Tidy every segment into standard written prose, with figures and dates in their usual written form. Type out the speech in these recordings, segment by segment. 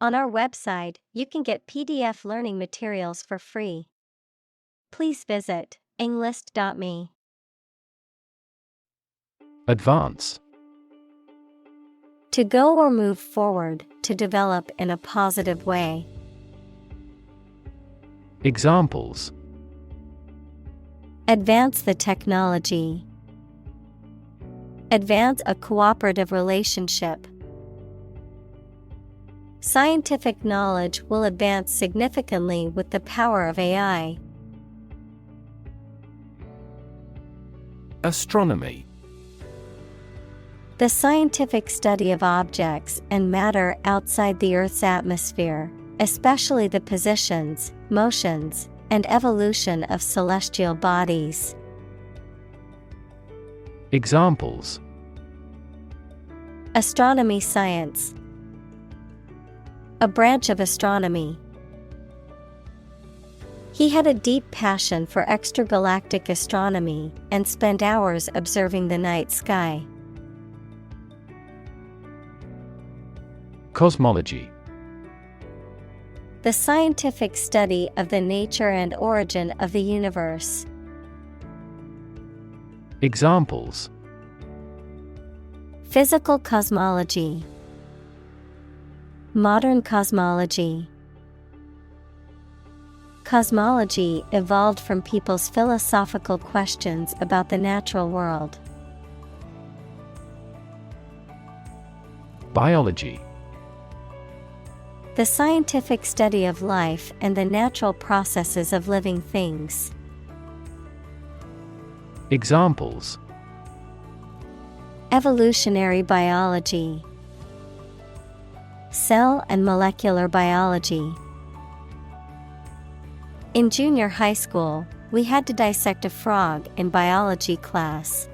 On our website, you can get PDF learning materials for free. Please visit englist.me. Advance. To go or move forward, to develop in a positive way. Examples: Advance the technology. Advance a cooperative relationship. Scientific knowledge will advance significantly with the power of AI. Astronomy. The scientific study of objects and matter outside the Earth's atmosphere, especially the positions, motions, and evolution of celestial bodies. Examples: Astronomy science. A branch of astronomy. He had a deep passion for extragalactic astronomy and spent hours observing the night sky. Cosmology. The scientific study of the nature and origin of the universe. Examples: Physical cosmology. Modern cosmology. Cosmology evolved from people's philosophical questions about the natural world. Biology. The scientific study of life and the natural processes of living things. Examples: Evolutionary biology. Cell and molecular biology. In junior high school, we had to dissect a frog in biology class.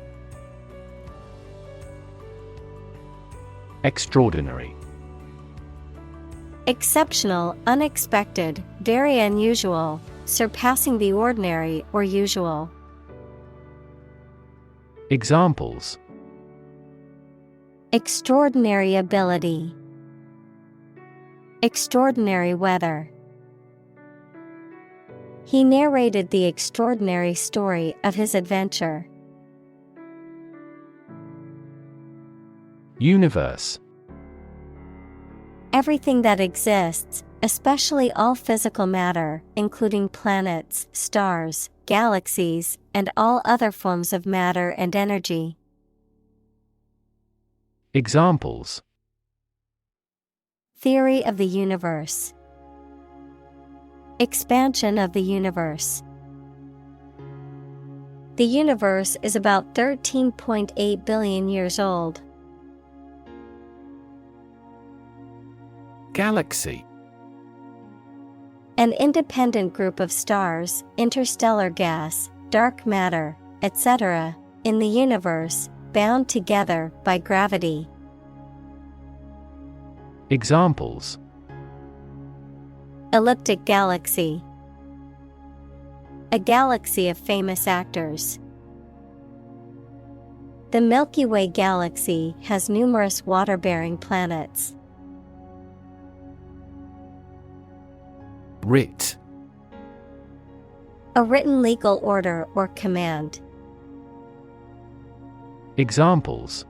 Extraordinary. Exceptional, unexpected, very unusual, surpassing the ordinary or usual. Examples: Extraordinary ability. Extraordinary weather. He narrated the extraordinary story of his adventure. Universe. Everything that exists, especially all physical matter, including planets, stars, galaxies, and all other forms of matter and energy. Examples: Theory of the universe. Expansion of the universe. The universe is about 13.8 billion years old. Galaxy. An independent group of stars, interstellar gas, dark matter, etc., in the universe, bound together by gravity. Examples: Elliptic galaxy. A galaxy of famous actors. The Milky Way galaxy has numerous water-bearing planets. Writ. A written legal order or command. Examples: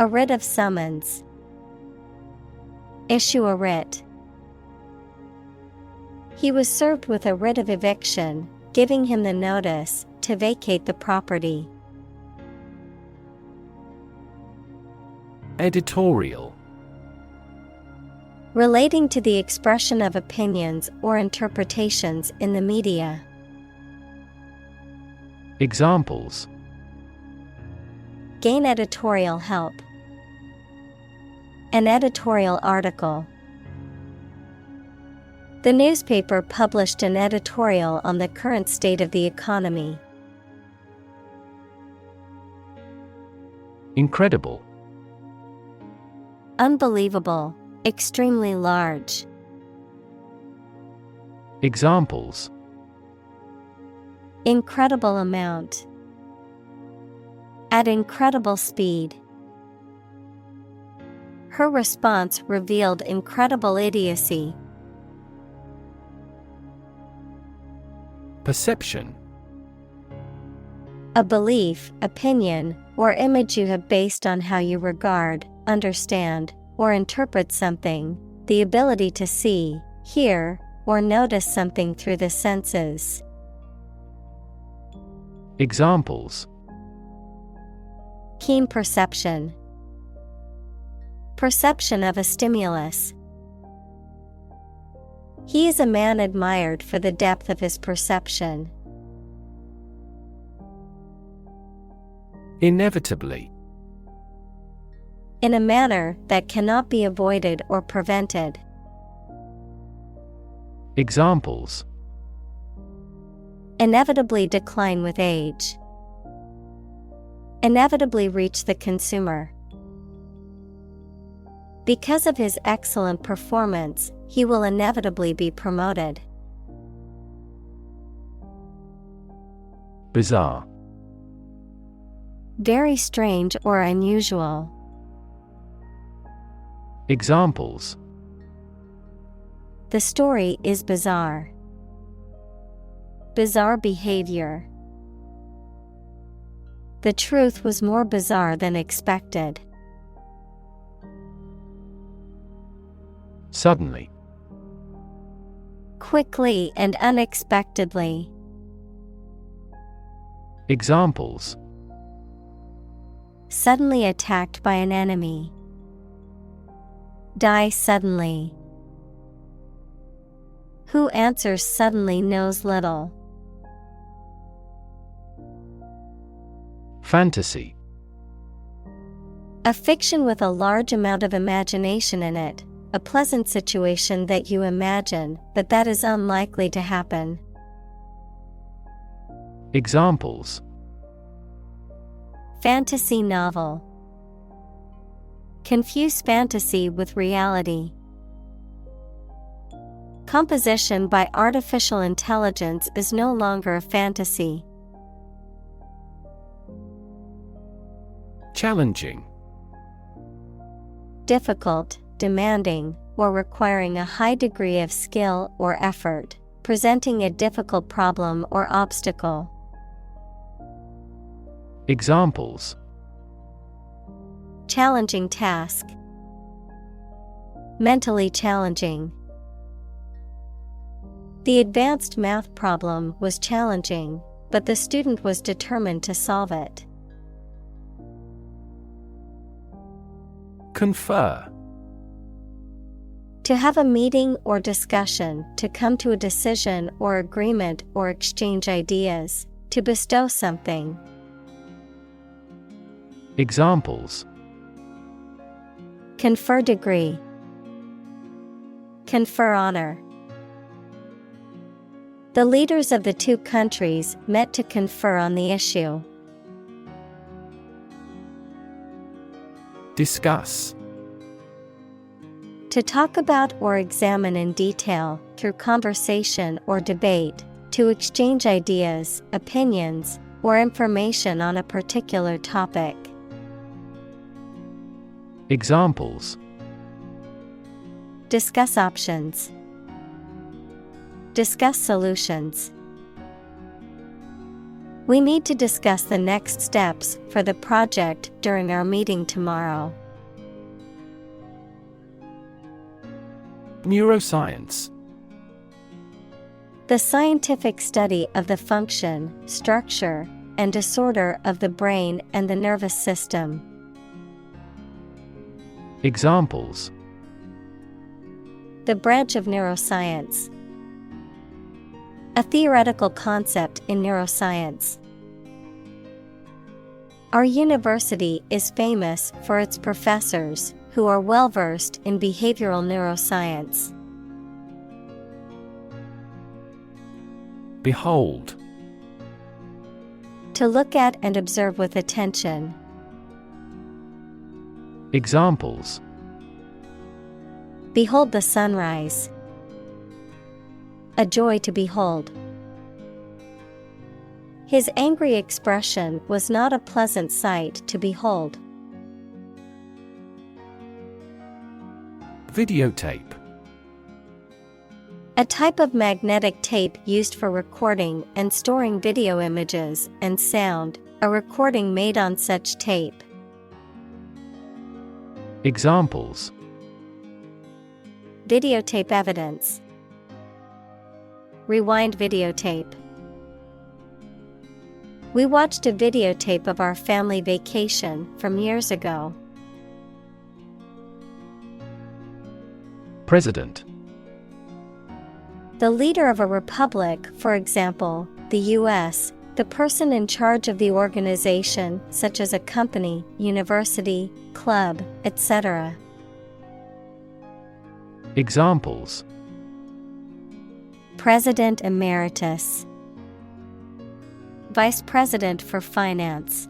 A writ of summons. Issue a writ. He was served with a writ of eviction, giving him the notice to vacate the property. Editorial. Relating to the expression of opinions or interpretations in the media. Examples: Gain editorial help. An editorial article. The newspaper published an editorial on the current state of the economy. Incredible. Unbelievable, extremely large. Examples: Incredible amount. At incredible speed. Her response revealed incredible idiocy. Perception. A belief, opinion, or image you have based on how you regard, understand, or interpret something, the ability to see, hear, or notice something through the senses. Examples: Keen perception. Perception of a stimulus. He is a man admired for the depth of his perception. Inevitably. In a manner that cannot be avoided or prevented. Examples: Inevitably decline with age. Inevitably reach the consumer. Because of his excellent performance, he will inevitably be promoted. Bizarre. Very strange or unusual. Examples: The story is bizarre. Bizarre behavior. The truth was more bizarre than expected. Suddenly. Quickly and unexpectedly. Examples: Suddenly attacked by an enemy. Die suddenly. Who answers suddenly knows little. Fantasy. A fiction with a large amount of imagination in it, a pleasant situation that you imagine, but that is unlikely to happen. Examples: Fantasy novel. Confuse fantasy with reality. Composition by artificial intelligence is no longer a fantasy. Challenging. Difficult, demanding, or requiring a high degree of skill or effort, presenting a difficult problem or obstacle. Examples: Challenging task. Mentally challenging. The advanced math problem was challenging, but the student was determined to solve it. Confer. To have a meeting or discussion, to come to a decision or agreement or exchange ideas, to bestow something. Examples: Confer degree. Confer honor. The leaders of the two countries met to confer on the issue. Discuss. To talk about or examine in detail, through conversation or debate, to exchange ideas, opinions, or information on a particular topic. Examples: Discuss options. Discuss solutions. We need to discuss the next steps for the project during our meeting tomorrow. Neuroscience. The scientific study of the function, structure, and disorder of the brain and the nervous system. Examples: The branch of neuroscience. A theoretical concept in neuroscience. Our university is famous for its professors, who are well-versed in behavioral neuroscience. Behold. To look at and observe with attention. Examples: Behold the sunrise. A joy to behold. His angry expression was not a pleasant sight to behold. Videotape. A type of magnetic tape used for recording and storing video images and sound, a recording made on such tape. Examples: Videotape evidence. Rewind videotape. We watched a videotape of our family vacation from years ago. President. The leader of a republic, for example, the U.S., the person in charge of the organization, such as a company, university, club, etc. Examples: President Emeritus, Vice President for Finance.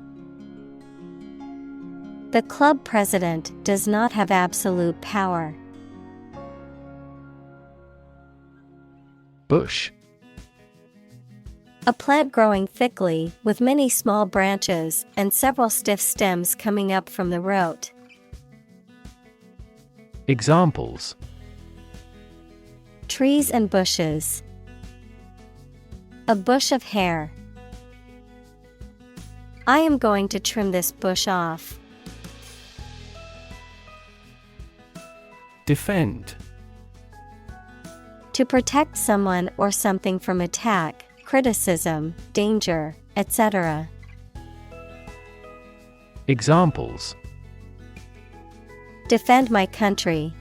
The club president does not have absolute power. Bush. A plant growing thickly, with many small branches and several stiff stems coming up from the root. Examples: Trees and bushes. A bush of hair. I am going to trim this bush off. Defend. To protect someone or something from attack, criticism, danger, etc. Examples: Defend my country.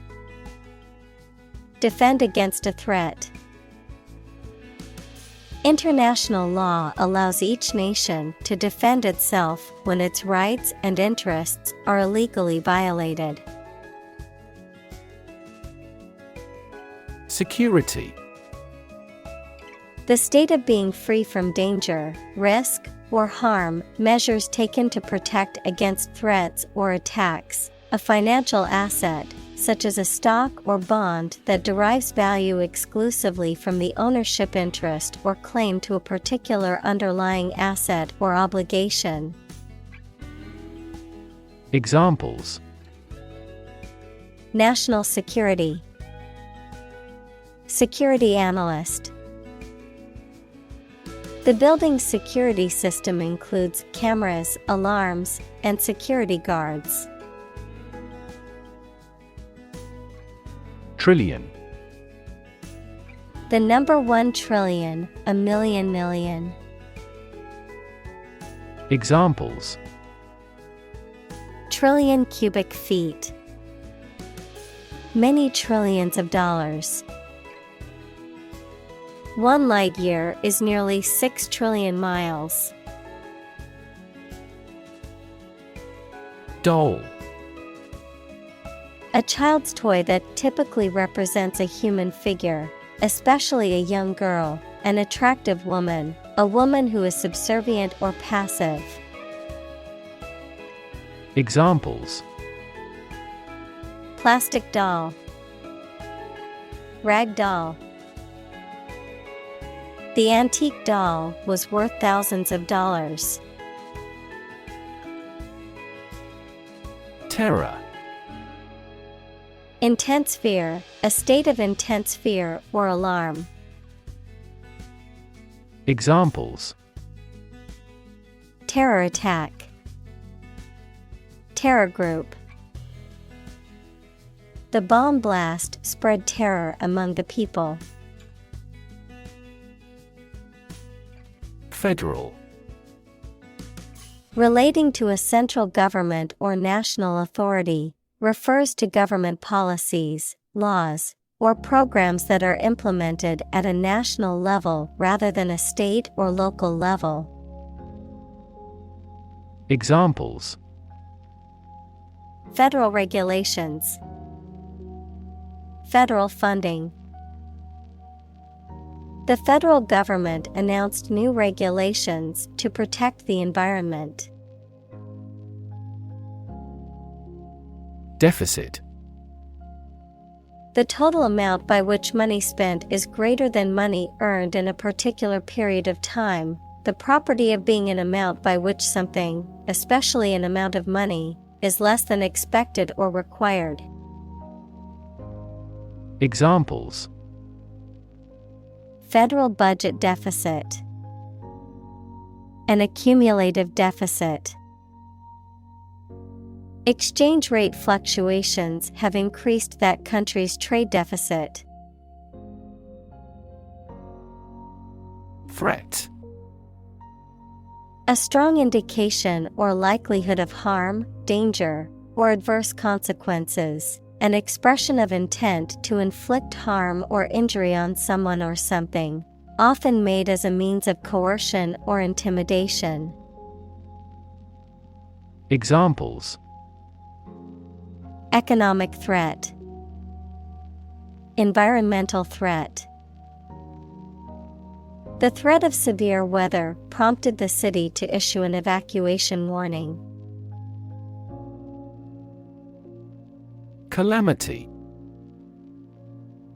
Defend against a threat. International law allows each nation to defend itself when its rights and interests are illegally violated. Security. The state of being free from danger, risk, or harm, measures taken to protect against threats or attacks, a financial asset, such as a stock or bond that derives value exclusively from the ownership interest or claim to a particular underlying asset or obligation. Examples: National security. Security analyst. The building's security system includes cameras, alarms, and security guards. Trillion. The number 1 trillion, a million million. Examples: Trillion cubic feet. Many trillions of dollars. 1 light year is nearly 6 trillion miles. Doll. A child's toy that typically represents a human figure, especially a young girl, an attractive woman, a woman who is subservient or passive. Examples: Plastic doll. Rag doll. The antique doll was worth thousands of dollars. Terror. Intense fear, a state of intense fear or alarm. Examples: Terror attack. Terror group. The bomb blast spread terror among the people. Federal. Relating to a central government or national authority, refers to government policies, laws, or programs that are implemented at a national level rather than a state or local level. Examples: Federal regulations. Federal funding. The federal government announced new regulations to protect the environment. Deficit. The total amount by which money spent is greater than money earned in a particular period of time, the property of being an amount by which something, especially an amount of money, is less than expected or required. Examples: federal budget deficit, an accumulative deficit. Exchange rate fluctuations have increased that country's trade deficit. Threat. A strong indication or likelihood of harm, danger, or adverse consequences. An expression of intent to inflict harm or injury on someone or something, often made as a means of coercion or intimidation. Examples: economic threat, environmental threat. The threat of severe weather prompted the city to issue an evacuation warning. Calamity.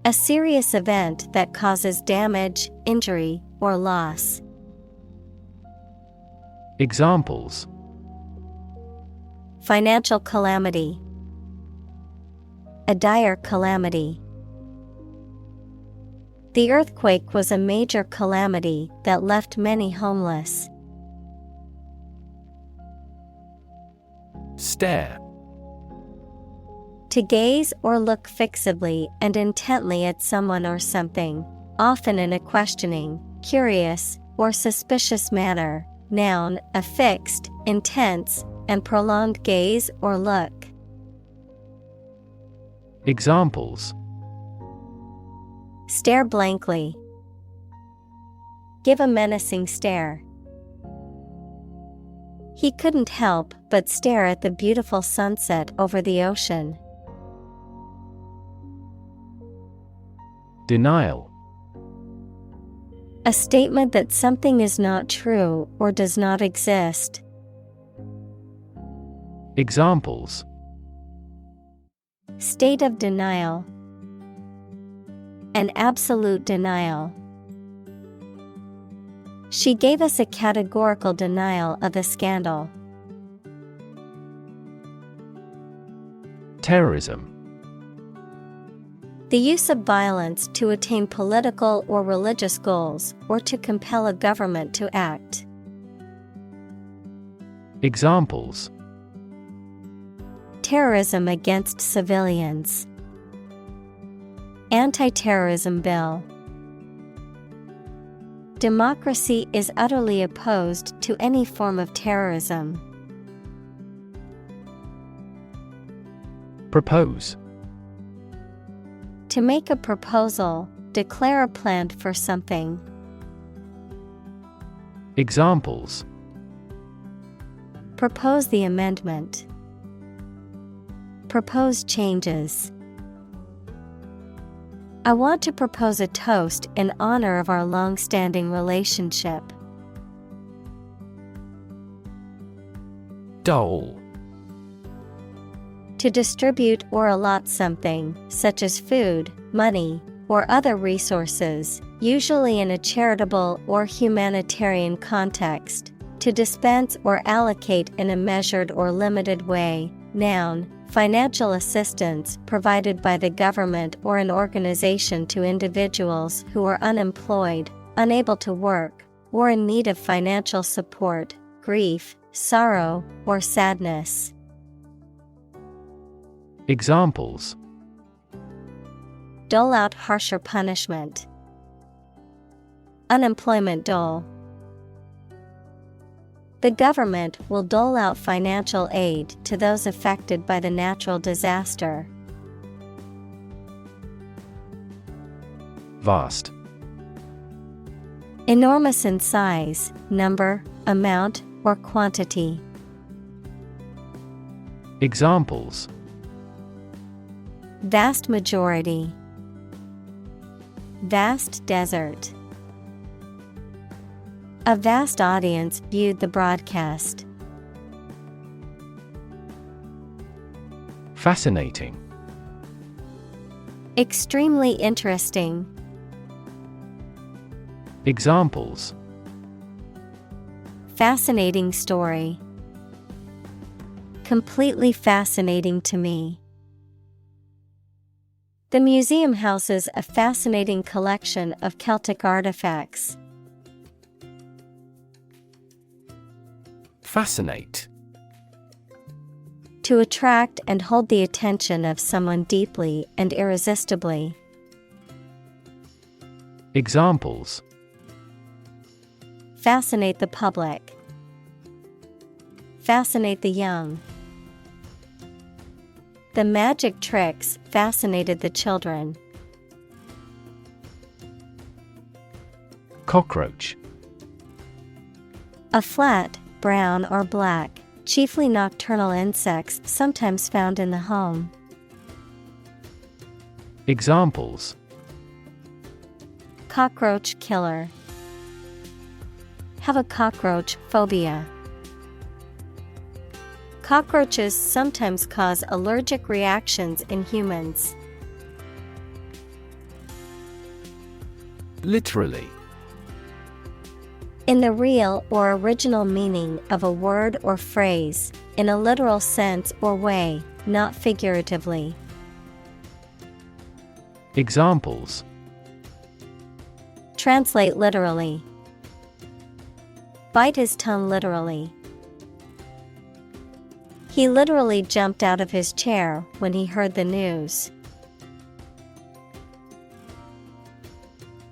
A serious event that causes damage, injury, or loss. Examples: financial calamity, a dire calamity. The earthquake was a major calamity that left many homeless. Stare. To gaze or look fixedly and intently at someone or something, often in a questioning, curious, or suspicious manner. Noun, a fixed, intense, and prolonged gaze or look. Examples: stare blankly, give a menacing stare. He couldn't help but stare at the beautiful sunset over the ocean. Denial. A statement that something is not true or does not exist. Examples: state of denial, an absolute denial. She gave us a categorical denial of the scandal. Terrorism. The use of violence to attain political or religious goals, or to compel a government to act. Examples: terrorism against civilians, anti-terrorism bill. Democracy is utterly opposed to any form of terrorism. Propose. To make a proposal, declare a plan for something. Examples: propose the amendment, propose changes. I want to propose a toast in honor of our long-standing relationship. Dole. To distribute or allot something, such as food, money, or other resources, usually in a charitable or humanitarian context. To dispense or allocate in a measured or limited way. Noun, financial assistance provided by the government or an organization to individuals who are unemployed, unable to work, or in need of financial support, grief, sorrow, or sadness. Examples: dole out harsher punishment, unemployment dole. The government will dole out financial aid to those affected by the natural disaster. Vast. Enormous in size, number, amount, or quantity. Examples: vast majority, vast desert. A vast audience viewed the broadcast. Fascinating. Extremely interesting. Examples: fascinating story, completely fascinating to me. The museum houses a fascinating collection of Celtic artifacts. Fascinate. To attract and hold the attention of someone deeply and irresistibly. Examples: Fascinate the public. Fascinate the young. The magic tricks fascinated the children. Cockroach. A flat, brown or black, chiefly nocturnal insects sometimes found in the home. Examples: Cockroach killer. Have a cockroach phobia. Cockroaches sometimes cause allergic reactions in humans. Literally. In the real or original meaning of a word or phrase, in a literal sense or way, not figuratively. Examples: Translate literally. Bite his tongue literally. He literally jumped out of his chair when he heard the news.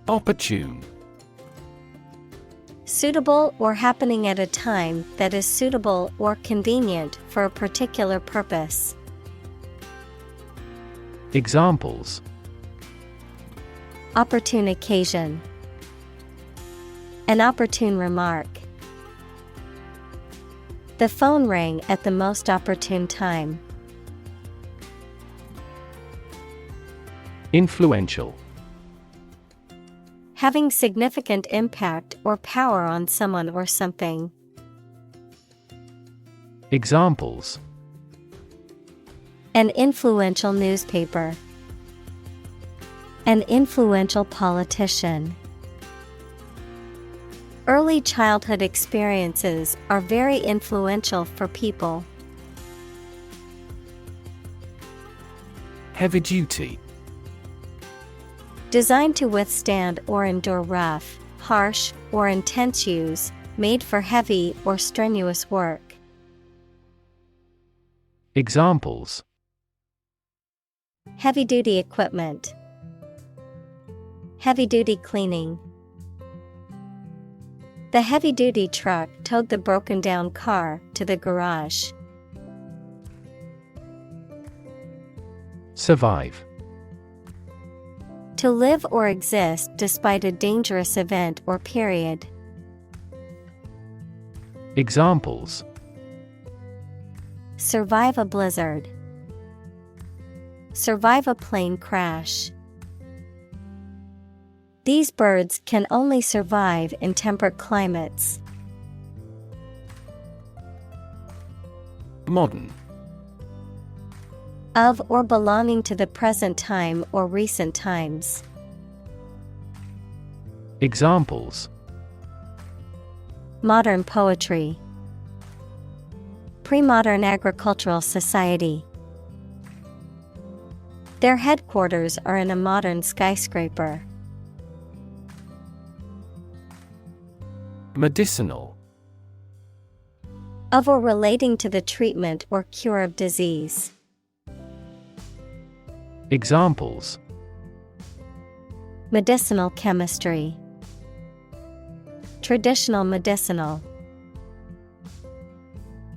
Opportune. Suitable or happening at a time that is suitable or convenient for a particular purpose. Examples: Opportune occasion. An opportune remark. The phone rang at the most opportune time. Influential. Having significant impact or power on someone or something. Examples: An influential newspaper. An influential politician. Early childhood experiences are very influential for people. Heavy duty. Designed to withstand or endure rough, harsh, or intense use, made for heavy or strenuous work. Examples: Heavy-duty equipment. Heavy-duty cleaning. The heavy-duty truck towed the broken-down car to the garage. Survive. To live or exist despite a dangerous event or period. Examples: Survive a blizzard. Survive a plane crash. These birds can only survive in temperate climates. Modern. Of or belonging to the present time or recent times. Examples: Modern poetry. Pre-modern agricultural society. Their headquarters are in a modern skyscraper. Medicinal. Of or relating to the treatment or cure of disease. Examples: Medicinal chemistry. Traditional medicinal.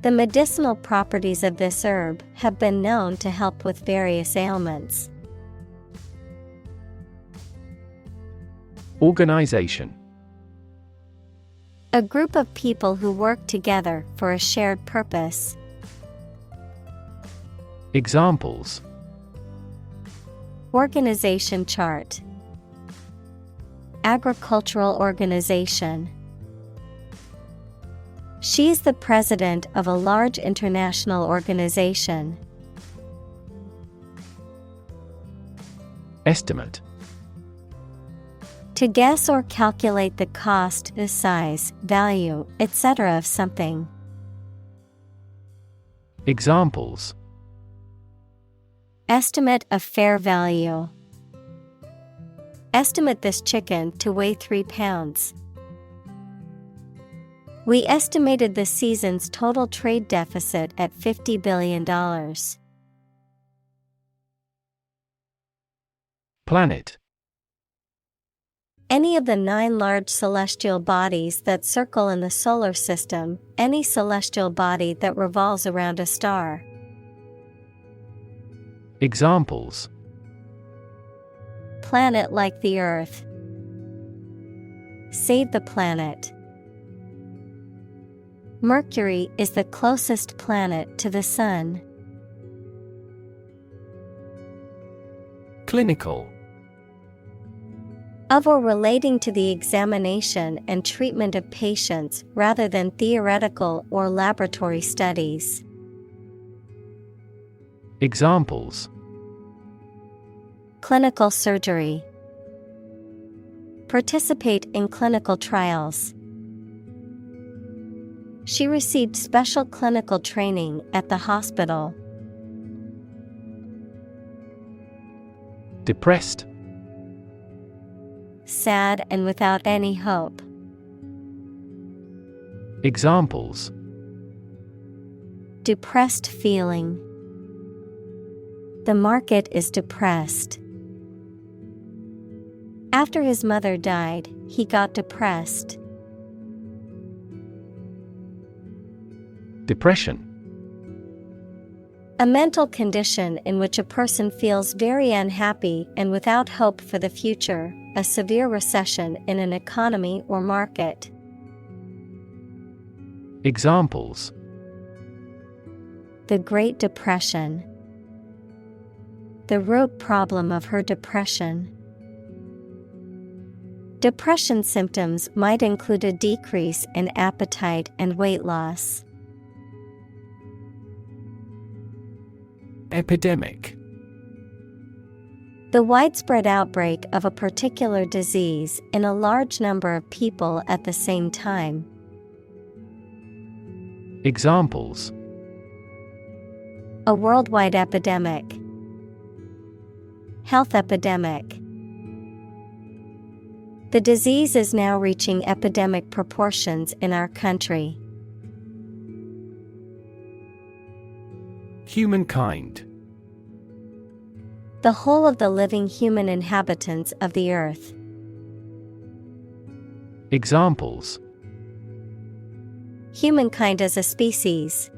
The medicinal properties of this herb have been known to help with various ailments. Organization. A group of people who work together for a shared purpose. Examples: Organization chart. Agricultural organization. She is the president of a large international organization. Estimate. To guess or calculate the cost, the size, value, etc. of something. Examples: Estimate of fair value. Estimate this chicken to weigh 3 pounds. We estimated this season's total trade deficit at $50 billion. Planet. Any of the 9 large celestial bodies that circle in the solar system, any celestial body that revolves around a star. Examples: Planet like the Earth. Save the planet. Mercury is the closest planet to the Sun. Clinical. Of or relating to the examination and treatment of patients rather than theoretical or laboratory studies. Examples: Clinical surgery. Participate in clinical trials. She received special clinical training at the hospital. Depressed. Sad and without any hope. Examples: Depressed feeling. The market is depressed. After his mother died, he got depressed. Depression. A mental condition in which a person feels very unhappy and without hope for the future, a severe recession in an economy or market. Examples: The Great Depression. The root problem of her depression. Depression symptoms might include a decrease in appetite and weight loss. Epidemic. The widespread outbreak of a particular disease in a large number of people at the same time. Examples: A worldwide epidemic. Health epidemic. The disease is now reaching epidemic proportions in our country. Humankind. The whole of the living human inhabitants of the earth. Examples: Humankind as a species.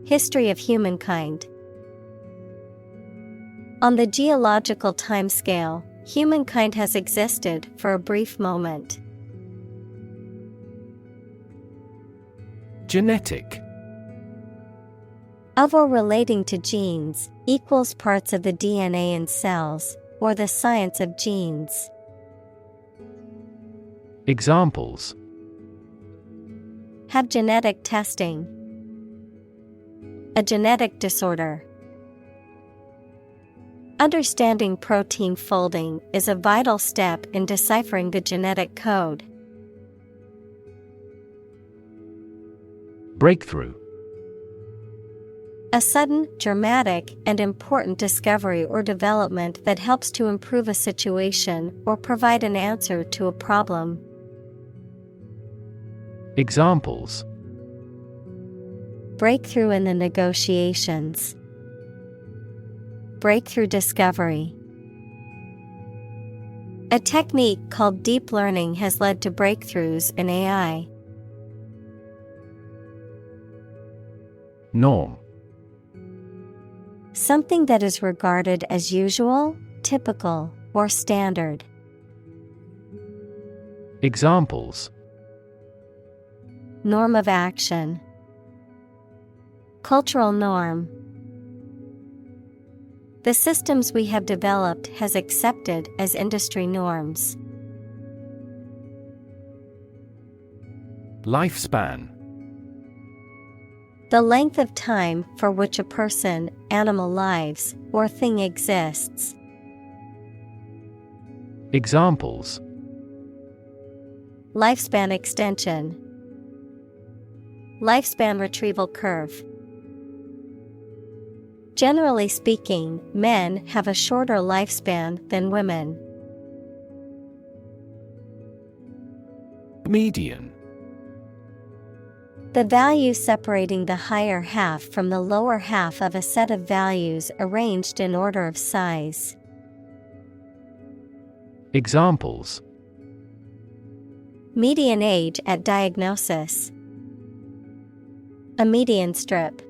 History of humankind. On the geological timescale, humankind has existed for a brief moment. Genetic. Of or relating to genes, equals parts of the DNA in cells, or the science of genes. Examples: Have genetic testing. A genetic disorder. Understanding protein folding is a vital step in deciphering the genetic code. Breakthrough. A sudden, dramatic, and important discovery or development that helps to improve a situation or provide an answer to a problem. Examples: Breakthrough in the negotiations. Breakthrough discovery. A technique called deep learning has led to breakthroughs in AI. Norm. Something that is regarded as usual, typical, or standard. Examples: Norm of action. Cultural norm. The systems we have developed has accepted as industry norms. Lifespan. The length of time for which a person, animal lives, or thing exists. Examples: Lifespan extension. Lifespan retrieval curve. Generally speaking, men have a shorter lifespan than women. Median. The value separating the higher half from the lower half of a set of values arranged in order of size. Examples: median age at diagnosis, a median strip.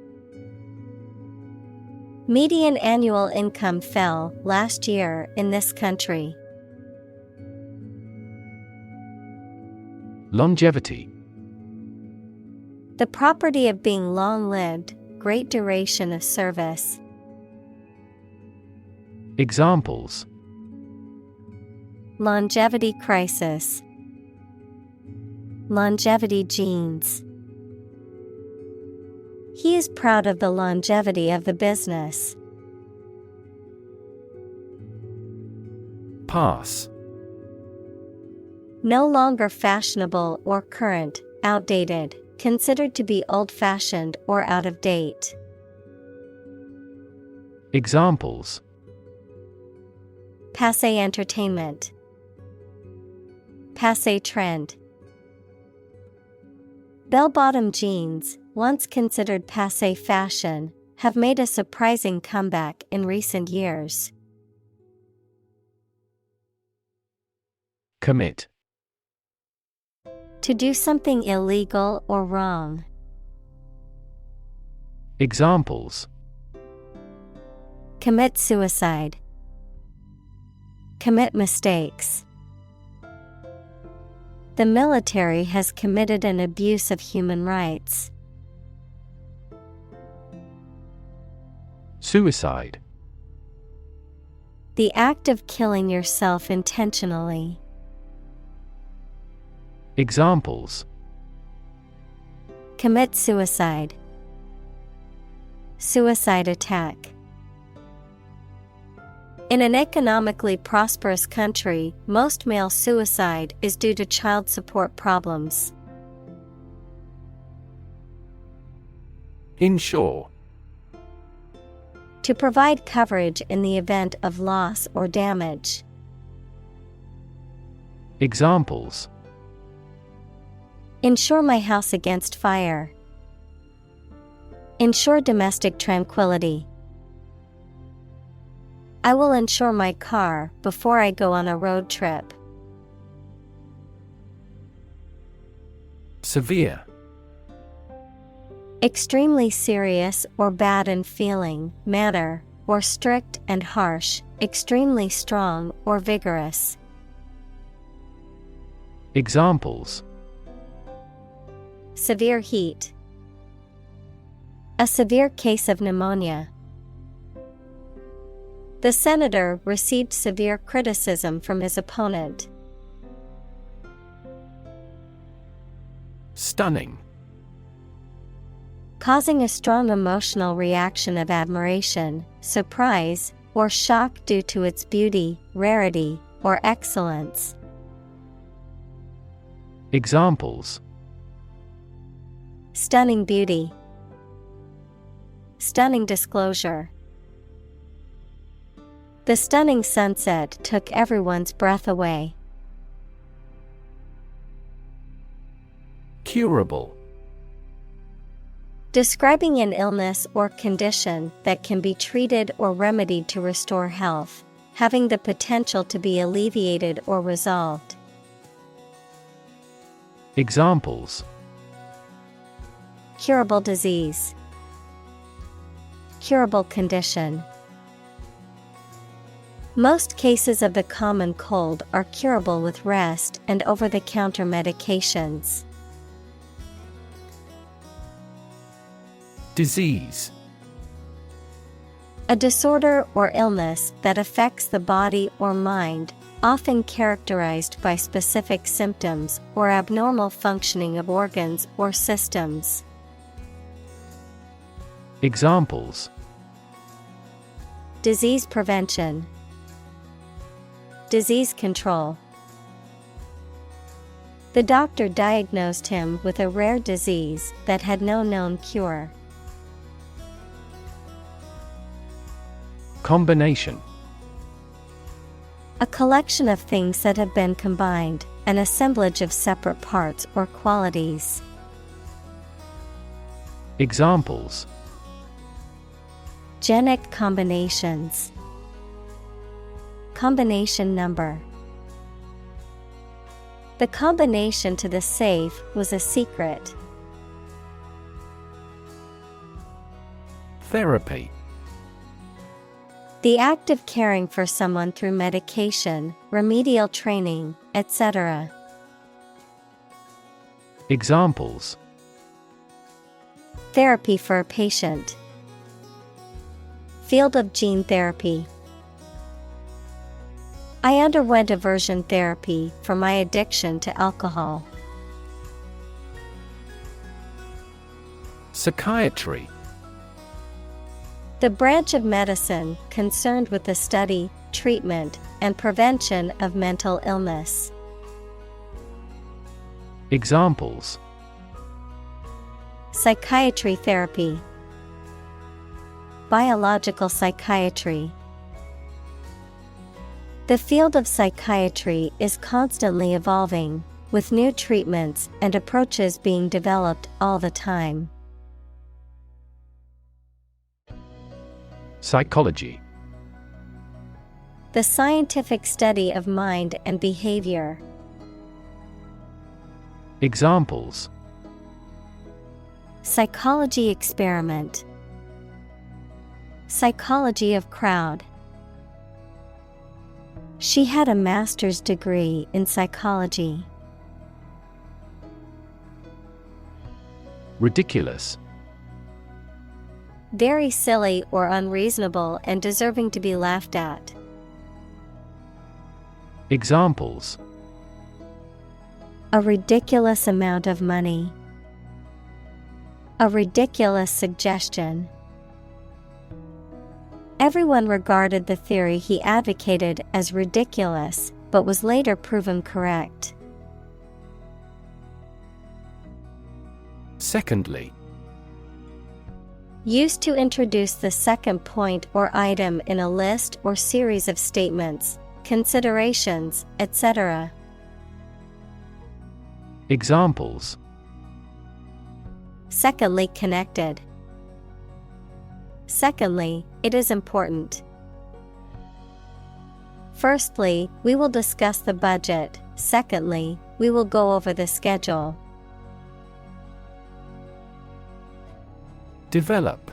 Median annual income fell last year in this country. Longevity. The property of being long-lived, great duration of service. Examples: longevity crisis, longevity genes. He is proud of the longevity of the business. Pass. No longer fashionable or current, outdated, considered to be old-fashioned or out of date. Examples: passé entertainment, passé trend. Bell-bottom jeans, once considered passé fashion, have made a surprising comeback in recent years. Commit. To do something illegal or wrong. Examples: commit suicide, commit mistakes. The military has committed an abuse of human rights. Suicide. The act of killing yourself intentionally. Examples: commit suicide, suicide attack. In an economically prosperous country, most male suicide is due to child support problems. Insure. To provide coverage in the event of loss or damage. Examples: insure my house against fire. Ensure domestic tranquility. I will insure my car before I go on a road trip. Severe. Extremely serious or bad in feeling, manner, or strict and harsh, extremely strong or vigorous. Examples: severe heat. A severe case of pneumonia. The senator received severe criticism from his opponent. Stunning. Causing a strong emotional reaction of admiration, surprise, or shock due to its beauty, rarity, or excellence. Examples: stunning beauty. Stunning disclosure. The stunning sunset took everyone's breath away. Curable. Describing an illness or condition that can be treated or remedied to restore health, having the potential to be alleviated or resolved. Examples: curable disease. Curable condition. Most cases of the common cold are curable with rest and over-the-counter medications. Disease. A disorder or illness that affects the body or mind, often characterized by specific symptoms or abnormal functioning of organs or systems. Examples: disease prevention. Disease control. The doctor diagnosed him with a rare disease that had no known cure. Combination. A collection of things that have been combined, an assemblage of separate parts or qualities. Examples: Genic combinations. Combination number. The combination to the safe was a secret. Therapy. The act of caring for someone through medication, remedial training, etc. Examples: Therapy for a patient. Field of gene therapy. I underwent aversion therapy for my addiction to alcohol. Psychiatry. The branch of medicine concerned with the study, treatment, and prevention of mental illness. Examples: Psychiatry therapy. Biological psychiatry. The field of psychiatry is constantly evolving, with new treatments and approaches being developed all the time. Psychology. The scientific study of mind and behavior. Examples: Psychology experiment. Psychology of crowd. She had a master's degree in psychology. Ridiculous. Very silly or unreasonable and deserving to be laughed at. Examples: A ridiculous amount of money. A ridiculous suggestion. Everyone regarded the theory he advocated as ridiculous, but was later proven correct. Secondly. Used to introduce the second point or item in a list or series of statements, considerations, etc. Examples: Secondly connected. Secondly, it is important. Firstly, we will discuss the budget. Secondly, we will go over the schedule. Develop.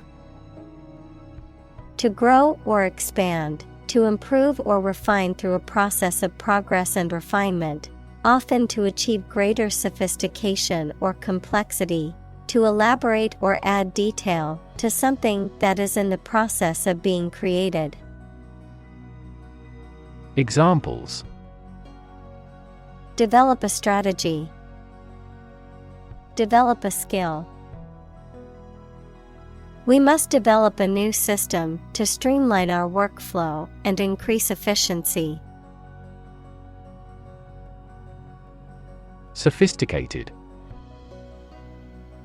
To grow or expand, to improve or refine through a process of progress and refinement, often to achieve greater sophistication or complexity, to elaborate or add detail to something that is in the process of being created. Examples: Develop a strategy. Develop a skill. We must develop a new system to streamline our workflow and increase efficiency. Sophisticated.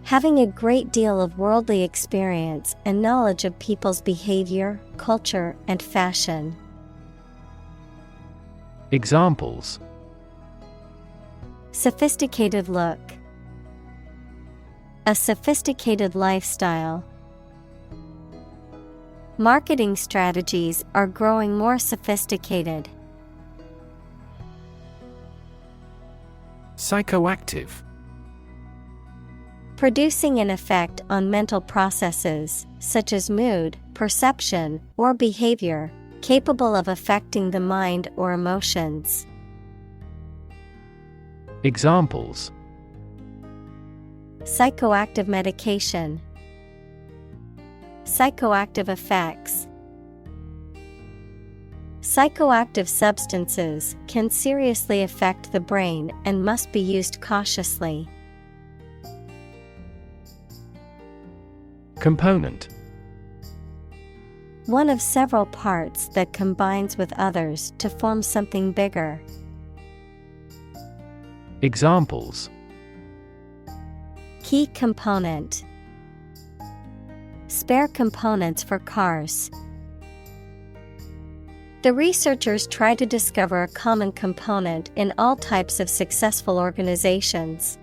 Having a great deal of worldly experience and knowledge of people's behavior, culture, and fashion. Examples: Sophisticated look. A sophisticated lifestyle. Marketing strategies are growing more sophisticated. Psychoactive. Producing an effect on mental processes, such as mood, perception, or behavior, capable of affecting the mind or emotions. Examples: Psychoactive medication. Psychoactive effects. Psychoactive substances can seriously affect the brain and must be used cautiously. Component. One of several parts that combines with others to form something bigger. Examples: Key component. Spare components for cars. The researchers try to discover a common component in all types of successful organizations.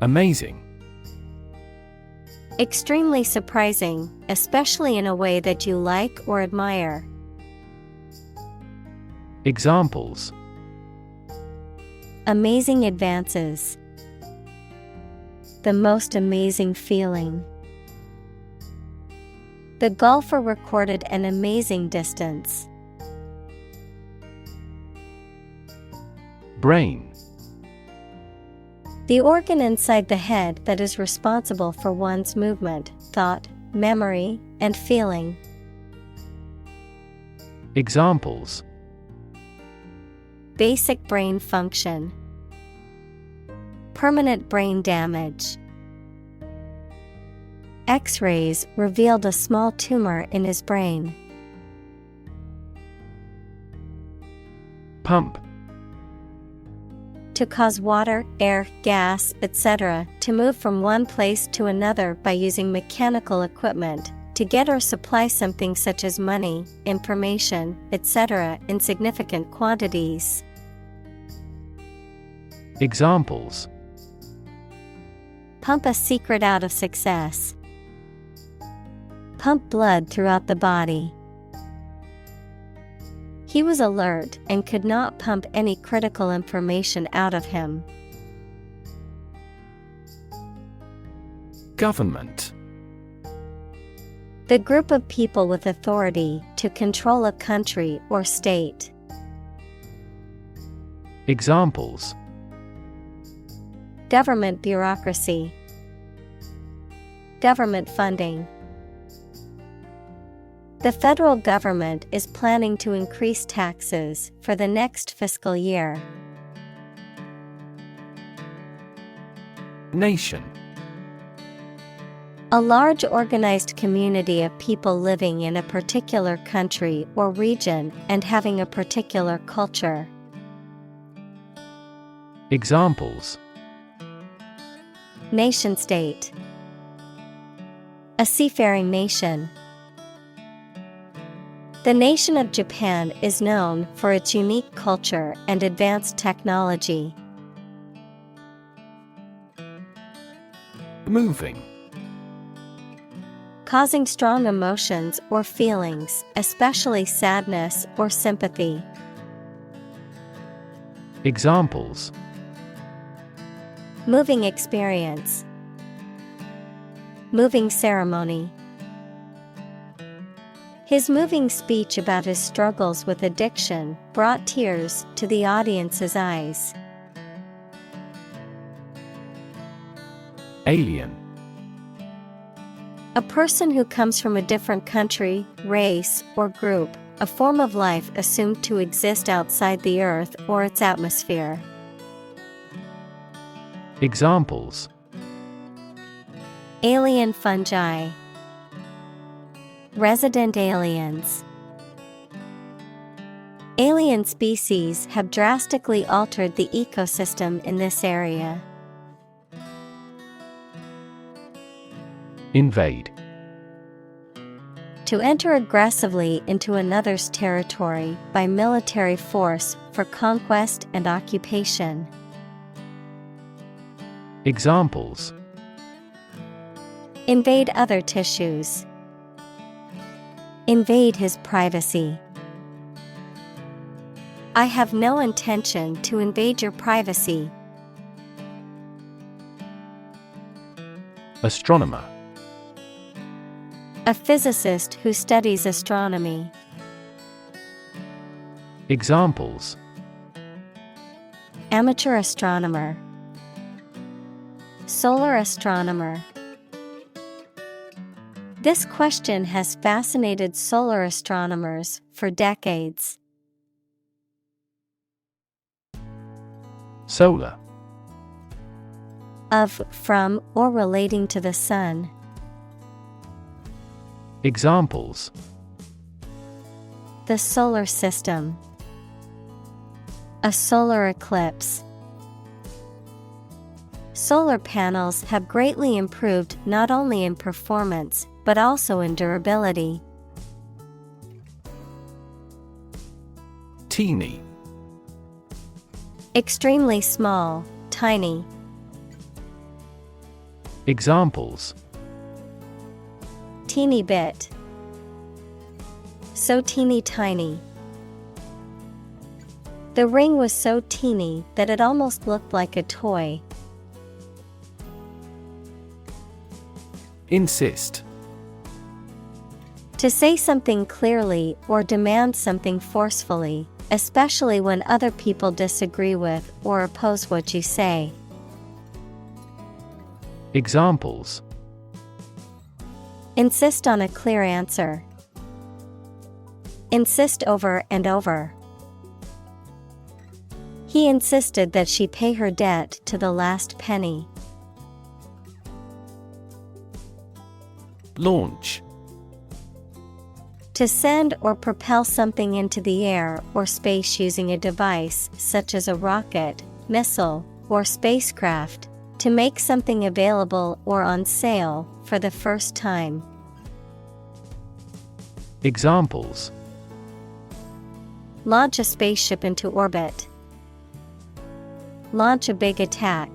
Amazing. Extremely surprising, especially in a way that you like or admire. Examples: Amazing advances. The most amazing feeling. The golfer recorded an amazing distance. Brain. The organ inside the head that is responsible for one's movement, thought, memory, and feeling. Examples: Basic brain function. Permanent brain damage. X-rays revealed a small tumor in his brain. Pump. To cause water, air, gas, etc. to move from one place to another by using mechanical equipment, to get or supply something such as money, information, etc. in significant quantities. Examples: Pump a secret out of success. Pump blood throughout the body. He was alert and could not pump any critical information out of him. Government. The group of people with authority to control a country or state. Examples: Government bureaucracy. Government funding. The federal government is planning to increase taxes for the next fiscal year. Nation. A large organized community of people living in a particular country or region and having a particular culture. Examples: Nation-state. A seafaring nation. The nation of Japan is known for its unique culture and advanced technology. Moving. Causing strong emotions or feelings, especially sadness or sympathy. Examples: Moving experience. Moving ceremony. His moving speech about his struggles with addiction brought tears to the audience's eyes. Alien. A person who comes from a different country, race, or group, a form of life assumed to exist outside the Earth or its atmosphere. Examples: Alien fungi. Resident aliens. Alien species have drastically altered the ecosystem in this area. Invade. To enter aggressively into another's territory by military force for conquest and occupation. Examples: Invade other tissues. Invade his privacy. I have no intention to invade your privacy. Astronomer. A physicist who studies astronomy. Examples: Amateur astronomer. Solar astronomer. This question has fascinated solar astronomers for decades. Solar. Of, from, or relating to the sun. Examples: The solar system. A solar eclipse. Solar panels have greatly improved not only in performance, but also in durability. Teeny. Extremely small, tiny. Examples: Teeny bit. So teeny tiny. The ring was so teeny that it almost looked like a toy. Insist. To say something clearly or demand something forcefully, especially when other people disagree with or oppose what you say. Examples: Insist on a clear answer. Insist over and over. He insisted that she pay her debt to the last penny. Launch. To send or propel something into the air or space using a device such as a rocket, missile, or spacecraft. To make something available or on sale for the first time. Examples: Launch a spaceship into orbit. Launch a big attack.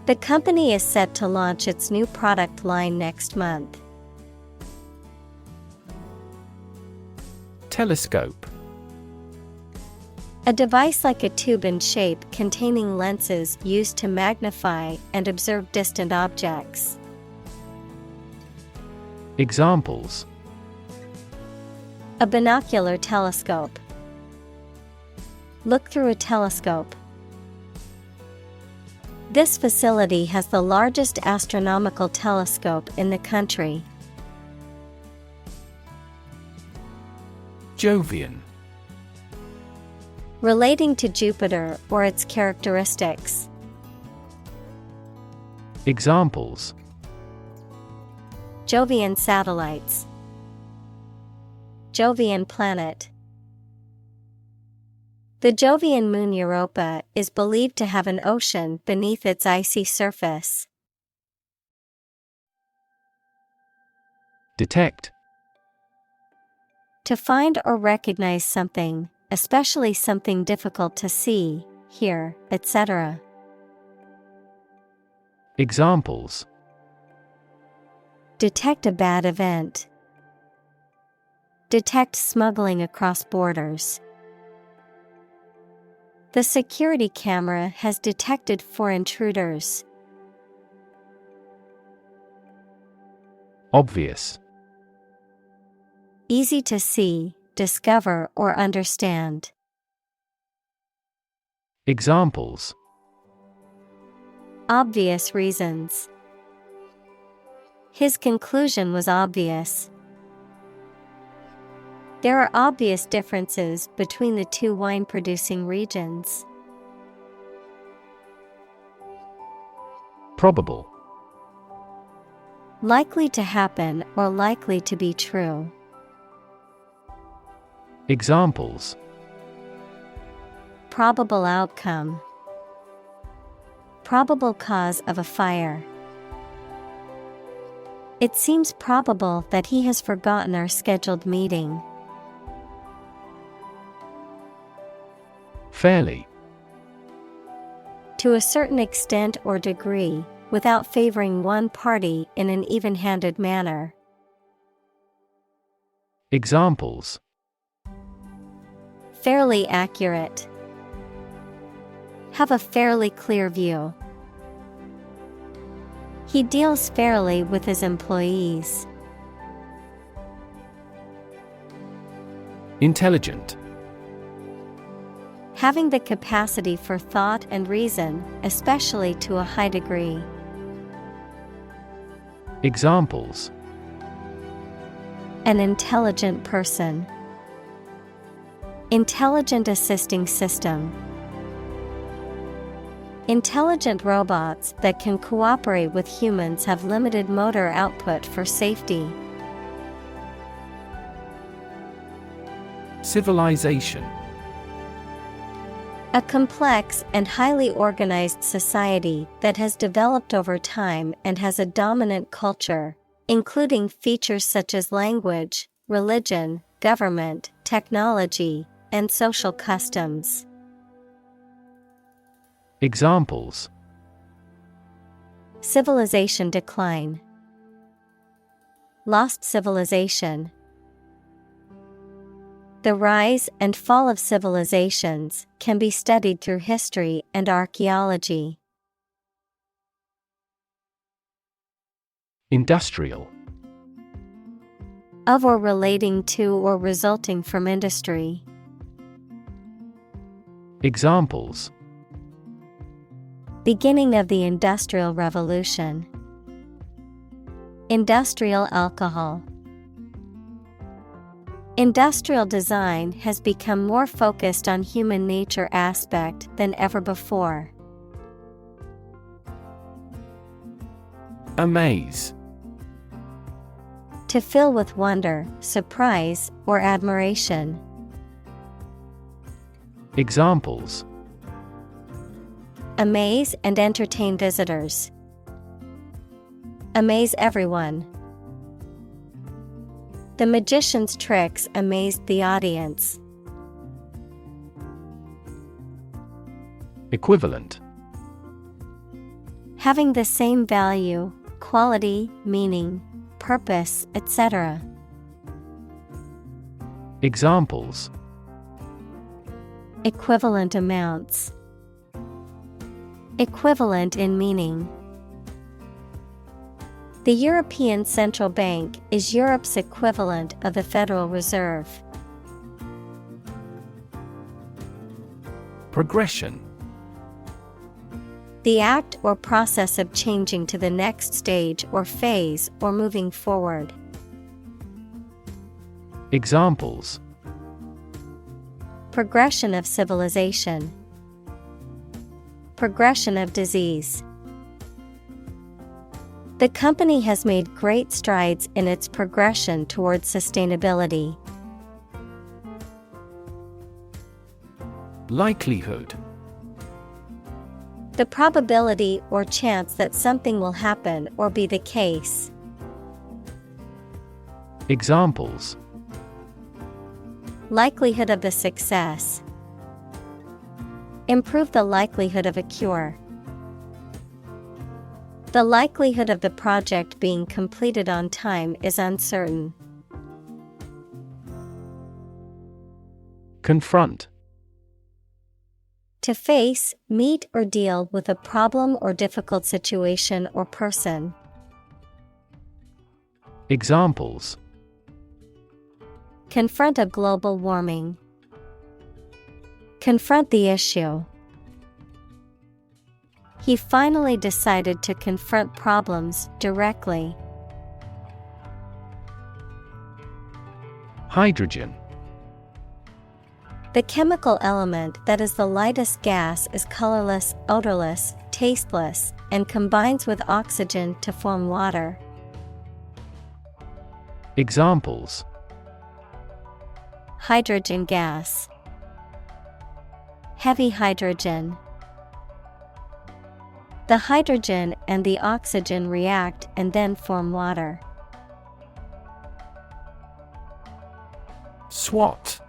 The company is set to launch its new product line next month. Telescope. A device like a tube in shape containing lenses used to magnify and observe distant objects. Examples: A binocular telescope. Look through a telescope. This facility has the largest astronomical telescope in the country. Jovian. Relating to Jupiter or its characteristics. Examples: Jovian satellites. Jovian planet. The Jovian moon Europa is believed to have an ocean beneath its icy surface. Detect. To find or recognize something, especially something difficult to see, hear, etc. Examples: Detect a bad event. Detect smuggling across borders. The security camera has detected 4 intruders. Obvious. Easy to see, discover, or understand. Examples: Obvious reasons. His conclusion was obvious. There are obvious differences between the 2 wine-producing regions. Probable. Likely to happen or likely to be true. Examples: Probable outcome. Probable cause of a fire. It seems probable that he has forgotten our scheduled meeting. Fairly. To a certain extent or degree, without favoring one party in an even-handed manner. Examples: Fairly accurate. Have a fairly clear view. He deals fairly with his employees. Intelligent. Having the capacity for thought and reason, especially to a high degree. Examples: An intelligent person. Intelligent assisting system. Intelligent robots that can cooperate with humans have limited motor output for safety. Civilization. A complex and highly organized society that has developed over time and has a dominant culture, including features such as language, religion, government, technology, and social customs. Examples: Civilization decline. Lost civilization. The rise and fall of civilizations can be studied through history and archaeology. Industrial. Of or relating to or resulting from industry. Examples: Beginning of the Industrial Revolution. Industrial alcohol. Industrial design has become more focused on human nature aspect than ever before. Amaze. To fill with wonder, surprise, or admiration. Examples: Amaze and entertain visitors. Amaze everyone. The magician's tricks amazed the audience. Equivalent. Having the same value, quality, meaning, purpose, etc. Examples: Equivalent amounts. Equivalent in meaning. The European Central Bank is Europe's equivalent of the Federal Reserve. Progression. The act or process of changing to the next stage or phase or moving forward. Examples: Progression of civilization. Progression of disease. The company has made great strides in its progression towards sustainability. Likelihood. The probability or chance that something will happen or be the case. Examples: Likelihood of the success. Improve the likelihood of a cure. The likelihood of the project being completed on time is uncertain. Confront. To face, meet, or deal with a problem or difficult situation or person. Examples: Confront of global warming. Confront the issue. He finally decided to confront problems directly. Hydrogen. The chemical element that is the lightest gas is colorless, odorless, tasteless, and combines with oxygen to form water. Examples: Hydrogen gas. Heavy hydrogen. The hydrogen and the oxygen react and then form water. SWAT.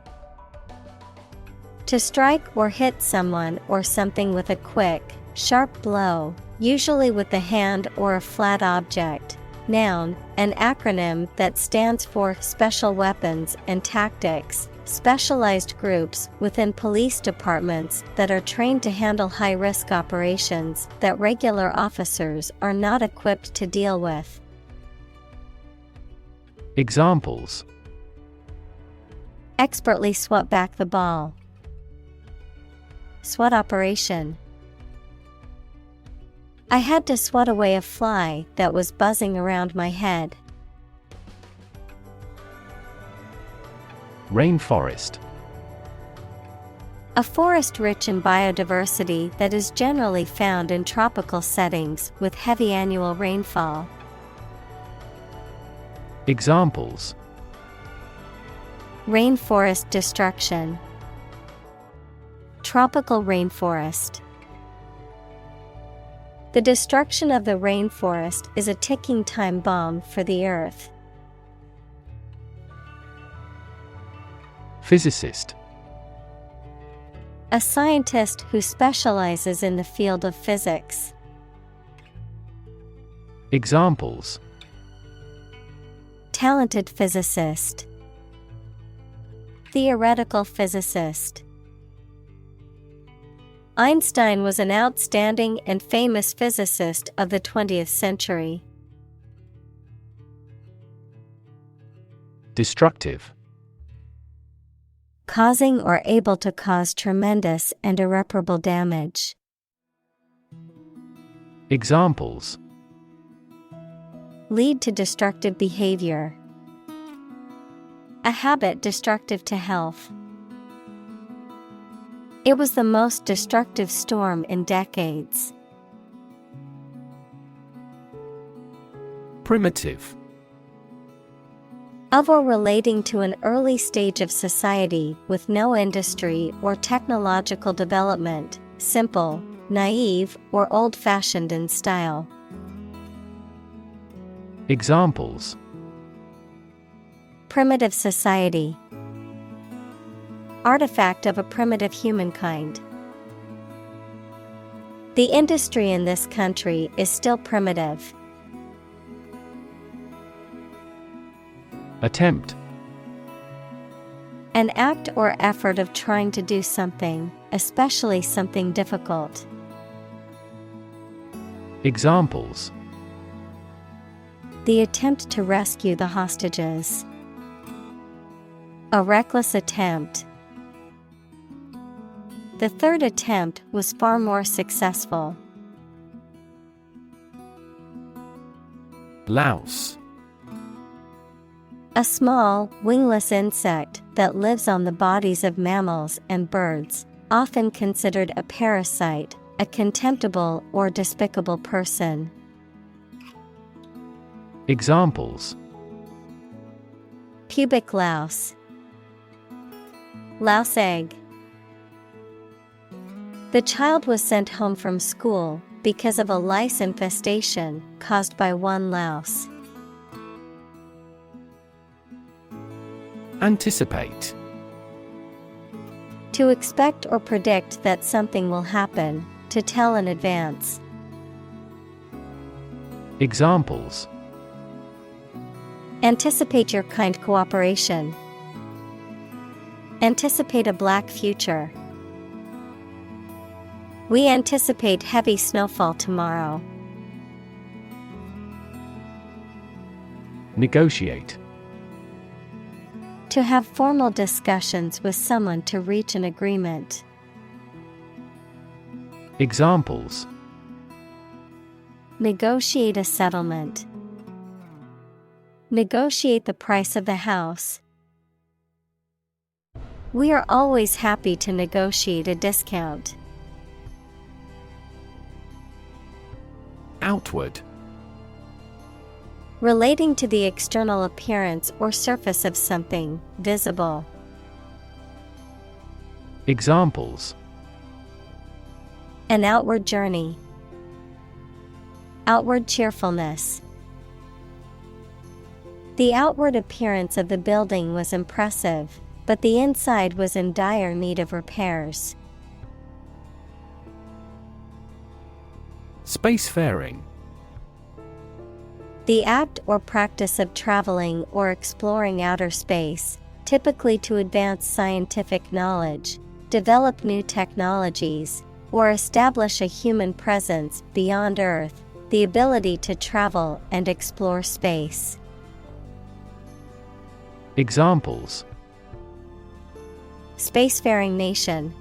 To strike or hit someone or something with a quick, sharp blow, usually with the hand or a flat object. Noun, an acronym that stands for Special Weapons and Tactics, specialized groups within police departments that are trained to handle high-risk operations that regular officers are not equipped to deal with. Examples: Expertly swat back the ball. SWAT operation. I had to swat away a fly that was buzzing around my head. Rainforest. A forest rich in biodiversity that is generally found in tropical settings with heavy annual rainfall. Examples: Rainforest destruction. Tropical rainforest. The destruction of the rainforest is a ticking time bomb for the Earth. Physicist. A scientist who specializes in the field of physics. Examples: Talented physicist. Theoretical physicist. Einstein was an outstanding and famous physicist of the 20th century. Destructive. Causing or able to cause tremendous and irreparable damage. Examples: Lead to destructive behavior. A habit destructive to health. It was the most destructive storm in decades. Primitive. Of or relating to an early stage of society with no industry or technological development, simple, naive, or old-fashioned in style. Examples: Primitive society. Artifact of a primitive humankind. The industry in this country is still primitive. Attempt. An act or effort of trying to do something, especially something difficult. Examples: The attempt to rescue the hostages. A reckless attempt. The third attempt was far more successful. Louse. A small, wingless insect that lives on the bodies of mammals and birds, often considered a parasite, a contemptible or despicable person. Examples: Pubic louse. Louse egg. The child was sent home from school because of a lice infestation caused by one louse. Anticipate. To expect or predict that something will happen, to tell in advance. Examples: Anticipate your kind cooperation. Anticipate a black future. We anticipate heavy snowfall tomorrow. Negotiate. To have formal discussions with someone to reach an agreement. Examples: Negotiate a settlement. Negotiate the price of the house. We are always happy to negotiate a discount. Outward. Relating to the external appearance or surface of something, visible. Examples: An outward journey. Outward cheerfulness. The outward appearance of the building was impressive, but the inside was in dire need of repairs. Spacefaring. The act or practice of traveling or exploring outer space, typically to advance scientific knowledge, develop new technologies, or establish a human presence beyond Earth, the ability to travel and explore space. Examples: Spacefaring nation.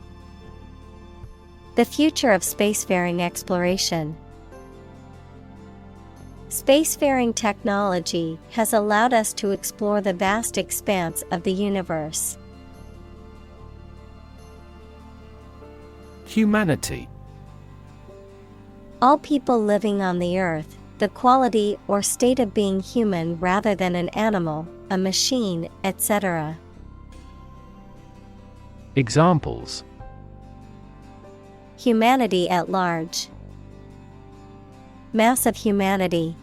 The future of spacefaring exploration. Spacefaring technology has allowed us to explore the vast expanse of the universe. Humanity. All people living on the earth, the quality or state of being human rather than an animal, a machine, etc. Examples: Humanity at large. Mass of humanity.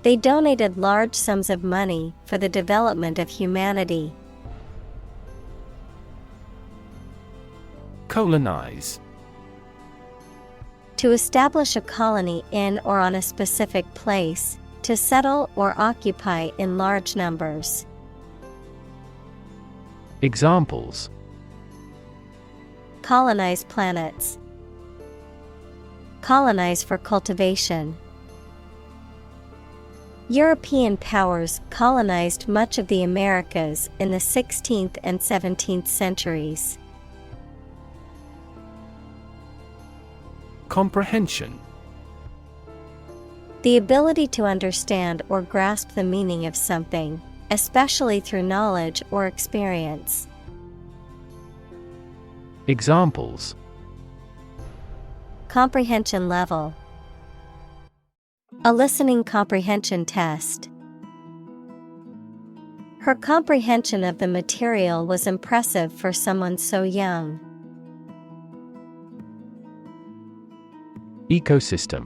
They donated large sums of money for the development of humanity. Colonize. To establish a colony in or on a specific place, to settle or occupy in large numbers. Examples: Colonize planets. Colonize for cultivation. European powers colonized much of the Americas in the 16th and 17th centuries. Comprehension. The ability to understand or grasp the meaning of something, especially through knowledge or experience. Examples: Comprehension level. A listening comprehension test. Her comprehension of the material was impressive for someone so young. Ecosystem.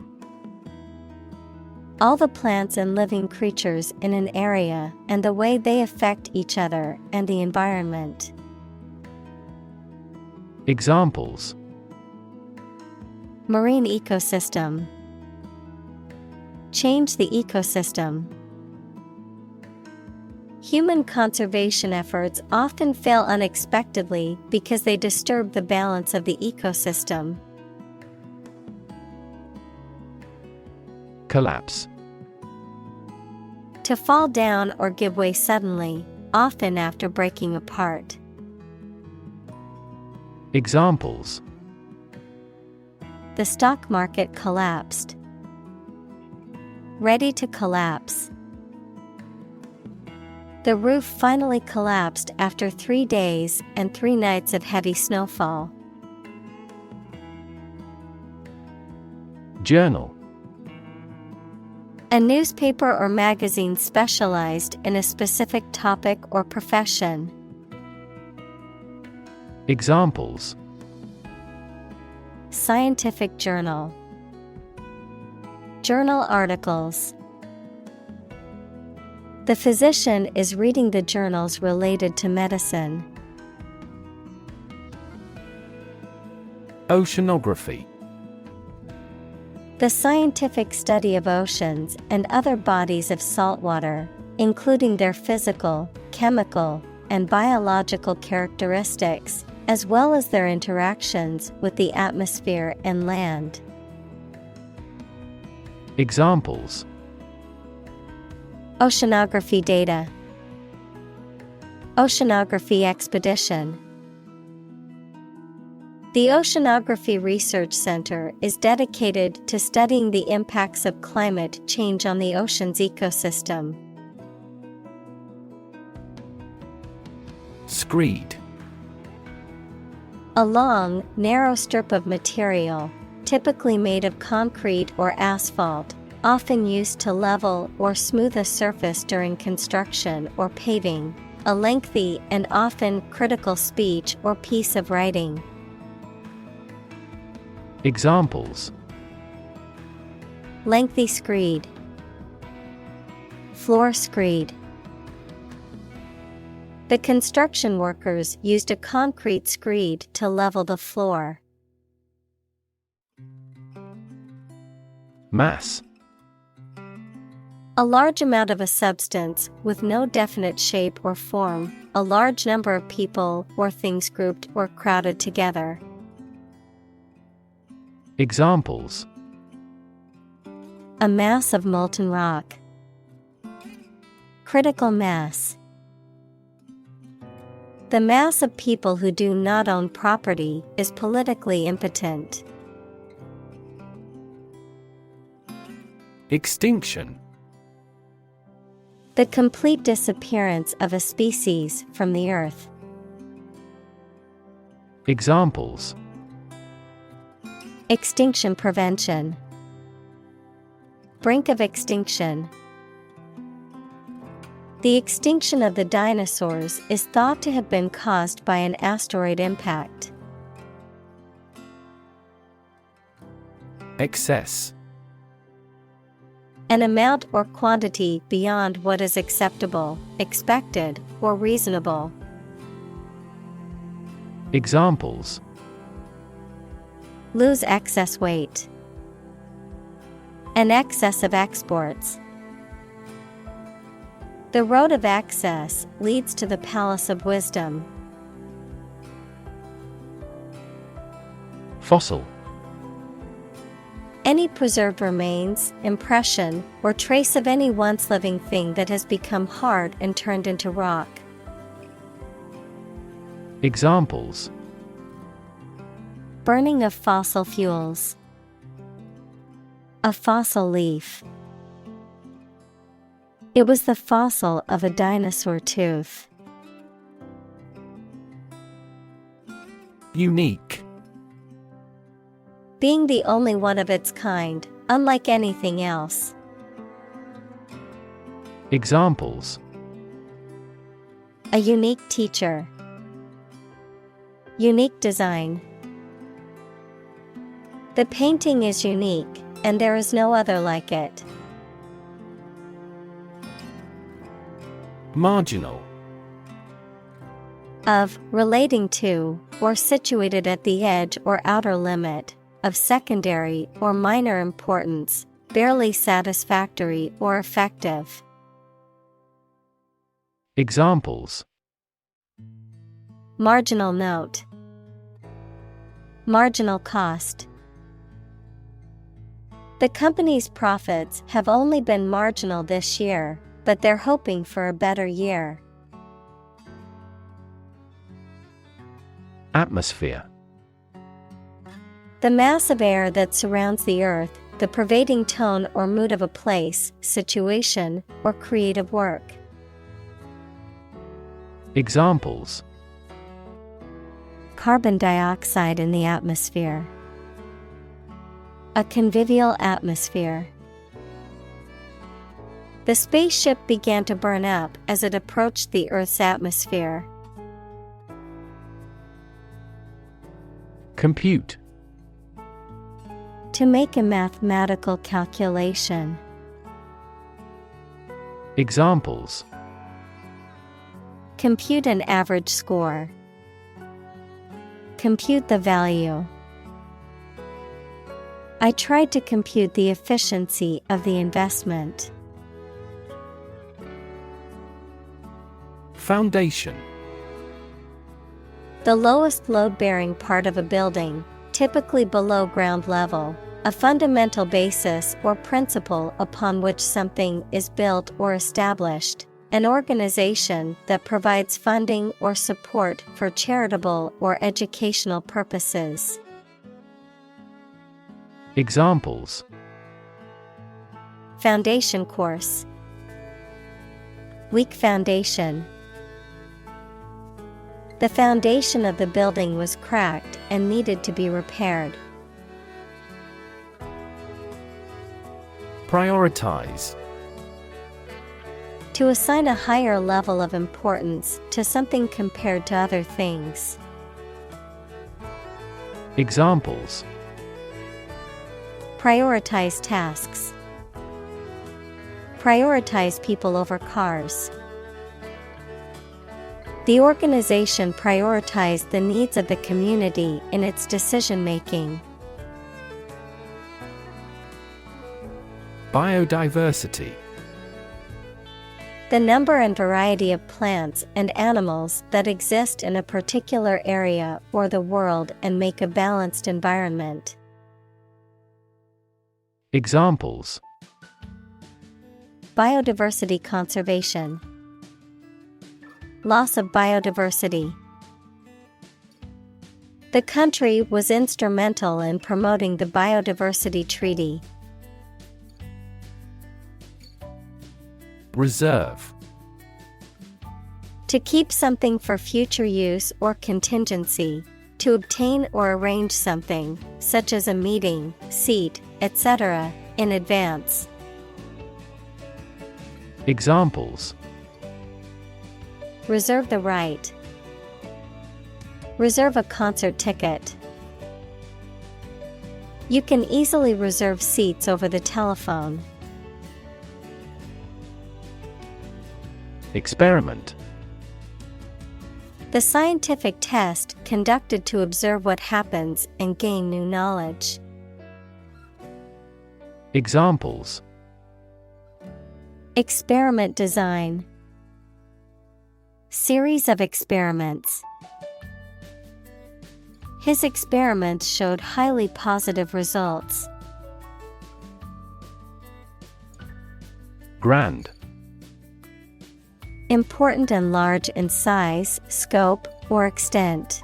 All the plants and living creatures in an area and the way they affect each other and the environment. Examples: Marine ecosystem. Change the ecosystem. Human conservation efforts often fail unexpectedly because they disturb the balance of the ecosystem. Collapse. To fall down or give way suddenly, often after breaking apart. Examples: The stock market collapsed. Ready to collapse. The roof finally collapsed after 3 days and 3 nights of heavy snowfall. Journal. A newspaper or magazine specialized in a specific topic or profession. Examples: Scientific journal. Journal articles. The physician is reading the journals related to medicine. Oceanography. The scientific study of oceans and other bodies of salt water, including their physical, chemical, and biological characteristics, as well as their interactions with the atmosphere and land. Examples: Oceanography data. Oceanography expedition. The Oceanography Research Center is dedicated to studying the impacts of climate change on the ocean's ecosystem. Screed. A long, narrow strip of material, typically made of concrete or asphalt, often used to level or smooth a surface during construction or paving, a lengthy and often critical speech or piece of writing. Examples: Lengthy screed. Floor screed. The construction workers used a concrete screed to level the floor. Mass. A large amount of a substance with no definite shape or form, a large number of people or things grouped or crowded together. Examples: A mass of molten rock. Critical mass. The mass of people who do not own property is politically impotent. Extinction. The complete disappearance of a species from the earth. Examples: Extinction prevention. Brink of extinction. The extinction of the dinosaurs is thought to have been caused by an asteroid impact. Excess. An amount or quantity beyond what is acceptable, expected, or reasonable. Examples: Lose excess weight. An excess of exports. The road of access leads to the palace of wisdom. Fossil. Any preserved remains, impression, or trace of any once living thing that has become hard and turned into rock. Examples: Burning of fossil fuels. A fossil leaf. It was the fossil of a dinosaur tooth. Unique. Being the only one of its kind, unlike anything else. Examples: A unique teacher. Unique design. The painting is unique, and there is no other like it. Marginal. Of, relating to, or situated at the edge or outer limit, of secondary or minor importance, barely satisfactory or effective. Examples: Marginal note. Marginal cost. The company's profits have only been marginal this year, but they're hoping for a better year. Atmosphere. The mass of air that surrounds the earth, the pervading tone or mood of a place, situation, or creative work. Examples: Carbon dioxide in the atmosphere. A convivial atmosphere. The spaceship began to burn up as it approached the Earth's atmosphere. Compute. To make a mathematical calculation. Examples: Compute an average score. Compute the value. I tried to compute the efficiency of the investment. Foundation. The lowest load-bearing part of a building, typically below ground level, a fundamental basis or principle upon which something is built or established, an organization that provides funding or support for charitable or educational purposes. Examples: Foundation course. Weak foundation. The foundation of the building was cracked and needed to be repaired. Prioritize. To assign a higher level of importance to something compared to other things. Examples: Prioritize tasks. Prioritize people over cars. The organization prioritized the needs of the community in its decision-making. Biodiversity. The number and variety of plants and animals that exist in a particular area or the world and make a balanced environment. Examples: Biodiversity conservation. Loss of biodiversity. The country was instrumental in promoting the Biodiversity Treaty. Reserve. To keep something for future use or contingency, to obtain or arrange something, such as a meeting, seat, etc., in advance. Examples: Reserve the right. Reserve a concert ticket. You can easily reserve seats over the telephone. Experiment. The scientific test conducted to observe what happens and gain new knowledge. Examples: Experiment design. Series of experiments. His experiments showed highly positive results. Grand. Important and large in size, scope, or extent.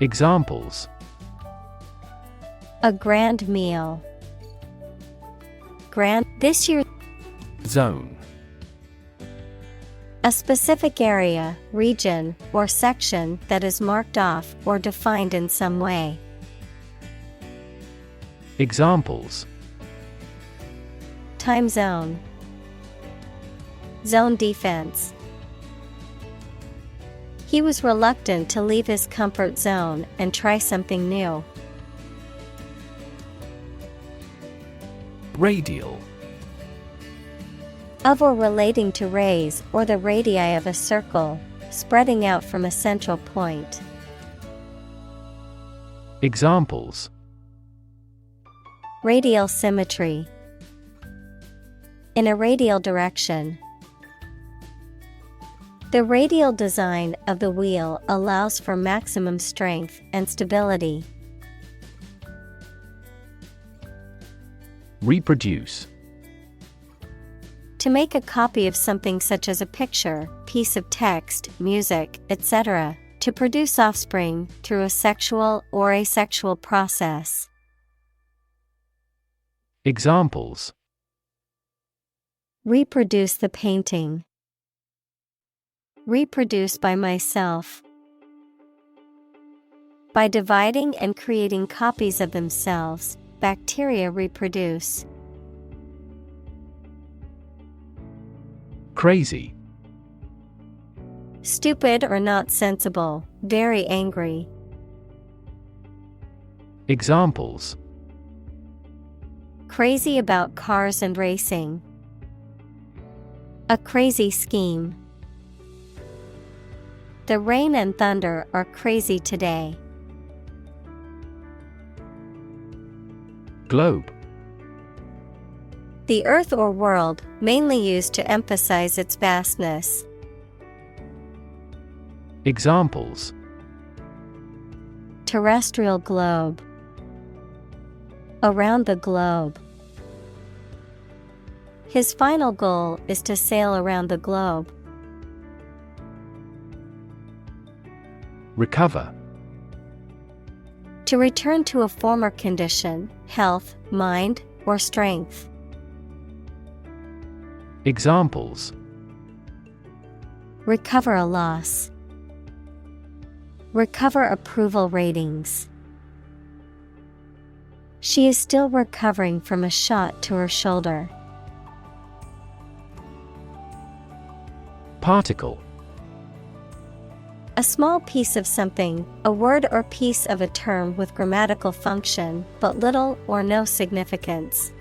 Examples: A grand meal. Grand this year. Zone. A specific area, region, or section that is marked off or defined in some way. Examples: Time zone. Zone defense. He was reluctant to leave his comfort zone and try something new. Radial. Of or relating to rays or the radii of a circle, spreading out from a central point. Examples: Radial symmetry. In a radial direction. The radial design of the wheel allows for maximum strength and stability. Reproduce. To make a copy of something such as a picture, piece of text, music, etc., to produce offspring through a sexual or asexual process. Examples: Reproduce the painting. Reproduce by myself. By dividing and creating copies of themselves, bacteria reproduce. Crazy. Stupid or not sensible, very angry. Examples: Crazy about cars and racing. A crazy scheme. The rain and thunder are crazy today. Globe. The earth or world, mainly used to emphasize its vastness. Examples: Terrestrial globe. Around the globe. His final goal is to sail around the globe. Recover. To return to a former condition, health, mind, or strength. Examples: Recover a loss. Recover approval ratings. She is still recovering from a shot to her shoulder. Particle. A small piece of something, a word or piece of a term with grammatical function, but little or no significance.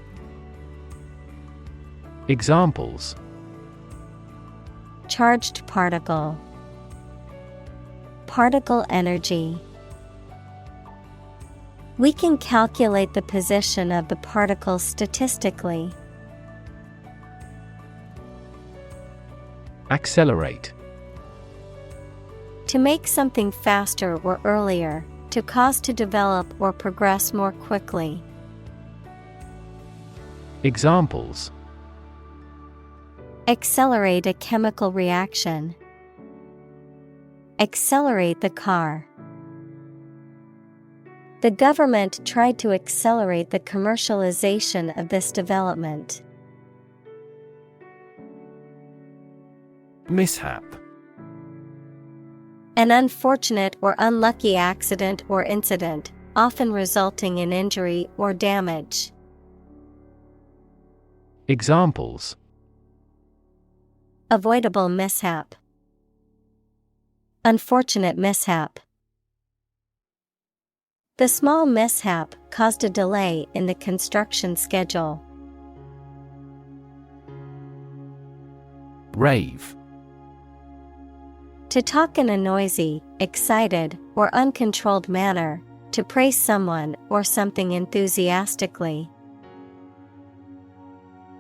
Examples: Charged particle. Particle energy. We can calculate the position of the particles statistically. Accelerate. To make something faster or earlier, to cause to develop or progress more quickly. Examples: Accelerate a chemical reaction. Accelerate the car. The government tried to accelerate the commercialization of this development. Mishap. An unfortunate or unlucky accident or incident, often resulting in injury or damage. Examples: Avoidable mishap. Unfortunate mishap. The small mishap caused a delay in the construction schedule. Rave. To talk in a noisy, excited, or uncontrolled manner, to praise someone or something enthusiastically.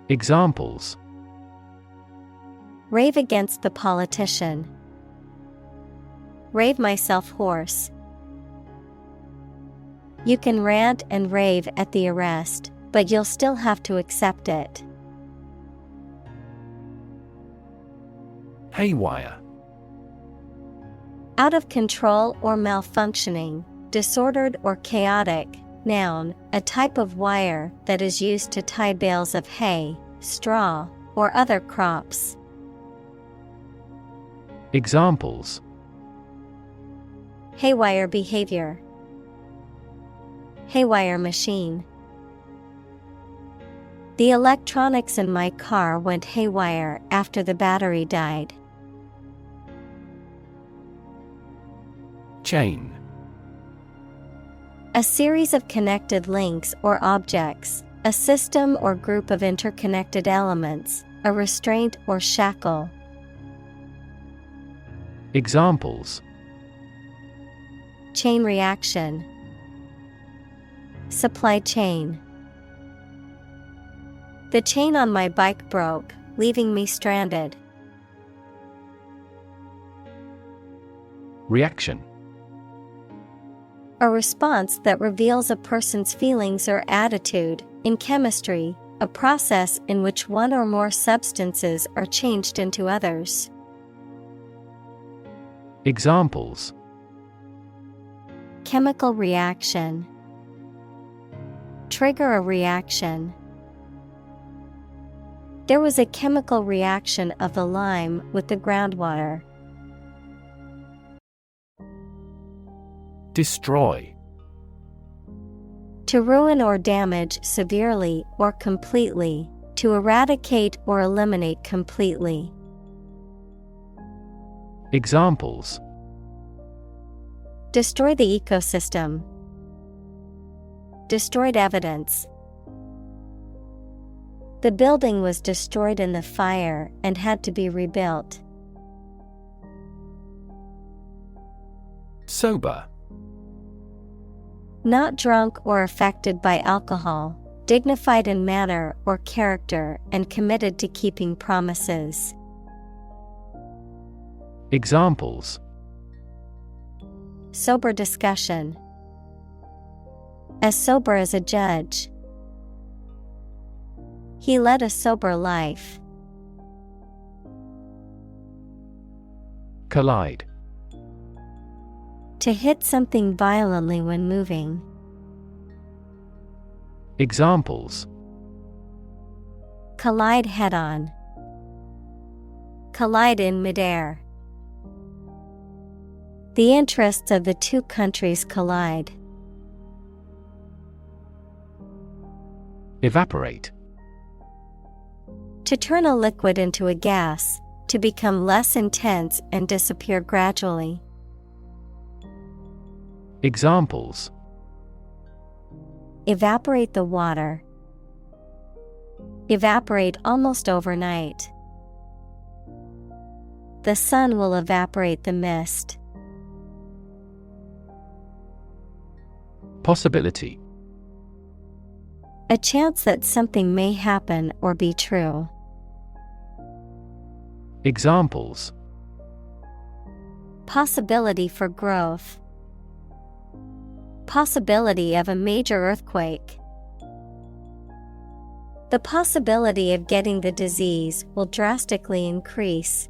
Examples: Rave against the politician. Rave myself hoarse. You can rant and rave at the arrest, but you'll still have to accept it. Haywire. Out of control or malfunctioning, disordered or chaotic. Noun, a type of wire that is used to tie bales of hay, straw, or other crops. Examples: Haywire behavior. Haywire machine. The electronics in my car went haywire after the battery died. Chain. A series of connected links or objects, a system or group of interconnected elements, a restraint or shackle. Examples: Chain reaction. Supply chain. The chain on my bike broke, leaving me stranded. Reaction. A response that reveals a person's feelings or attitude. In chemistry, a process in which one or more substances are changed into others. Examples: Chemical reaction. Trigger a reaction. There was a chemical reaction of the lime with the groundwater. Destroy. To ruin or damage severely or completely, to eradicate or eliminate completely. Examples: Destroy the ecosystem. Destroyed evidence. The building was destroyed in the fire and had to be rebuilt. Sober. Not drunk or affected by alcohol, dignified in manner or character and committed to keeping promises. Examples: Sober discussion. As sober as a judge. He led a sober life. Collide. To hit something violently when moving. Examples: Collide head-on. Collide in midair. The interests of the two countries collide. Evaporate. To turn a liquid into a gas, to become less intense and disappear gradually. Examples: Evaporate the water. Evaporate almost overnight. The sun will evaporate the mist. Possibility. A chance that something may happen or be true. Examples: Possibility for growth. Possibility of a major earthquake. The possibility of getting the disease will drastically increase.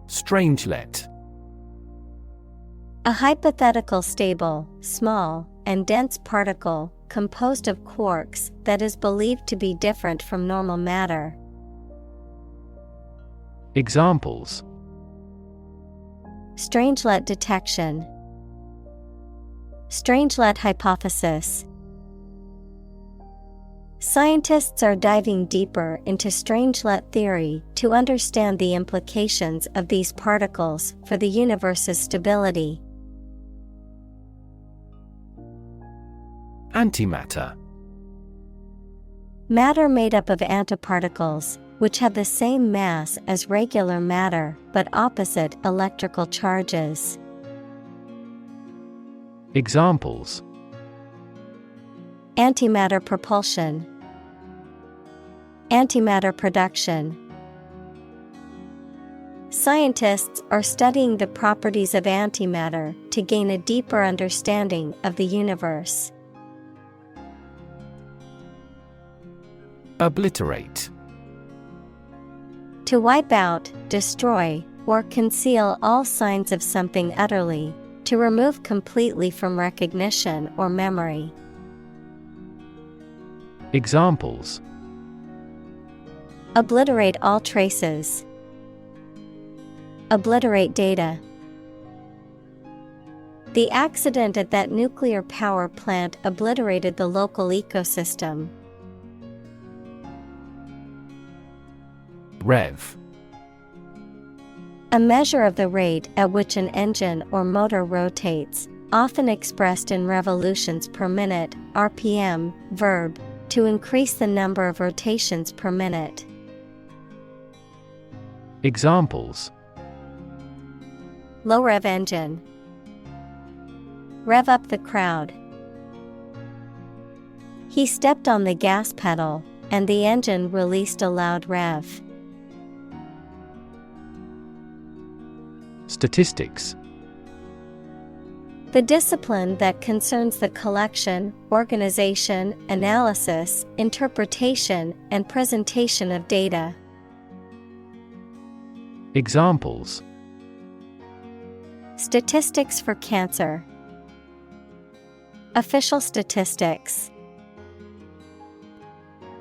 Strangelet. A hypothetical stable, small, and dense particle composed of quarks that is believed to be different from normal matter. Examples: Strangelet detection. Strangelet hypothesis. Scientists are diving deeper into strangelet theory to understand the implications of these particles for the universe's stability. Antimatter. Matter made up of antiparticles, which have the same mass as regular matter but opposite electrical charges. Examples: Antimatter propulsion, antimatter production. Scientists are studying the properties of antimatter to gain a deeper understanding of the universe. Obliterate. To wipe out, destroy, or conceal all signs of something utterly, to remove completely from recognition or memory. Examples: Obliterate all traces. Obliterate data. The accident at that nuclear power plant obliterated the local ecosystem. Rev. A measure of the rate at which an engine or motor rotates, often expressed in revolutions per minute, RPM, verb, to increase the number of rotations per minute. Examples: Low rev engine. Rev up the crowd. He stepped on the gas pedal, and the engine released a loud rev. Statistics. The discipline that concerns the collection, organization, analysis, interpretation, and presentation of data. Examples: Statistics for cancer. Official statistics.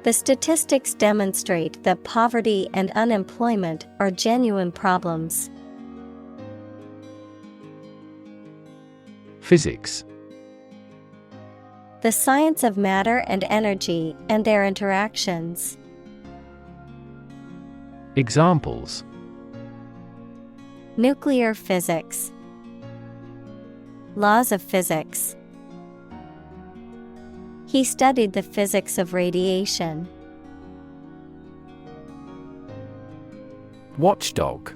The statistics demonstrate that poverty and unemployment are genuine problems. Physics. The science of matter and energy and their interactions. Examples: Nuclear physics. Laws of physics. He studied the physics of radiation. Watchdog.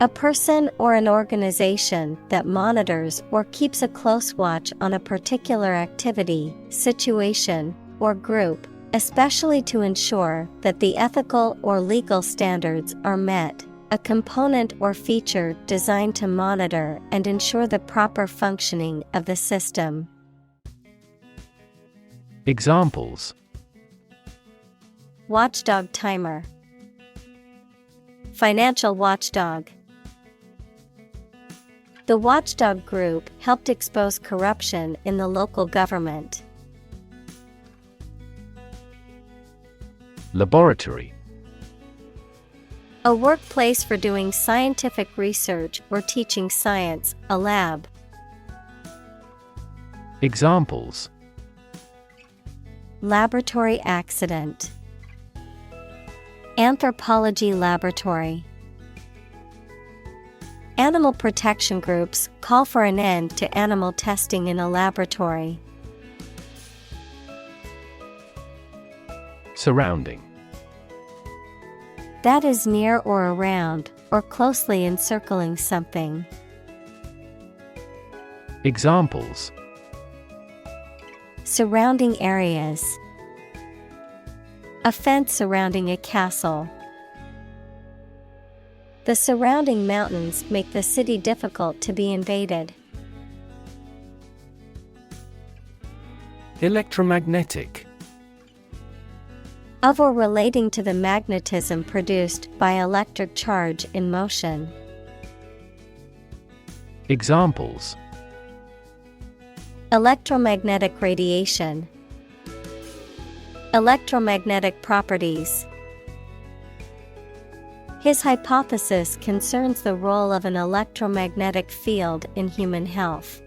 A person or an organization that monitors or keeps a close watch on a particular activity, situation, or group, especially to ensure that the ethical or legal standards are met. A component or feature designed to monitor and ensure the proper functioning of the system. Examples: Watchdog timer. Financial watchdog. The watchdog group helped expose corruption in the local government. Laboratory. A workplace for doing scientific research or teaching science, a lab. Examples: Laboratory accident. Anthropology laboratory. Animal protection groups call for an end to animal testing in a laboratory. Surrounding. That is near or around, or closely encircling something. Examples: Surrounding areas. A fence surrounding a castle. The surrounding mountains make the city difficult to be invaded. Electromagnetic. Of or relating to the magnetism produced by electric charge in motion. Examples: Electromagnetic radiation. Electromagnetic properties. His hypothesis concerns the role of an electromagnetic field in human health.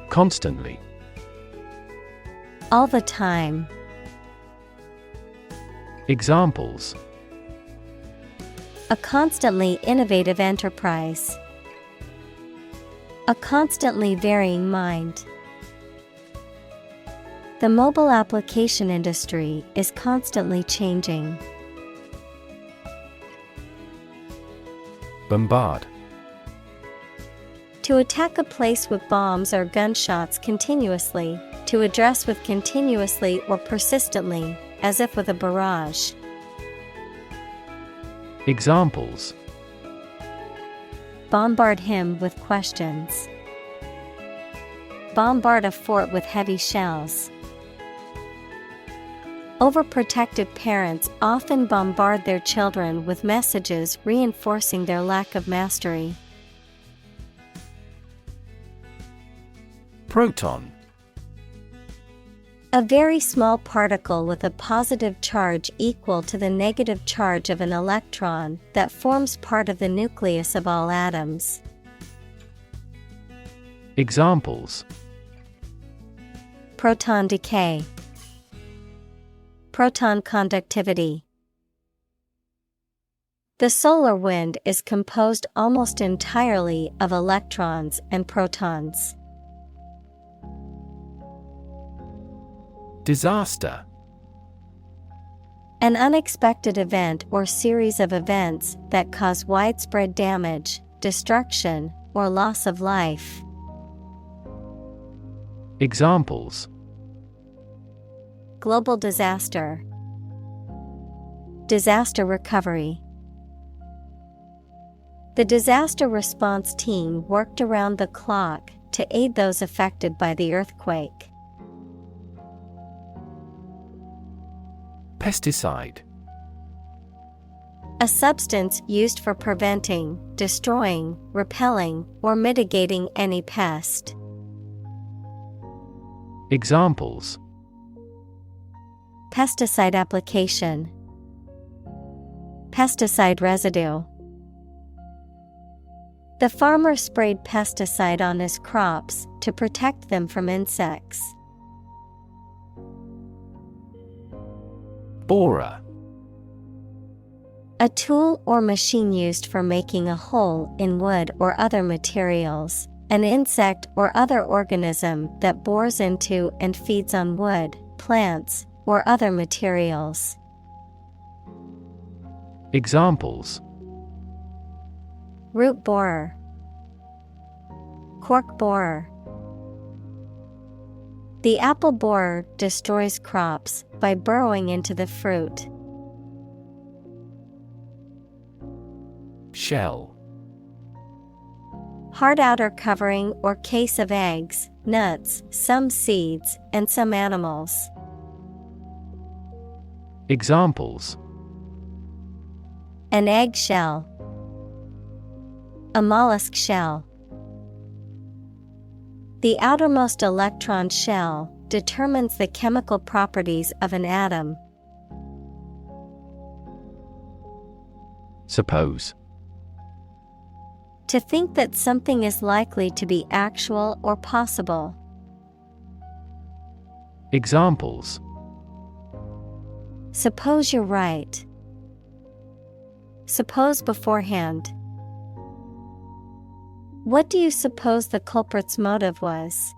Constantly. All the time. Examples: A constantly innovative enterprise. A constantly varying mind. The mobile application industry is constantly changing. Bombard. To attack a place with bombs or gunshots continuously, to address with continuously or persistently, as if with a barrage. Examples: Bombard him with questions. Bombard a fort with heavy shells. Overprotective parents often bombard their children with messages reinforcing their lack of mastery. Proton. A very small particle with a positive charge equal to the negative charge of an electron that forms part of the nucleus of all atoms. Examples: Proton decay. Proton conductivity. The solar wind is composed almost entirely of electrons and protons. Disaster. An unexpected event or series of events that cause widespread damage, destruction, or loss of life. Examples: Global disaster. Disaster recovery. The disaster response team worked around the clock to aid those affected by the earthquake. Pesticide. A substance used for preventing, destroying, repelling, or mitigating any pest. Examples: Pesticide application. Pesticide residue. The farmer sprayed pesticide on his crops to protect them from insects. Borer. A tool or machine used for making a hole in wood or other materials. An insect or other organism that bores into and feeds on wood, plants, or other materials. Examples: Root borer. Cork borer. The apple borer destroys crops by burrowing into the fruit. Shell. Hard outer covering or case of eggs, nuts, some seeds, and some animals. Examples: An egg shell. A mollusk shell. The outermost electron shell determines the chemical properties of an atom. Suppose. To think that something is likely to be actual or possible. Examples: Suppose you're right. Suppose beforehand. What do you suppose the culprit's motive was?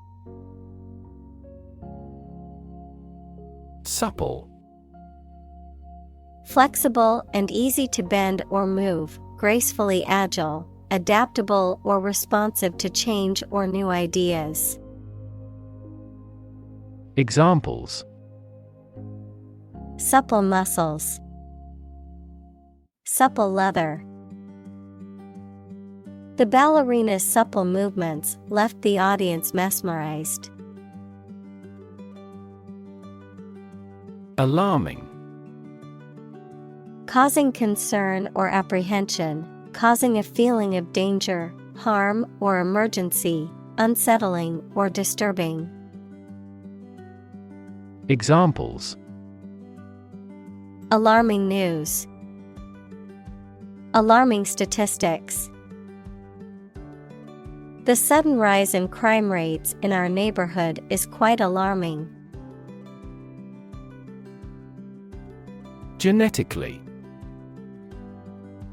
Supple. Flexible and easy to bend or move, gracefully agile, adaptable or responsive to change or new ideas. Examples: Supple muscles. Supple leather. The ballerina's supple movements left the audience mesmerized. Alarming. Causing concern or apprehension, causing a feeling of danger, harm, or emergency, unsettling or disturbing. Examples: Alarming news. Alarming statistics. The sudden rise in crime rates in our neighborhood is quite alarming. Genetically.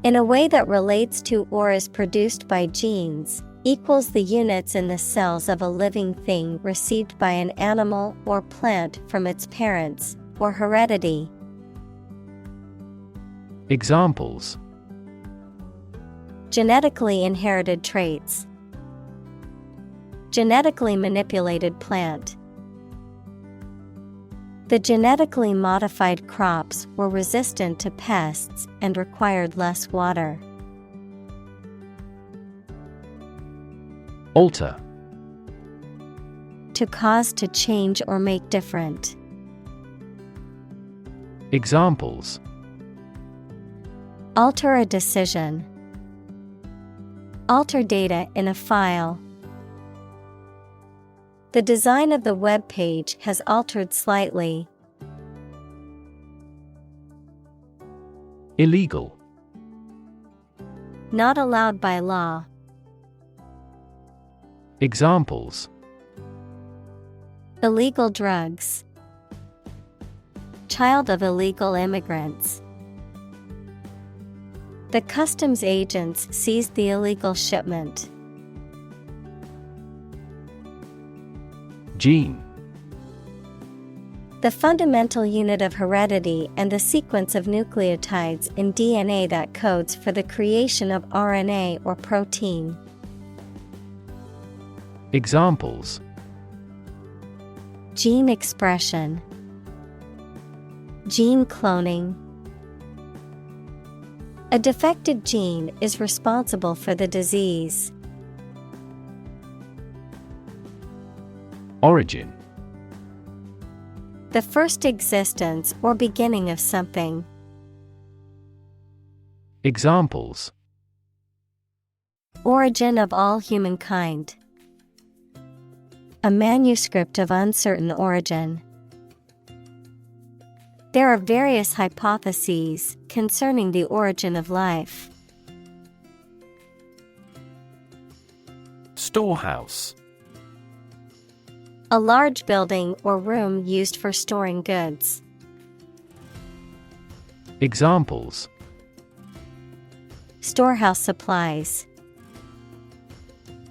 In a way that relates to or is produced by genes, equals the units in the cells of a living thing received by an animal or plant from its parents, or heredity. Examples: Genetically inherited traits. Genetically manipulated plant. The genetically modified crops were resistant to pests and required less water. Alter. To cause to change or make different. Examples: Alter a decision. Alter data in a file. The design of the web page has altered slightly. Illegal. Not allowed by law. Examples: Illegal drugs. Child of illegal immigrants. The customs agents seized the illegal shipment. Gene. The fundamental unit of heredity and the sequence of nucleotides in DNA that codes for the creation of RNA or protein. Examples: Gene expression. Gene cloning. A defective gene is responsible for the disease. Origin. The first existence or beginning of something. Examples: Origin of all humankind. A manuscript of uncertain origin. There are various hypotheses concerning the origin of life. Storehouse. A large building or room used for storing goods. Examples: Storehouse supplies.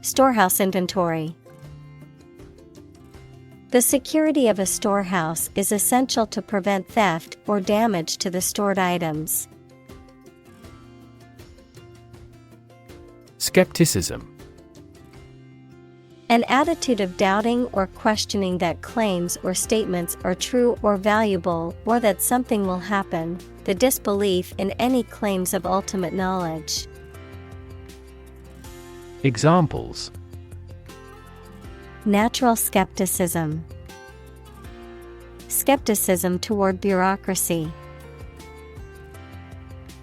Storehouse inventory. The security of a storehouse is essential to prevent theft or damage to the stored items. Skepticism. An attitude of doubting or questioning that claims or statements are true or valuable, or that something will happen, the disbelief in any claims of ultimate knowledge. Examples: Natural skepticism. Skepticism toward bureaucracy.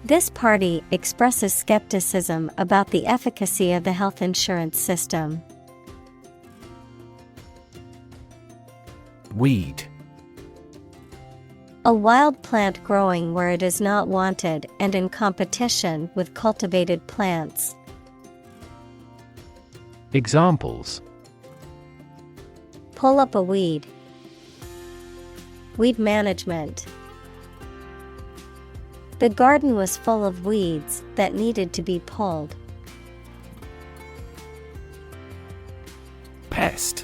This party expresses skepticism about the efficacy of the health insurance system. Weed. A wild plant growing where it is not wanted and in competition with cultivated plants. Examples: Pull up a weed. Weed management. The garden was full of weeds that needed to be pulled. Pest.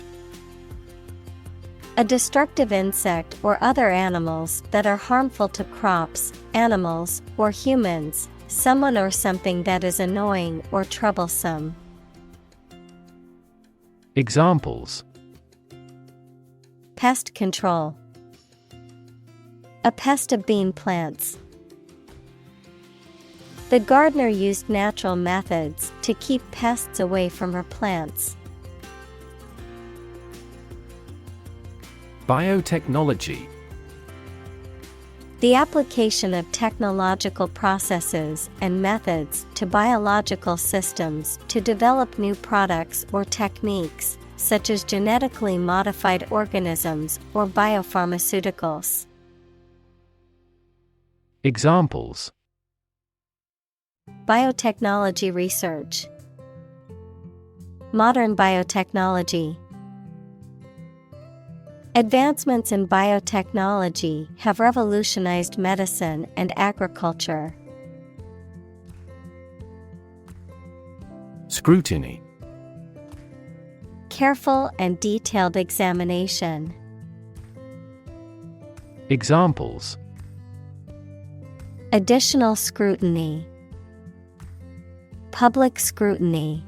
A destructive insect or other animals that are harmful to crops, animals, or humans, someone or something that is annoying or troublesome. Examples: Pest control. A pest of bean plants. The gardener used natural methods to keep pests away from her plants. Biotechnology. The application of technological processes and methods to biological systems to develop new products or techniques, such as genetically modified organisms or biopharmaceuticals. Examples: Biotechnology research. Modern biotechnology. Advancements in biotechnology have revolutionized medicine and agriculture. Scrutiny. Careful and detailed examination. Examples: Additional scrutiny. Public scrutiny.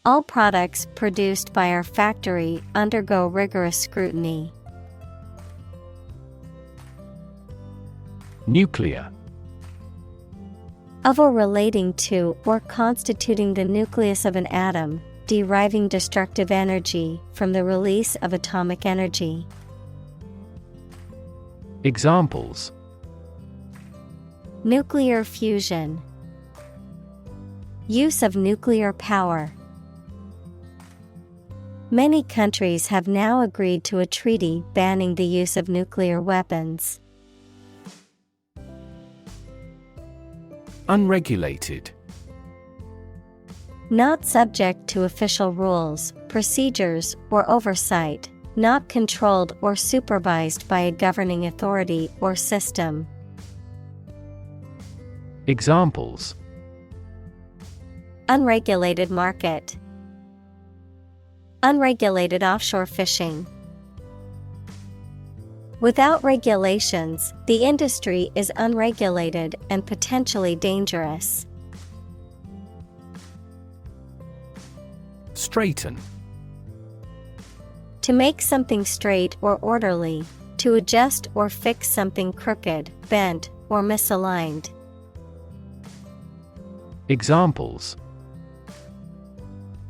All products produced by our factory undergo rigorous scrutiny. Nuclear. Of or relating to or constituting the nucleus of an atom, deriving destructive energy from the release of atomic energy. Examples: Nuclear fusion. Use of nuclear power. Many countries have now agreed to a treaty banning the use of nuclear weapons. Unregulated. Not subject to official rules, procedures, or oversight, not controlled or supervised by a governing authority or system. Examples: Unregulated market. Unregulated offshore fishing. Without regulations, the industry is unregulated and potentially dangerous. Straighten. To make something straight or orderly, to adjust or fix something crooked, bent, or misaligned. Examples: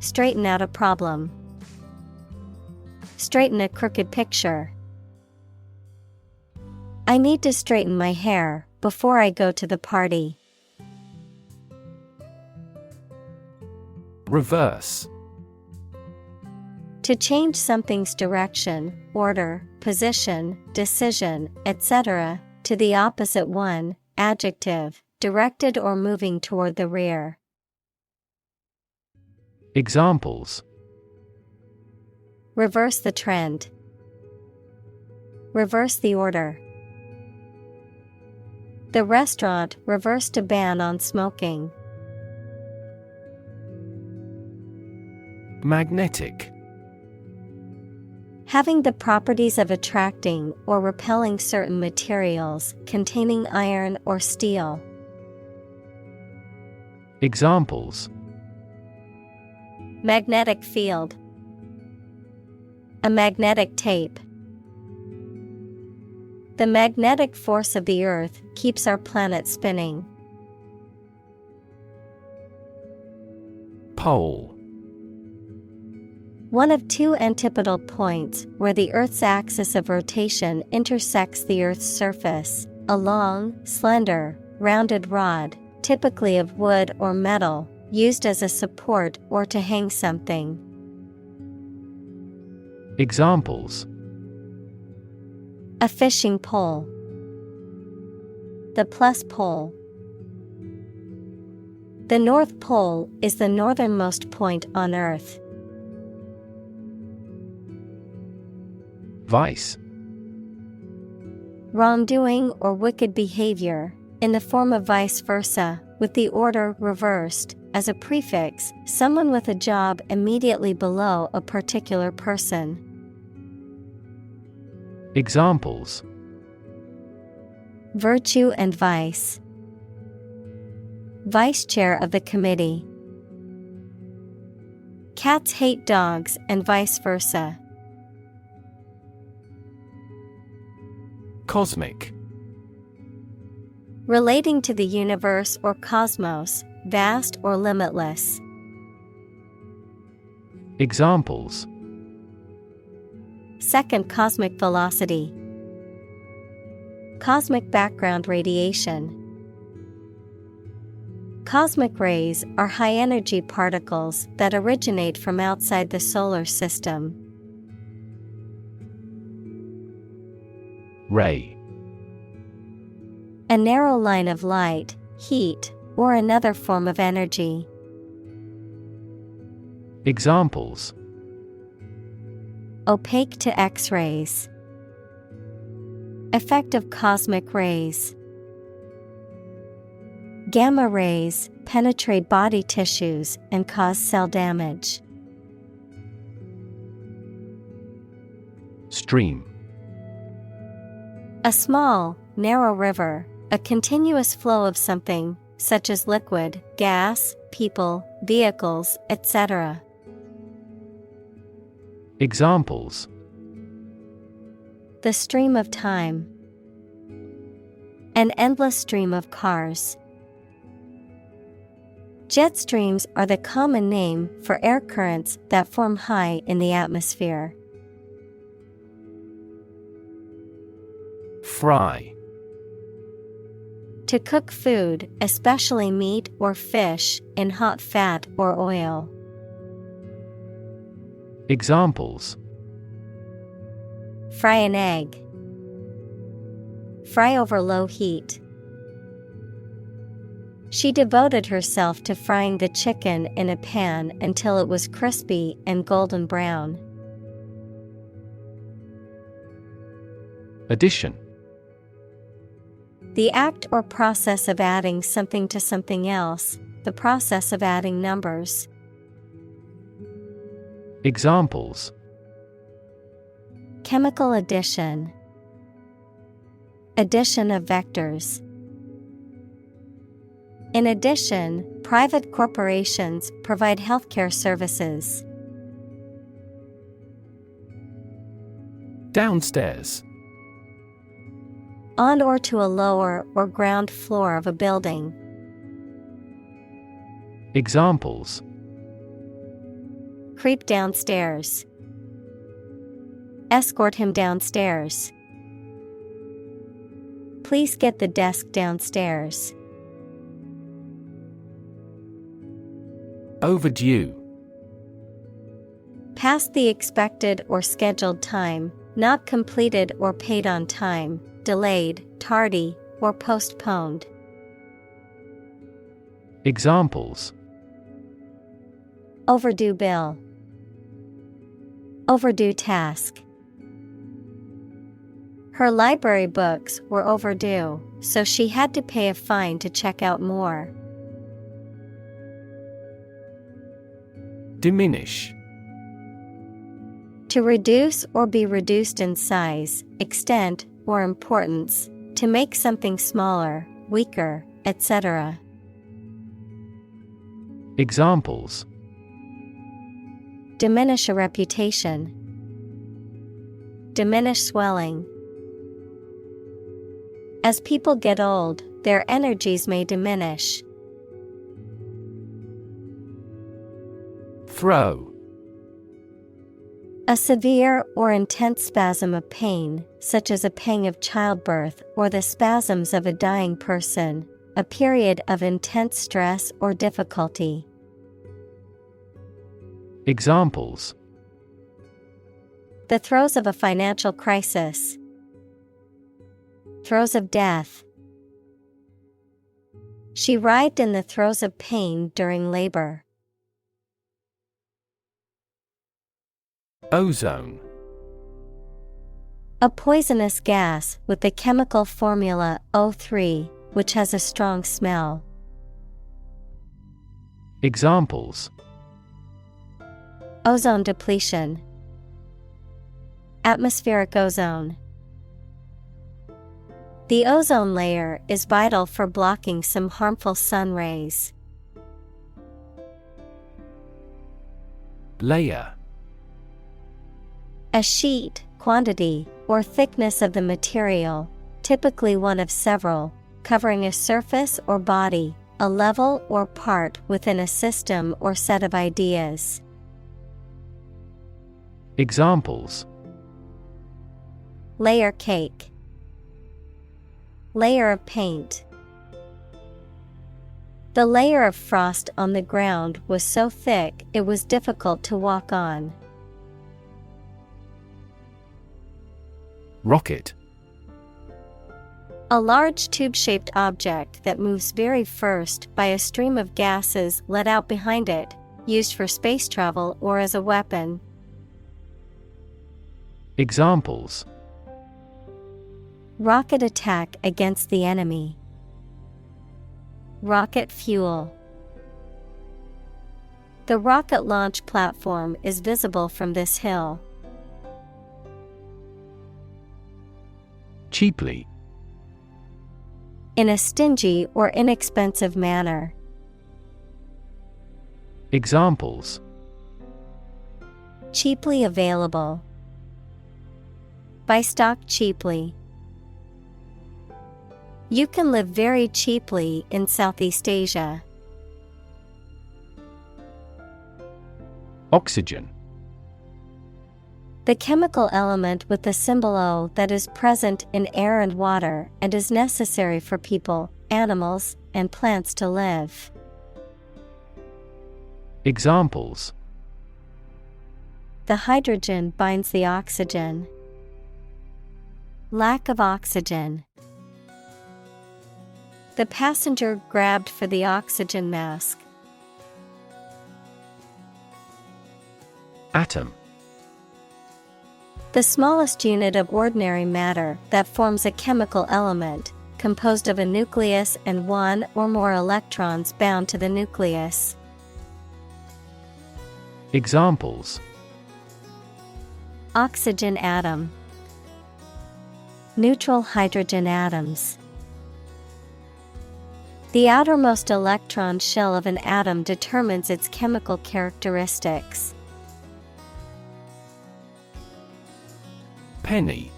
Straighten out a problem. Straighten a crooked picture. I need to straighten my hair before I go to the party. Reverse. To change something's direction, order, position, decision, etc., to the opposite one, adjective, directed or moving toward the rear. Examples: Reverse the trend. Reverse the order. The restaurant reversed a ban on smoking. Magnetic. Having the properties of attracting or repelling certain materials containing iron or steel. Examples: Magnetic field. A magnetic tape. The magnetic force of the Earth keeps our planet spinning. Pole. One of two antipodal points where the Earth's axis of rotation intersects the Earth's surface, a long, slender, rounded rod, typically of wood or metal, used as a support or to hang something. Examples: A fishing pole. The plus pole. The North Pole is the northernmost point on Earth. Vice. Wrongdoing or wicked behavior, in the form of vice versa, with the order reversed. As a prefix, someone with a job immediately below a particular person. Examples: Virtue and vice. Vice chair of the committee. Cats hate dogs and vice versa. Cosmic. Relating to the universe or cosmos, vast or limitless. Examples: Second cosmic velocity. Cosmic background radiation. Cosmic rays are high-energy particles that originate from outside the solar system. Ray. A narrow line of light, heat, or another form of energy. Examples: Opaque to X-rays. Effect of cosmic rays. Gamma rays penetrate body tissues and cause cell damage. Stream. A small, narrow river, a continuous flow of something, such as liquid, gas, people, vehicles, etc. Examples: The stream of time. An endless stream of cars. Jet streams are the common name for air currents that form high in the atmosphere. Fry. To cook food, especially meat or fish, in hot fat or oil. Examples: Fry an egg. Fry over low heat. She devoted herself to frying the chicken in a pan until it was crispy and golden brown. Addition. The act or process of adding something to something else, the process of adding numbers. Examples: Chemical addition. Addition of vectors. In addition, private corporations provide healthcare services. Downstairs. On or to a lower or ground floor of a building. Examples: Creep downstairs. Escort him downstairs. Please get the desk downstairs. Overdue. Past the expected or scheduled time, not completed or paid on time, delayed, tardy, or postponed. Examples: Overdue bill. Overdue task. Her library books were overdue, so she had to pay a fine to check out more. Diminish. To reduce or be reduced in size, extent, or importance, to make something smaller, weaker, etc. Examples: Diminish a reputation. Diminish swelling. As people get old, their energies may diminish. Throw. A severe or intense spasm of pain, such as a pang of childbirth or the spasms of a dying person, a period of intense stress or difficulty. Examples: The throes of a financial crisis. Throes of death. She writhed in the throes of pain during labor. Ozone. A poisonous gas with the chemical formula O3, which has a strong smell. Examples: Ozone depletion. Atmospheric ozone. The ozone layer is vital for blocking some harmful sun rays. Layer. A sheet, quantity, or thickness of the material, typically one of several, covering a surface or body, a level or part within a system or set of ideas. Examples: Layer cake. Layer of paint. The layer of frost on the ground was so thick it was difficult to walk on. Rocket. A large tube-shaped object that moves very first by a stream of gases let out behind it, used for space travel or as a weapon. Examples: Rocket attack against the enemy. Rocket fuel. The rocket launch platform is visible from this hill. Cheaply. In a stingy or inexpensive manner. Examples: Cheaply available. Buy stock cheaply. You can live very cheaply in Southeast Asia. Oxygen. The chemical element with the symbol O that is present in air and water and is necessary for people, animals, and plants to live. Examples: The hydrogen binds the oxygen. Lack of oxygen. The passenger grabbed for the oxygen mask. Atom. The smallest unit of ordinary matter that forms a chemical element, composed of a nucleus and one or more electrons bound to the nucleus. Examples: Oxygen atom. Neutral hydrogen atoms. The outermost electron shell of an atom determines its chemical characteristics. Penny.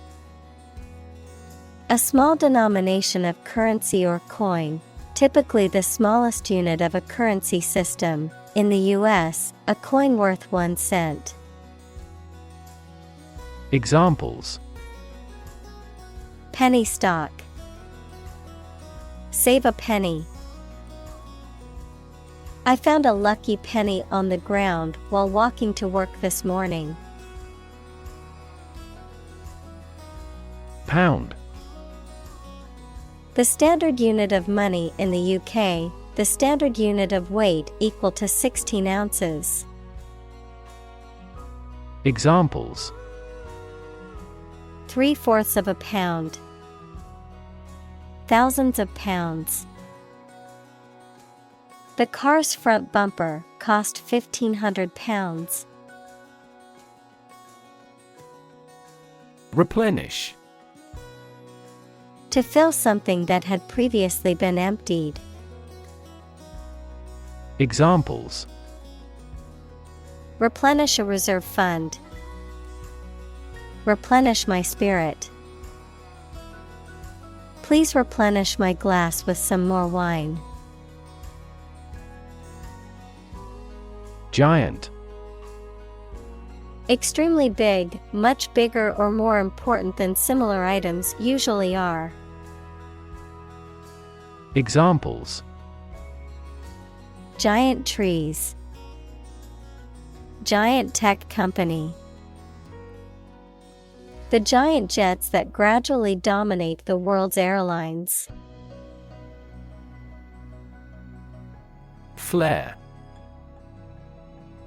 A small denomination of currency or coin, typically the smallest unit of a currency system. In the U.S., a coin worth 1 cent. Examples: Penny stock. Save a penny. I found a lucky penny on the ground while walking to work this morning. Pound. The standard unit of money in the UK, the standard unit of weight equal to 16 ounces. Examples: 3/4 of a pound. Thousands of pounds. The car's front bumper cost £1,500. Replenish. To fill something that had previously been emptied. Examples: Replenish a reserve fund. Replenish my spirit. Please replenish my glass with some more wine. Giant. Extremely big, much bigger or more important than similar items usually are. Examples: Giant trees. Giant tech company. The giant jets that gradually dominate the world's airlines. Flare.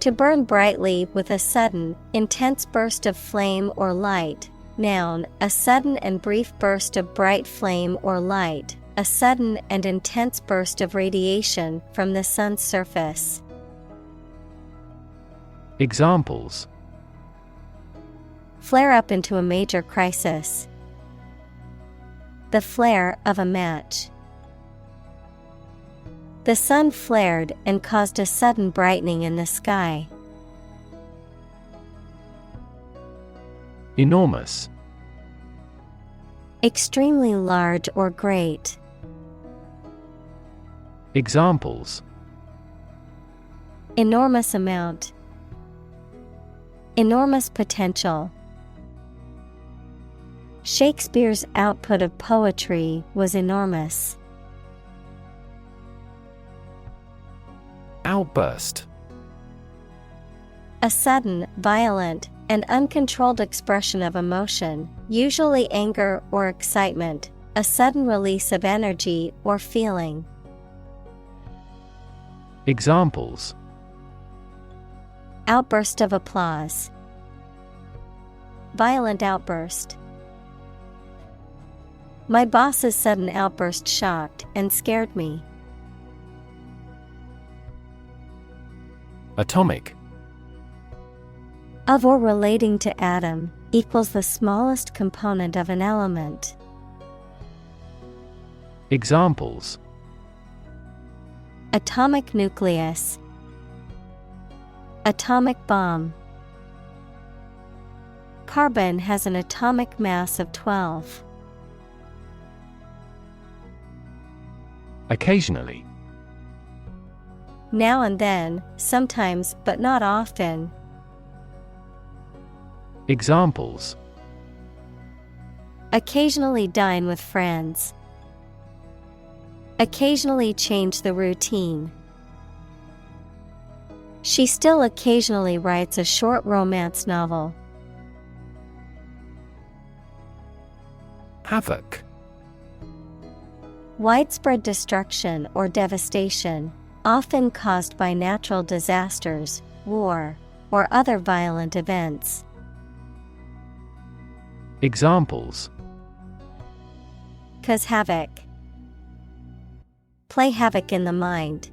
To burn brightly with a sudden, intense burst of flame or light. Noun, a sudden and brief burst of bright flame or light, a sudden and intense burst of radiation from the sun's surface. Examples: Flare up into a major crisis. The flare of a match. The sun flared and caused a sudden brightening in the sky. Enormous. Extremely large or great. Examples: Enormous amount. Enormous potential. Shakespeare's output of poetry was enormous. Outburst. A sudden, violent, and uncontrolled expression of emotion, usually anger or excitement, a sudden release of energy or feeling. Examples: Outburst of applause. Violent outburst. My boss's sudden outburst shocked and scared me. Atomic. Of or relating to atom, equals the smallest component of an element. Examples: atomic nucleus, atomic bomb. Carbon has an atomic mass of 12. Occasionally. Now and then, sometimes but not often. Examples: occasionally dine with friends. Occasionally change the routine. She still occasionally writes a short romance novel. Havoc. Widespread destruction or devastation, often caused by natural disasters, war, or other violent events. Examples: cause havoc. Play havoc in the mind.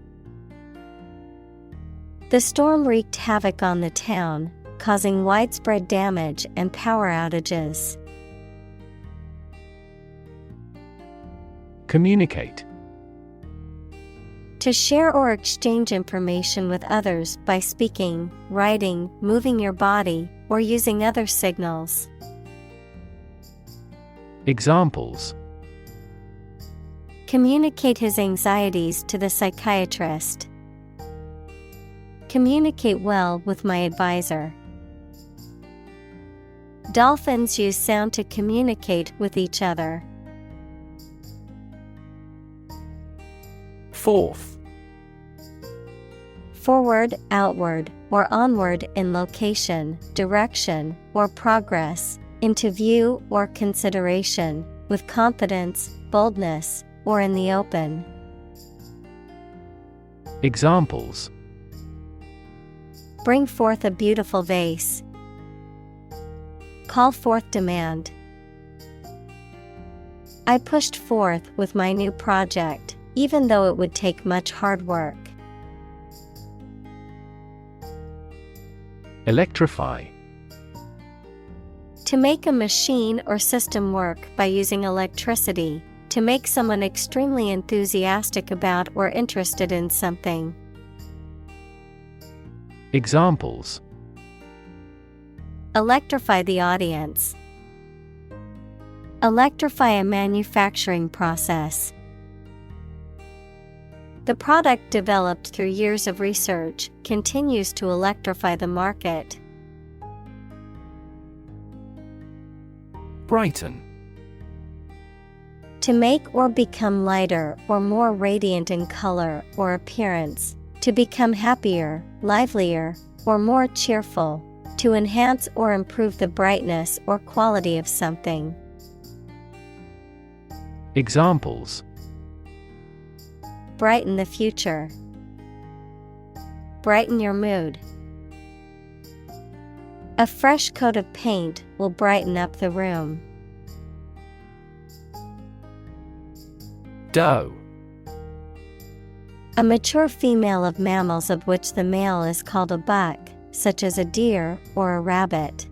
The storm wreaked havoc on the town, causing widespread damage and power outages. Communicate. To share or exchange information with others by speaking, writing, moving your body, or using other signals. Examples: communicate his anxieties to the psychiatrist. Communicate well with my advisor. Dolphins use sound to communicate with each other. Forth. Forward, outward, or onward in location, direction, or progress, into view or consideration, with confidence, boldness, or in the open. Examples: bring forth a beautiful vase. Call forth demand. I pushed forth with my new project, even though it would take much hard work. Electrify. To make a machine or system work by using electricity, to make someone extremely enthusiastic about or interested in something. Examples: electrify the audience. Electrify a manufacturing process. The product developed through years of research continues to electrify the market. Brighten. To make or become lighter or more radiant in color or appearance, to become happier, livelier, or more cheerful, to enhance or improve the brightness or quality of something. Examples: brighten the future. Brighten your mood. A fresh coat of paint will brighten up the room. Doe. A mature female of mammals of which the male is called a buck, such as a deer or a rabbit.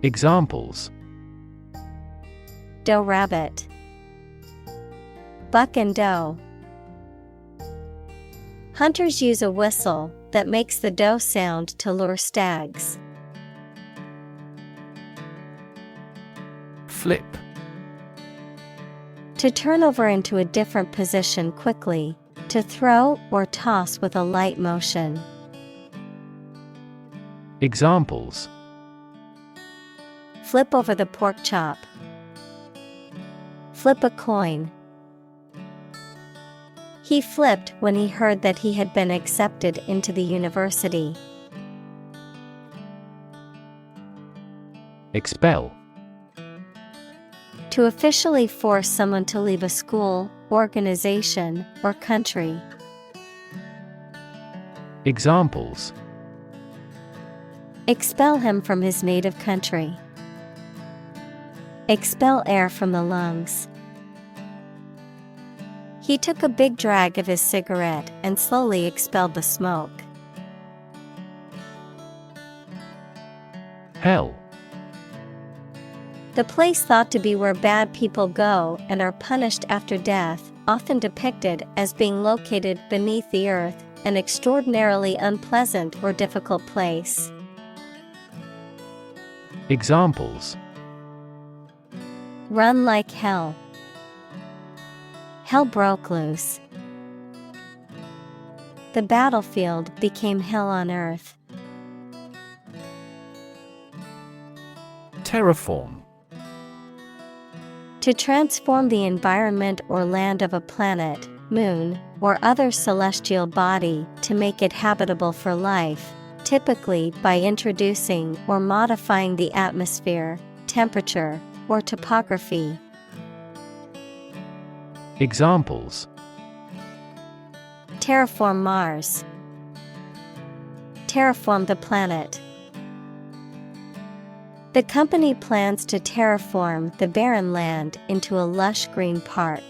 Examples: doe rabbit. Buck and doe. Hunters use a whistle that makes the doe sound to lure stags. Flip. To turn over into a different position quickly, to throw or toss with a light motion. Examples: flip over the pork chop. Flip a coin. He flipped when he heard that he had been accepted into the university. Expel. To officially force someone to leave a school, organization, or country. Examples: expel him from his native country. Expel air from the lungs. He took a big drag of his cigarette and slowly expelled the smoke. Hell. The place thought to be where bad people go and are punished after death, often depicted as being located beneath the earth, an extraordinarily unpleasant or difficult place. Examples: Run like hell. Hell broke loose. The battlefield became hell on earth. Terraform. To transform the environment or land of a planet, moon, or other celestial body to make it habitable for life, typically by introducing or modifying the atmosphere, temperature, or topography. Examples: Terraform Mars. Terraform the planet. The company plans to terraform the barren land into a lush green park.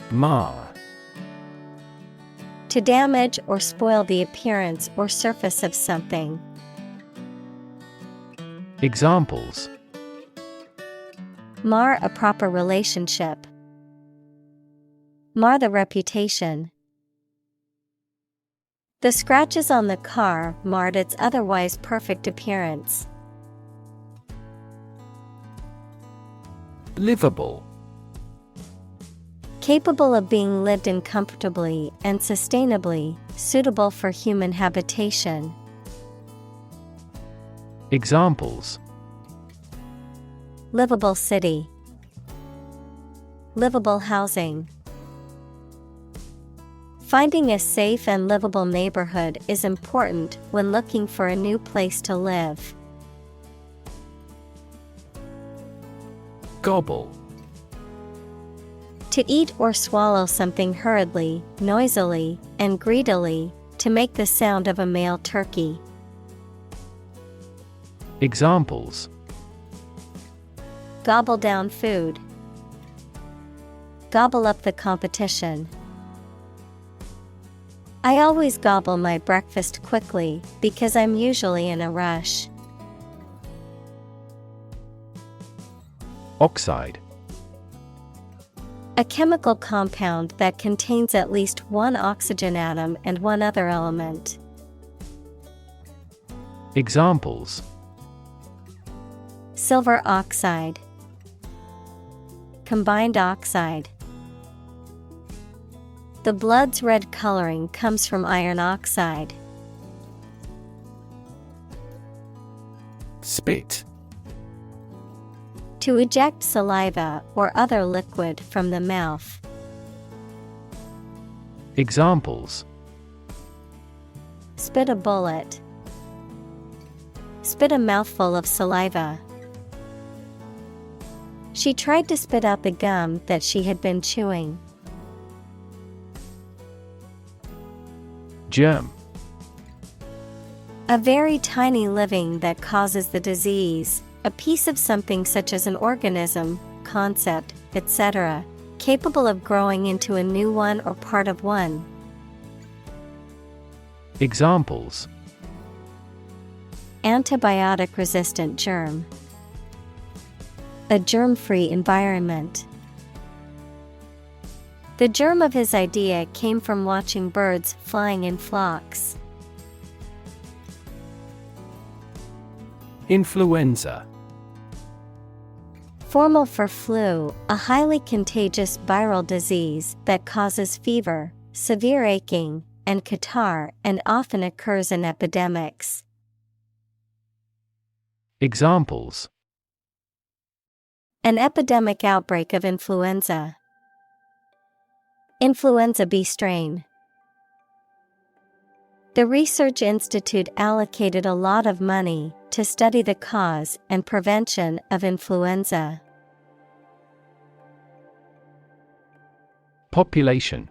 Mar. To damage or spoil the appearance or surface of something. Examples: Mar a proper relationship. Mar the reputation. The scratches on the car marred its otherwise perfect appearance. Livable. Capable of being lived in comfortably and sustainably, suitable for human habitation. Examples: Livable city. Livable housing. Finding a safe and livable neighborhood is important when looking for a new place to live. Gobble. To eat or swallow something hurriedly, noisily, and greedily, to make the sound of a male turkey. Examples: Gobble down food. Gobble up the competition. I always gobble my breakfast quickly because I'm usually in a rush. Oxide. A chemical compound that contains at least one oxygen atom and one other element. Examples: Silver oxide. Combined oxide. The blood's red coloring comes from iron oxide. Spit. To eject saliva or other liquid from the mouth. Examples: Spit a bullet. Spit a mouthful of saliva. She tried to spit out the gum that she had been chewing. Germ. A very tiny living that causes the disease, a piece of something such as an organism, concept, etc., capable of growing into a new one or part of one. Examples: Antibiotic-resistant germ. A germ-free environment. The germ of his idea came from watching birds flying in flocks. Influenza. Formal for flu, a highly contagious viral disease that causes fever, severe aching, and catarrh and often occurs in epidemics. Examples: An epidemic outbreak of influenza. Influenza B strain. The research institute allocated a lot of money to study the cause and prevention of influenza. Population.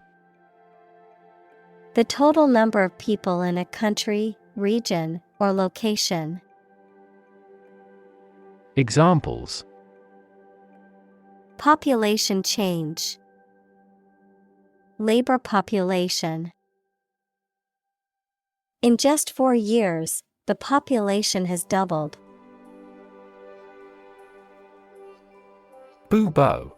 The total number of people in a country, region, or location. Examples: Population change. Labor population. In just 4 years, the population has doubled. Bubo.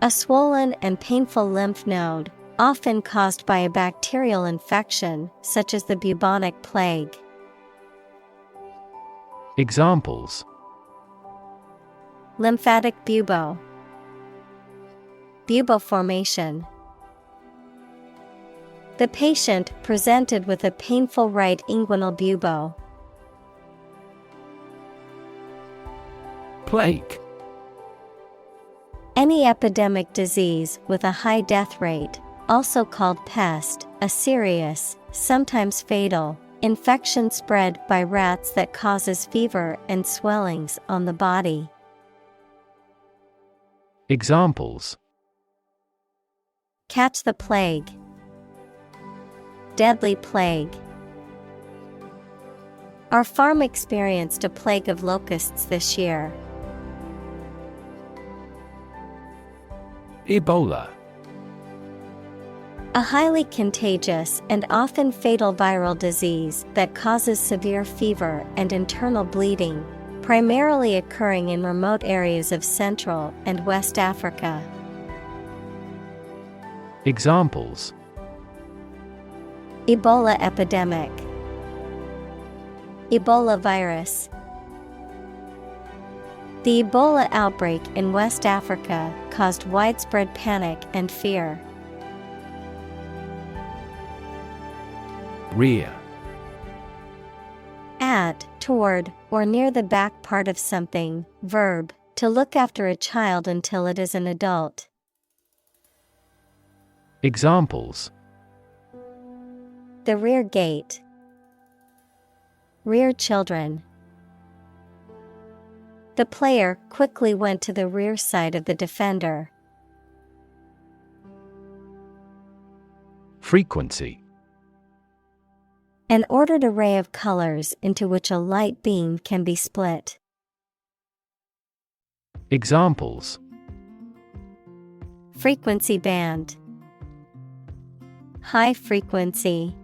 A swollen and painful lymph node, often caused by a bacterial infection, such as the bubonic plague. Examples: Lymphatic bubo, bubo formation. The patient presented with a painful right inguinal bubo. Plague. Any epidemic disease with a high death rate, also called pest, a serious, sometimes fatal, infection spread by rats that causes fever and swellings on the body. Examples: Catch the plague, deadly plague. Our farm experienced a plague of locusts this year. Ebola. A highly contagious and often fatal viral disease that causes severe fever and internal bleeding, primarily occurring in remote areas of Central and West Africa. Examples: Ebola epidemic, Ebola virus. The Ebola outbreak in West Africa caused widespread panic and fear. Rear. At, toward, or near the back part of something. Verb, to look after a child until it is an adult. Examples: The rear gate, rear children. The player quickly went to the rear side of the defender. Frequency. An ordered array of colors into which a light beam can be split. Examples: Frequency band, high frequency.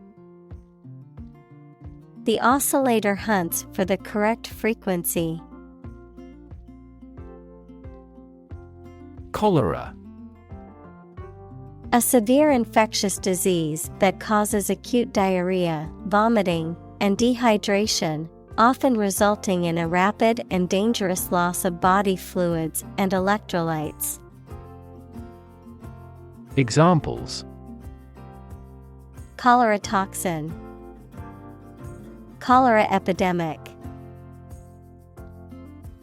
The oscillator hunts for the correct frequency. Cholera. A severe infectious disease that causes acute diarrhea, vomiting, and dehydration, often resulting in a rapid and dangerous loss of body fluids and electrolytes. Examples: Cholera toxin, cholera epidemic.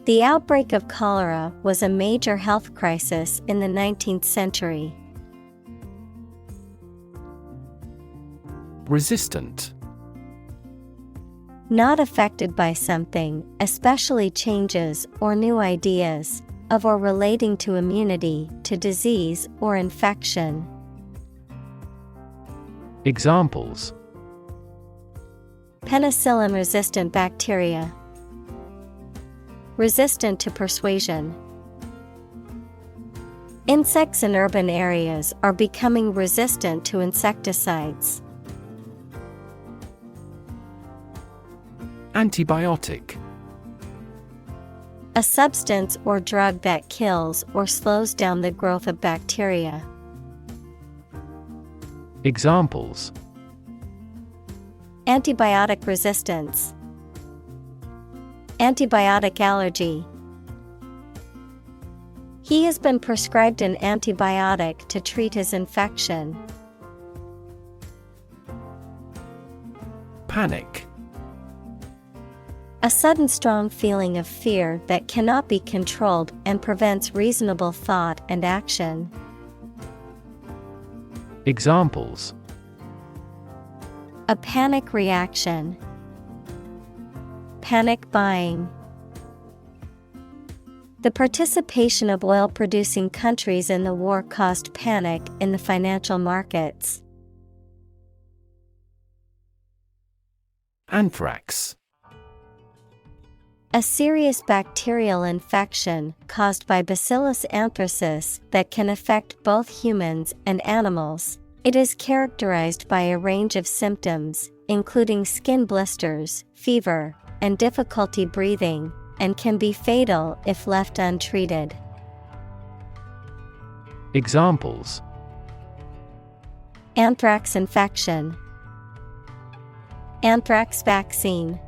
The outbreak of cholera was a major health crisis in the 19th century. Resistant. Not affected by something, especially changes or new ideas, of or relating to immunity to disease or infection. Examples: Penicillin-resistant bacteria. Resistant to persuasion. Insects in urban areas are becoming resistant to insecticides. Antibiotic. A substance or drug that kills or slows down the growth of bacteria. Examples: Antibiotic resistance. Antibiotic allergy. He has been prescribed an antibiotic to treat his infection. Panic. A sudden strong feeling of fear that cannot be controlled and prevents reasonable thought and action. Examples: A panic reaction. Panic buying. The participation of oil-producing countries in the war caused panic in the financial markets. Anthrax. A serious bacterial infection caused by Bacillus anthracis that can affect both humans and animals. It is characterized by a range of symptoms, including skin blisters, fever, and difficulty breathing, and can be fatal if left untreated. Examples: Anthrax infection, anthrax vaccine.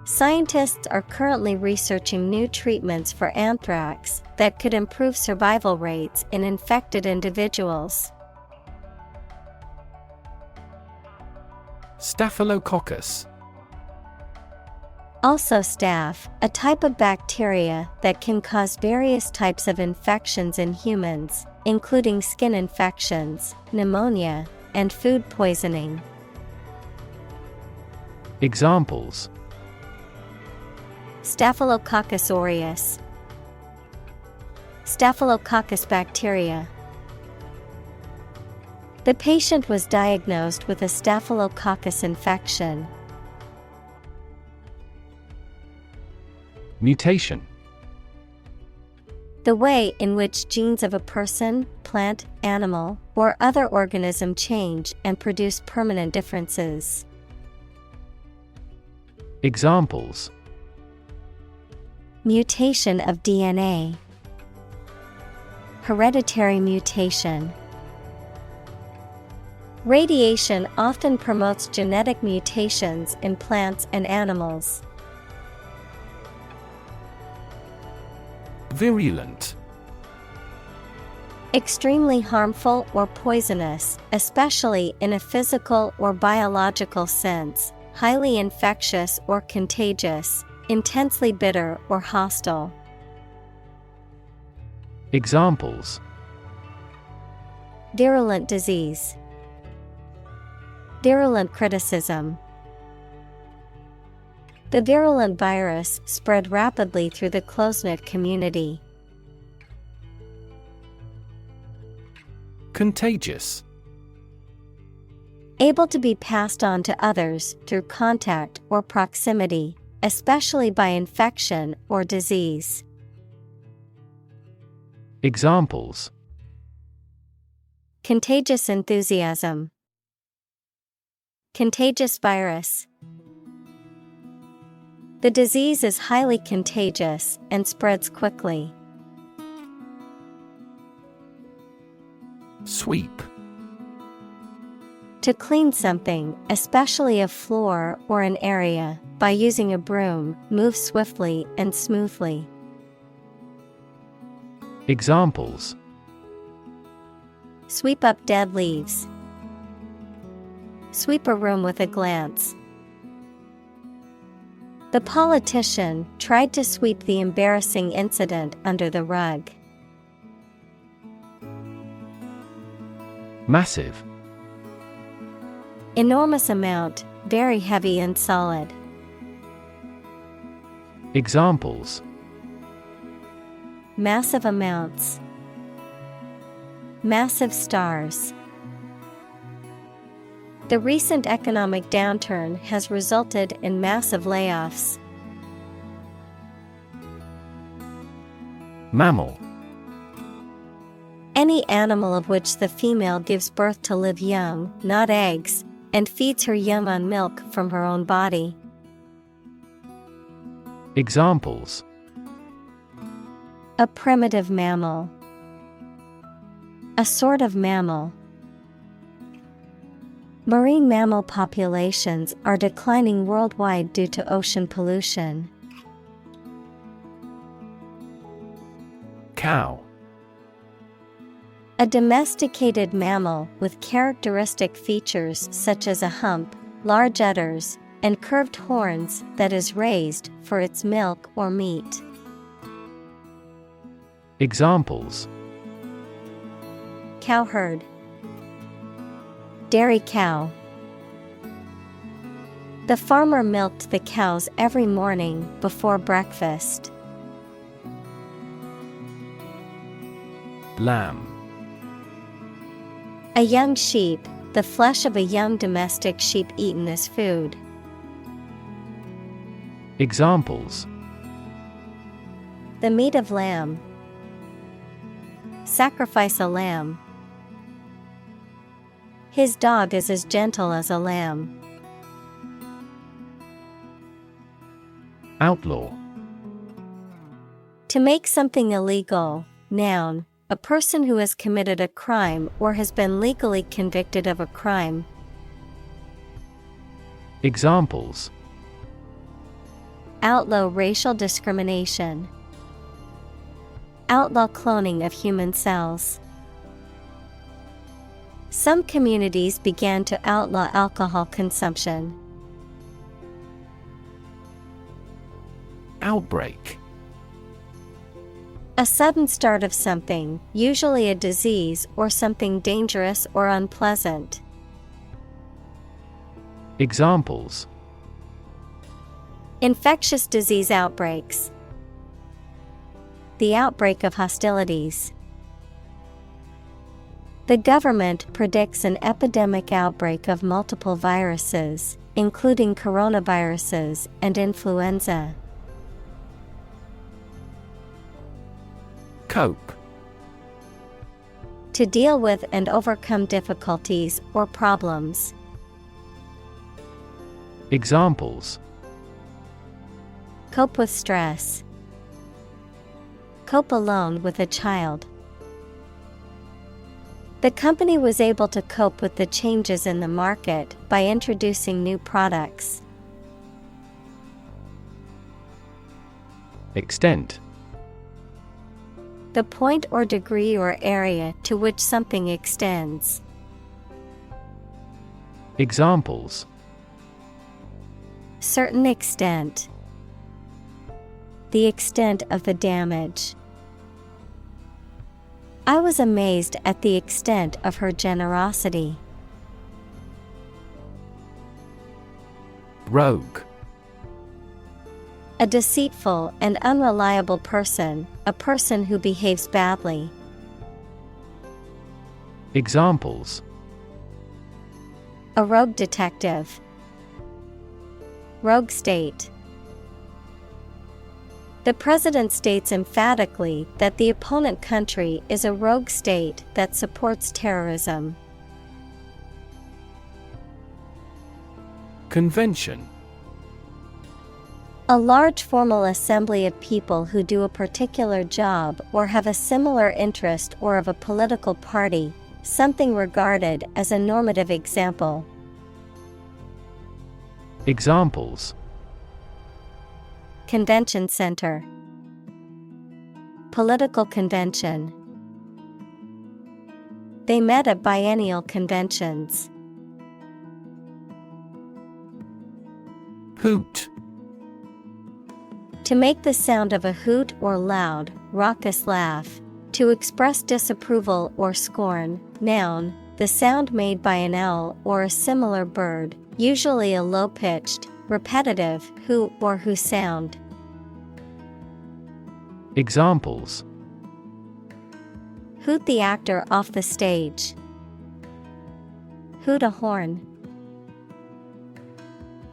Scientists are currently researching new treatments for anthrax that could improve survival rates in infected individuals. Staphylococcus. Also staph, a type of bacteria that can cause various types of infections in humans, including skin infections, pneumonia, and food poisoning. Examples: Staphylococcus aureus, Staphylococcus bacteria. The patient was diagnosed with a Staphylococcus infection. Mutation. The way in which genes of a person, plant, animal, or other organism change and produce permanent differences. Examples: Mutation of DNA, hereditary mutation. Radiation often promotes genetic mutations in plants and animals. Virulent. Extremely harmful or poisonous, especially in a physical or biological sense, highly infectious or contagious, intensely bitter or hostile. Examples: Virulent disease, virulent criticism. The virulent virus spread rapidly through the close-knit community. Contagious. Able to be passed on to others through contact or proximity, especially by infection or disease. Examples: Contagious enthusiasm, contagious virus. The disease is highly contagious and spreads quickly. Sweep. To clean something, especially a floor or an area, by using a broom, move swiftly and smoothly. Examples: Sweep up dead leaves. Sweep a room with a glance. The politician tried to sweep the embarrassing incident under the rug. Massive. Enormous amount, very heavy and solid. Examples: Massive amounts. Massive stars. The recent economic downturn has resulted in massive layoffs. Mammal. Any animal of which the female gives birth to live young, not eggs, and feeds her young on milk from her own body. Examples: A primitive mammal. A sort of mammal. Marine mammal populations are declining worldwide due to ocean pollution. Cow. A domesticated mammal with characteristic features such as a hump, large udders, and curved horns that is raised for its milk or meat. Examples: Cowherd. Dairy cow. The farmer milked the cows every morning before breakfast. Lamb. A young sheep, the flesh of a young domestic sheep eaten as food. Examples: The meat of lamb. Sacrifice a lamb. His dog is as gentle as a lamb. Outlaw. To make something illegal. Noun, a person who has committed a crime or has been legally convicted of a crime. Examples: Outlaw racial discrimination. Outlaw cloning of human cells. Some communities began to outlaw alcohol consumption. Outbreak. A sudden start of something, usually a disease or something dangerous or unpleasant. Examples: Infectious disease outbreaks. The outbreak of hostilities. The government predicts an epidemic outbreak of multiple viruses, including coronaviruses and influenza. Cope. To deal with and overcome difficulties or problems. Examples: Cope with stress. Cope alone with a child. The company was able to cope with the changes in the market by introducing new products. Extent. The point or degree or area to which something extends. Examples: Certain extent. The extent of the damage. I was amazed at the extent of her generosity. Rogue. A deceitful and unreliable person, a person who behaves badly. Examples: A rogue detective. Rogue state. The president states emphatically that the opponent country is a rogue state that supports terrorism. Convention. A large formal assembly of people who do a particular job or have a similar interest or of a political party, something regarded as a normative example. Examples: Convention center. Political convention. They met at biennial conventions. Hoot. To make the sound of a hoot or loud, raucous laugh. To express disapproval or scorn. Noun, the sound made by an owl or a similar bird, usually a low-pitched, repetitive hoot or who sound. Examples: Hoot the actor off the stage. Hoot a horn.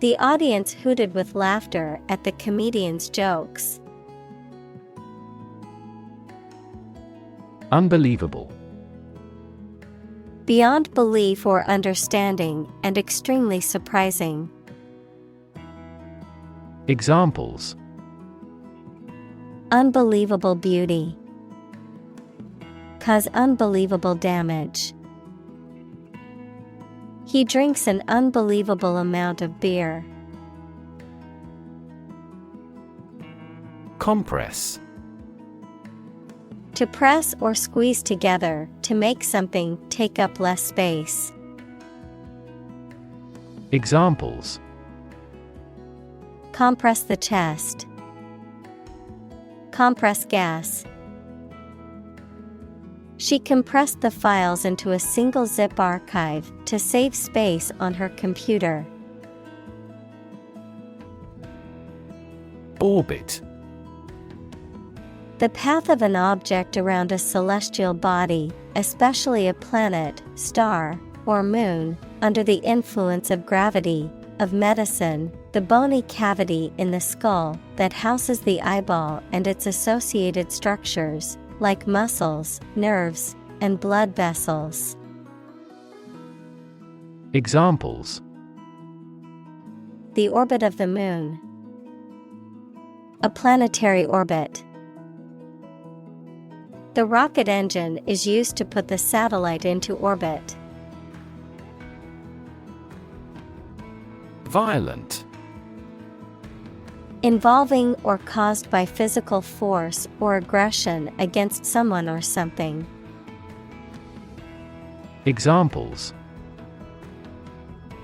The audience hooted with laughter at the comedian's jokes. Unbelievable. Beyond belief or understanding and extremely surprising. Examples: Unbelievable beauty. Cause unbelievable damage. He drinks an unbelievable amount of beer. Compress. To press or squeeze together, to make something take up less space. Examples: Compress the chest. Compress gas. She compressed the files into a single zip archive to save space on her computer. Orbit. The path of an object around a celestial body, especially a planet, star, or moon, under the influence of gravity. Of medicine, the bony cavity in the skull that houses the eyeball and its associated structures, like muscles, nerves, and blood vessels. Examples: the orbit of the moon, a planetary orbit. The rocket engine is used to put the satellite into orbit. Violent. Involving or caused by physical force or aggression against someone or something. Examples: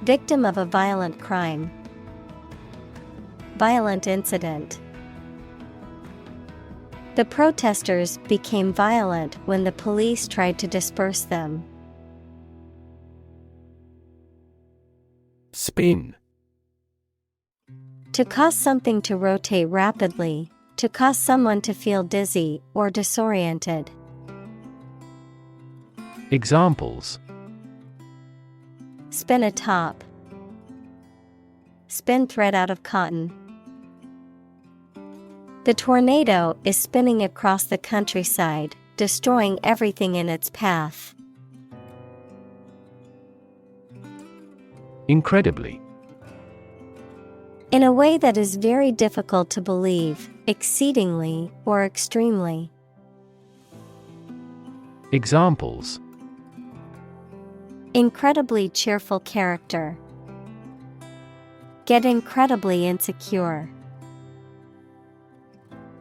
victim of a violent crime, violent incident. The protesters became violent when the police tried to disperse them. Spin. To cause something to rotate rapidly, to cause someone to feel dizzy or disoriented. Examples: spin a top, spin thread out of cotton. The tornado is spinning across the countryside, destroying everything in its path. Incredibly. In a way that is very difficult to believe, exceedingly or extremely. Examples: incredibly cheerful character, get incredibly insecure.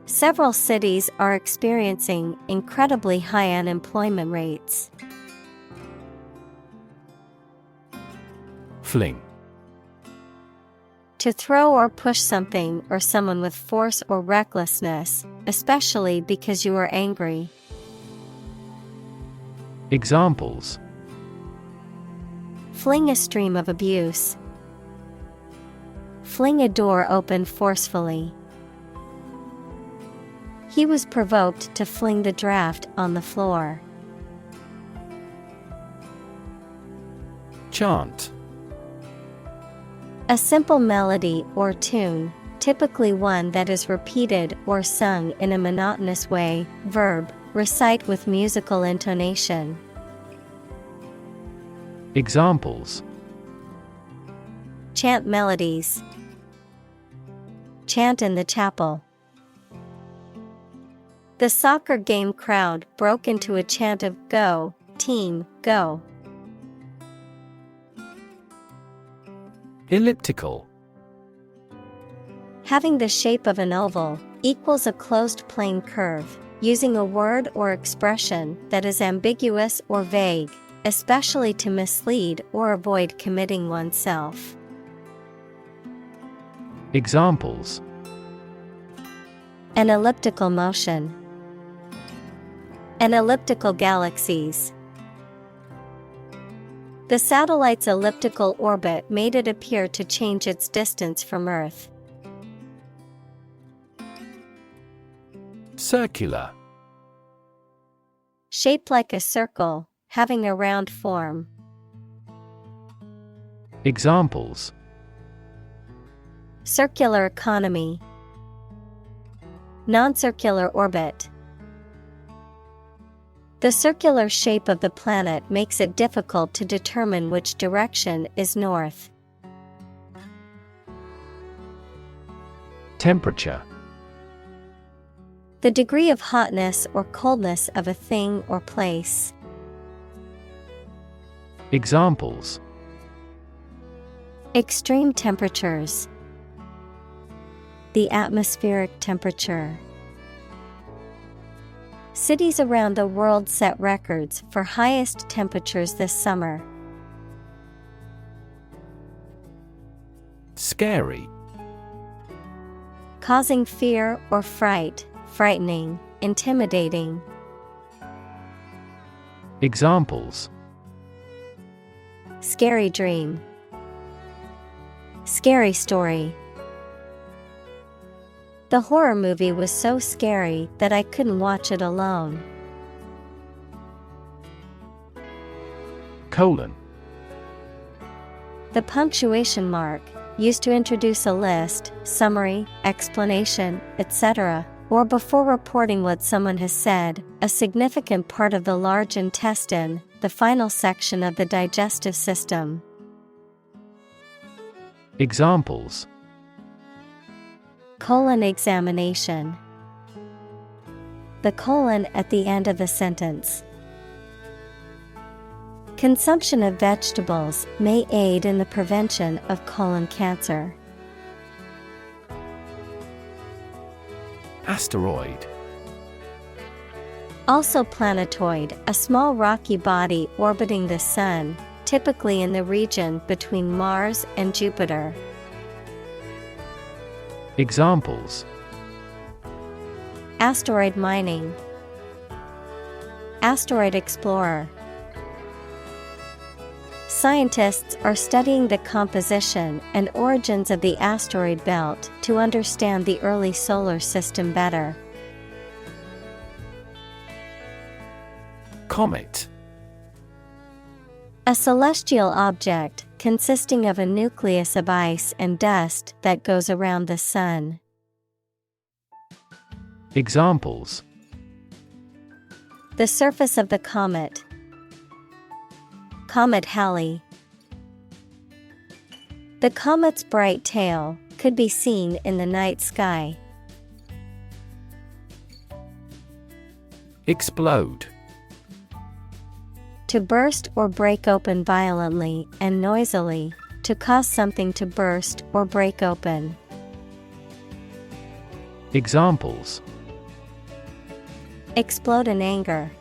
Several cities are experiencing incredibly high unemployment rates. Fling. To throw or push something or someone with force or recklessness, especially because you are angry. Examples: fling a stream of abuse, fling a door open forcefully. He was provoked to fling the draft on the floor. Chant. A simple melody or tune, typically one that is repeated or sung in a monotonous way. Verb, recite with musical intonation. Examples: chant melodies, chant in the chapel. The soccer game crowd broke into a chant of "Go, team, go!" Elliptical. Having the shape of an oval, equals a closed plane curve, using a word or expression that is ambiguous or vague, especially to mislead or avoid committing oneself. Examples: an elliptical motion, an elliptical galaxies. The satellite's elliptical orbit made it appear to change its distance from Earth. Circular. Shaped like a circle, having a round form. Examples: circular economy, non-circular orbit. The circular shape of the planet makes it difficult to determine which direction is north. Temperature. The degree of hotness or coldness of a thing or place. Examples: extreme temperatures, the atmospheric temperature. Cities around the world set records for highest temperatures this summer. Scary. Causing fear or fright, frightening, intimidating. Examples: scary dream, scary story. The horror movie was so scary that I couldn't watch it alone. Colon. The punctuation mark, used to introduce a list, summary, explanation, etc., or before reporting what someone has said, a significant part of the large intestine, the final section of the digestive system. Examples: colon examination. The colon at the end of the sentence. Consumption of vegetables may aid in the prevention of colon cancer. Asteroid. Also planetoid, a small rocky body orbiting the Sun, typically in the region between Mars and Jupiter. Examples: Asteroid mining. Asteroid explorer. Scientists are studying the composition and origins of the asteroid belt to understand the early solar system better. Comet. A celestial object consisting of a nucleus of ice and dust that goes around the Sun. Examples: The surface of the comet. Comet Halley. The comet's bright tail could be seen in the night sky. Explode. To burst or break open violently and noisily, to cause something to burst or break open. Examples: Explode in anger.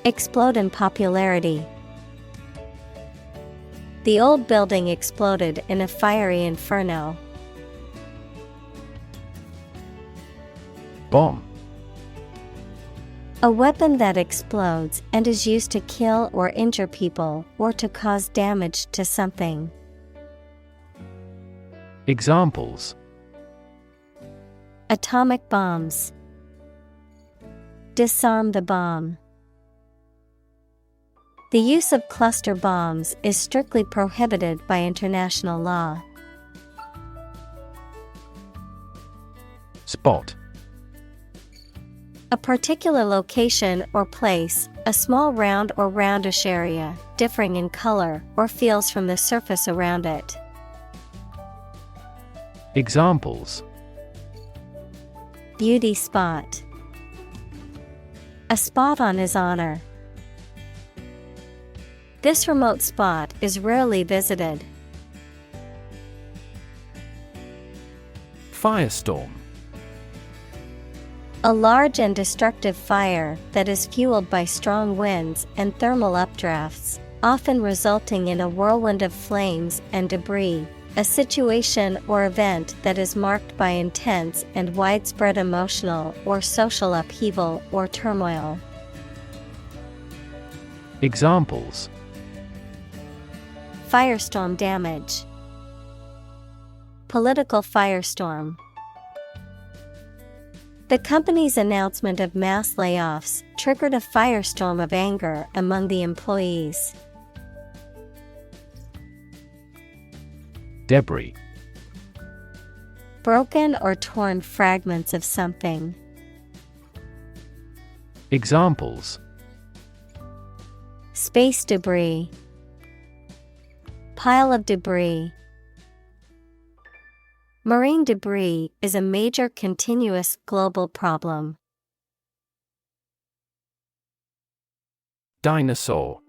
Explode in popularity. The old building exploded in a fiery inferno. Bomb. A weapon that explodes and is used to kill or injure people or to cause damage to something. Examples: Atomic bombs. Disarm the bomb. The use of cluster bombs is strictly prohibited by international law. Spot. A particular location or place, a small round or roundish area, differing in color or feels from the surface around it. Examples: Beauty spot. A spot on his honor. This remote spot is rarely visited. Firestorm. A large and destructive fire that is fueled by strong winds and thermal updrafts, often resulting in a whirlwind of flames and debris, a situation or event that is marked by intense and widespread emotional or social upheaval or turmoil. Examples: Firestorm damage. Political firestorm. The company's announcement of mass layoffs triggered a firestorm of anger among the employees. Debris. Broken or torn fragments of something. Examples: Space debris. Pile of debris. Marine debris is a major continuous global problem. Dinosaur.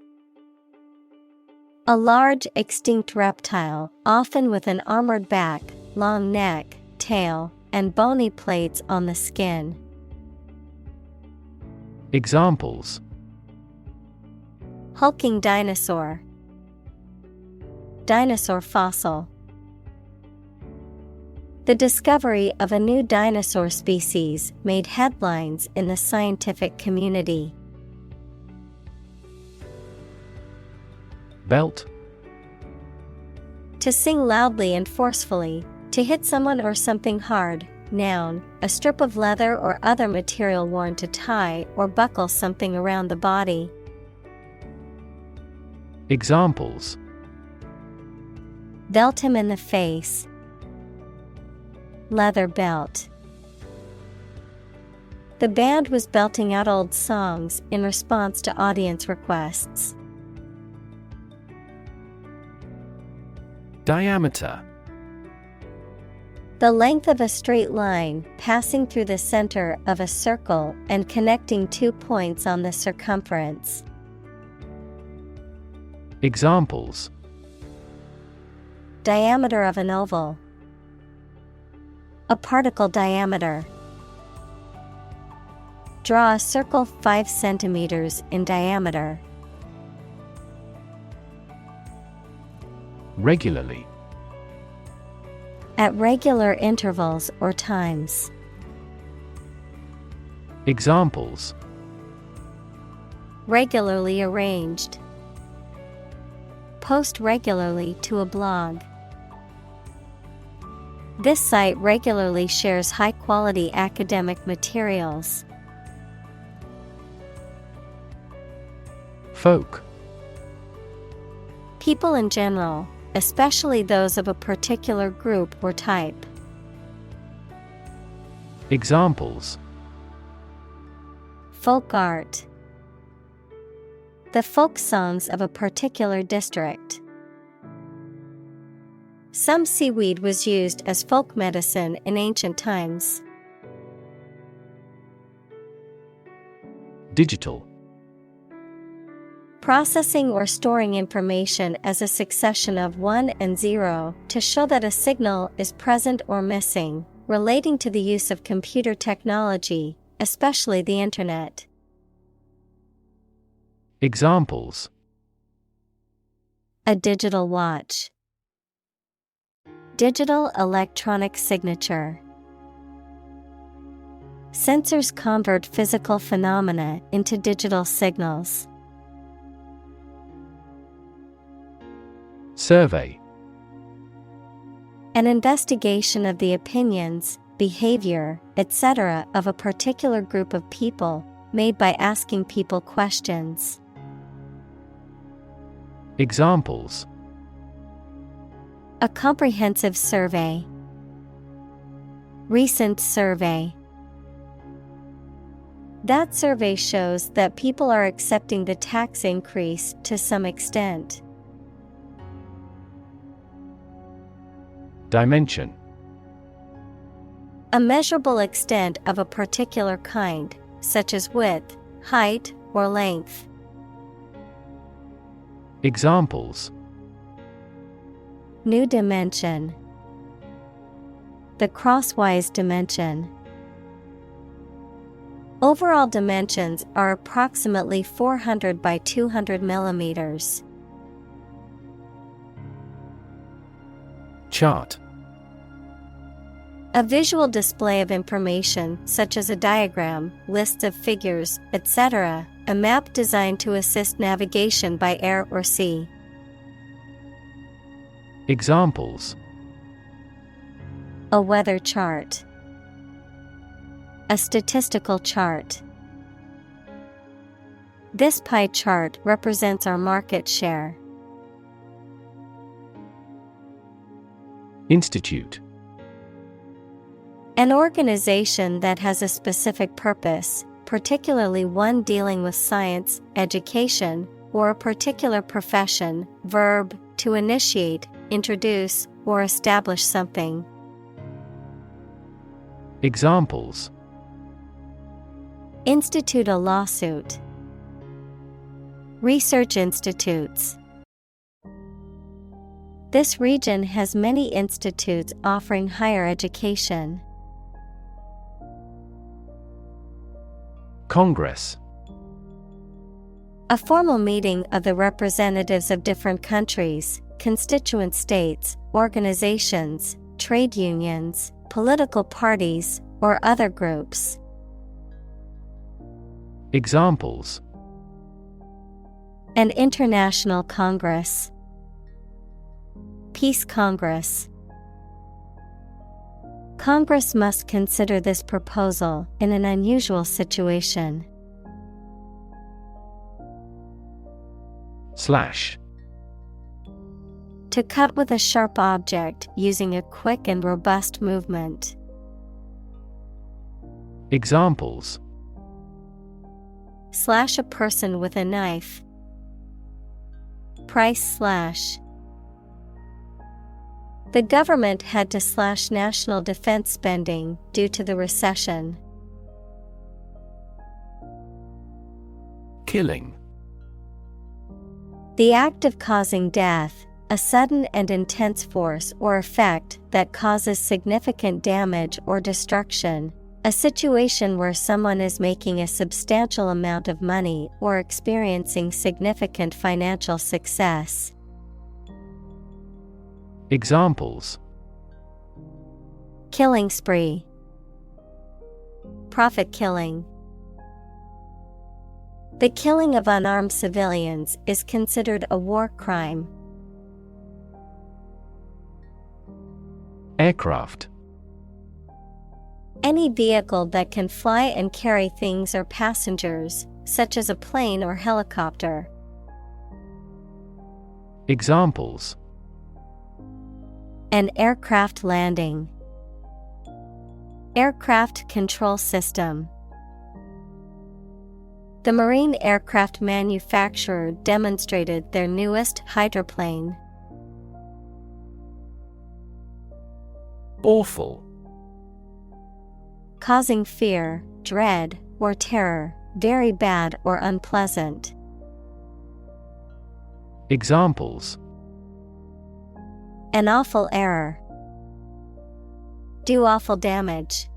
A large extinct reptile, often with an armored back, long neck, tail, and bony plates on the skin. Examples: Hulking dinosaur. Dinosaur fossil. The discovery of a new dinosaur species made headlines in the scientific community. Belt. To sing loudly and forcefully, to hit someone or something hard. Noun, a strip of leather or other material worn to tie or buckle something around the body. Examples: Belt him in the face. Leather belt. The band was belting out old songs in response to audience requests. Diameter. The length of a straight line passing through the center of a circle and connecting 2 points on the circumference. Examples: Diameter of an oval. A particle diameter. Draw a circle 5 centimeters in diameter. Regularly. At regular intervals or times. Examples: Regularly arranged. Post regularly to a blog. This site regularly shares high-quality academic materials. Folk. People in general, especially those of a particular group or type. Examples: Folk art. The folk songs of a particular district. Some seaweed was used as folk medicine in ancient times. Digital. Processing or storing information as a succession of 1 and 0 to show that a signal is present or missing, relating to the use of computer technology, especially the Internet. Examples: A digital watch. Digital electronic signature. Sensors convert physical phenomena into digital signals. Survey. An investigation of the opinions, behavior, etc. of a particular group of people, made by asking people questions. Examples: A comprehensive survey. Recent survey. That survey shows that people are accepting the tax increase to some extent. Dimension. A measurable extent of a particular kind, such as width, height, or length. Examples: New dimension. The crosswise dimension. Overall dimensions are approximately 400 by 200 millimeters. Chart. A visual display of information such as a diagram, lists of figures, etc., a map designed to assist navigation by air or sea. Examples: A weather chart. A statistical chart. This pie chart represents our market share. Institute. An organization that has a specific purpose, particularly one dealing with science, education, or a particular profession. Verb, to initiate, introduce, or establish something. Examples: Institute a lawsuit. Research institutes. This region has many institutes offering higher education. Congress. A formal meeting of the representatives of different countries, constituent states, organizations, trade unions, political parties, or other groups. Examples: An international congress. Peace Congress. Congress must consider this proposal in an unusual situation. Slash. To cut with a sharp object using a quick and robust movement. Examples: Slash a person with a knife. Price slash. The government had to slash national defense spending due to the recession. Killing. The act of causing death, a sudden and intense force or effect that causes significant damage or destruction. A situation where someone is making a substantial amount of money or experiencing significant financial success. Examples: killing spree, profit killing. The killing of unarmed civilians is considered a war crime. Aircraft. Any vehicle that can fly and carry things or passengers, such as a plane or helicopter. Examples: an aircraft landing, aircraft control system. The marine aircraft manufacturer demonstrated their newest hydroplane. Awful. Causing fear, dread, or terror, very bad or unpleasant. Examples: an awful error, do awful damage.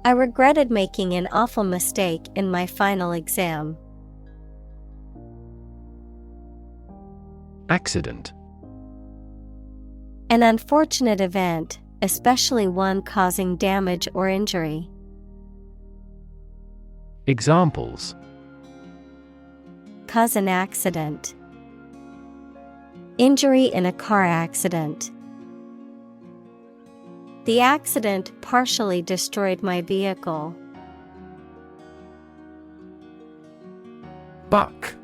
I regretted making an awful mistake in my final exam. Accident. An unfortunate event, especially one causing damage or injury. Examples: cause an accident, injury in a car accident. The accident partially destroyed my vehicle. Buck.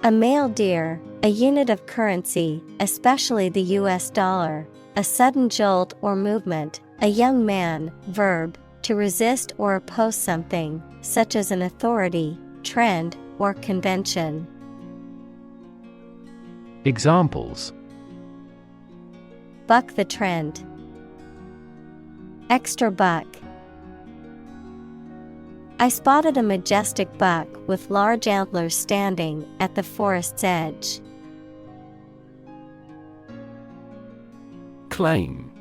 A male deer, a unit of currency, especially the US dollar, a sudden jolt or movement. A young man, verb, to resist or oppose something, such as an authority, trend, or convention. Examples: buck the trend, extra buck. I spotted a majestic buck with large antlers standing at the forest's edge. Claim.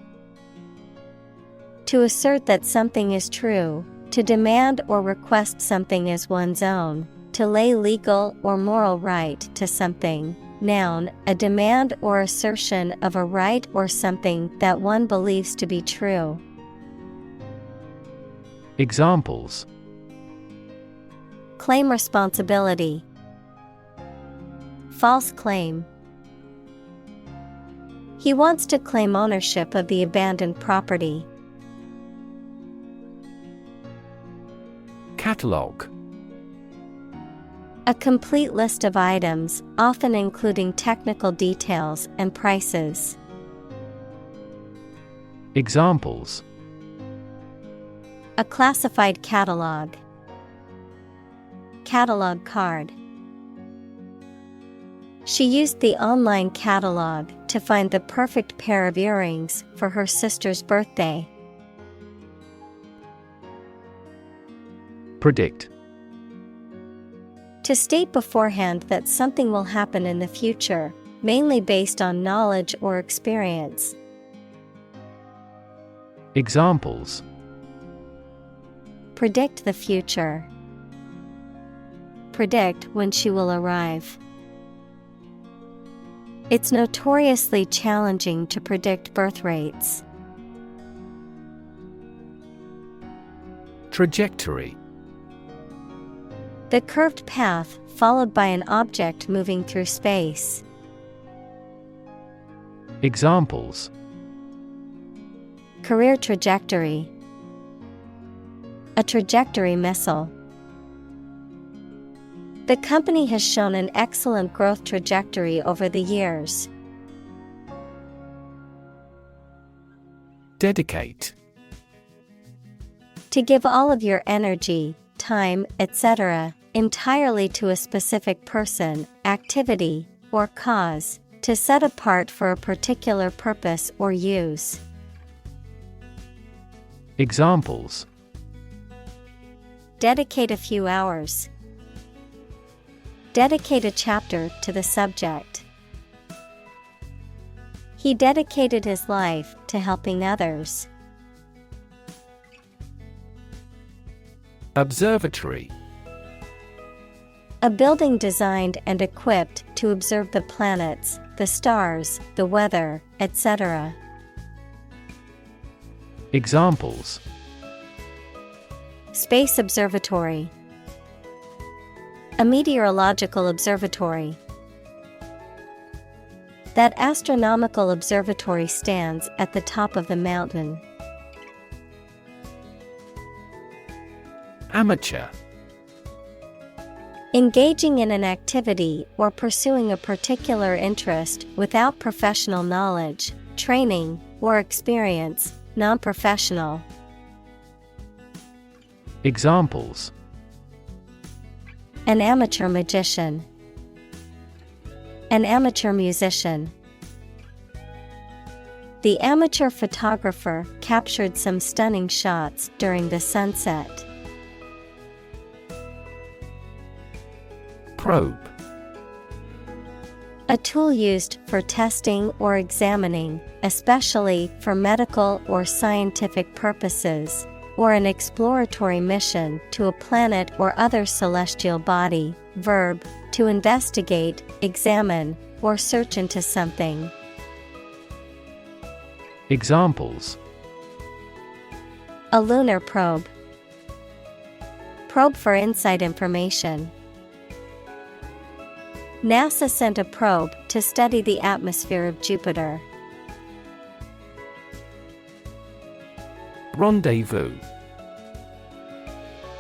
To assert that something is true, to demand or request something as one's own, to lay legal or moral right to something. Noun, a demand or assertion of a right or something that one believes to be true. Examples: claim responsibility, false claim. He wants to claim ownership of the abandoned property. Catalog. A complete list of items, often including technical details and prices. Examples: a classified catalog, catalog card. She used the online catalog to find the perfect pair of earrings for her sister's birthday. Predict. To state beforehand that something will happen in the future, mainly based on knowledge or experience. Examples: predict the future, predict when she will arrive. It's notoriously challenging to predict birth rates. Trajectory. The curved path followed by an object moving through space. Examples: career trajectory, a trajectory missile. The company has shown an excellent growth trajectory over the years. Dedicate. To give all of your energy, time, etc., entirely to a specific person, activity, or cause, To set apart for a particular purpose or use. Examples: Dedicate a few hours. Dedicate a chapter to the subject. He dedicated his life to helping others. Observatory. A building designed and equipped to observe the planets, the stars, the weather, etc. Examples: Space observatory. A meteorological observatory. That astronomical observatory stands at the top of the mountain. Amateur. Engaging in an activity or pursuing a particular interest without professional knowledge, training, or experience, non-professional. Examples: An amateur magician. An amateur musician. The amateur photographer captured some stunning shots during the sunset. Probe. A tool used for testing or examining, especially for medical or scientific purposes, or an exploratory mission to a planet or other celestial body. Verb, to investigate, examine, or search into something. Examples: A lunar probe. Probe for inside information. NASA sent a probe to study the atmosphere of Jupiter. Rendezvous.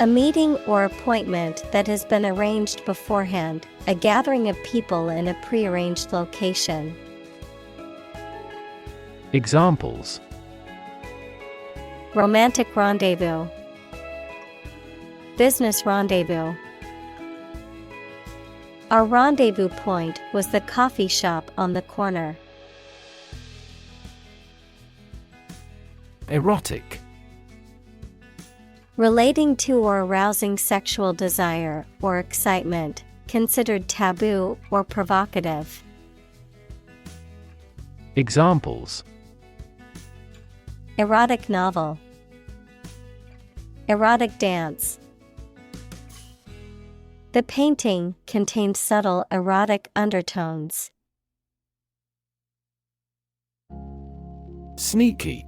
A meeting or appointment that has been arranged beforehand, a gathering of people in a prearranged location. Examples: Romantic rendezvous. Business rendezvous. Our rendezvous point was the coffee shop on the corner. Erotic. Relating to or arousing sexual desire or excitement, considered taboo or provocative. Examples: Erotic novel. Erotic dance. The painting contained subtle erotic undertones. Sneaky.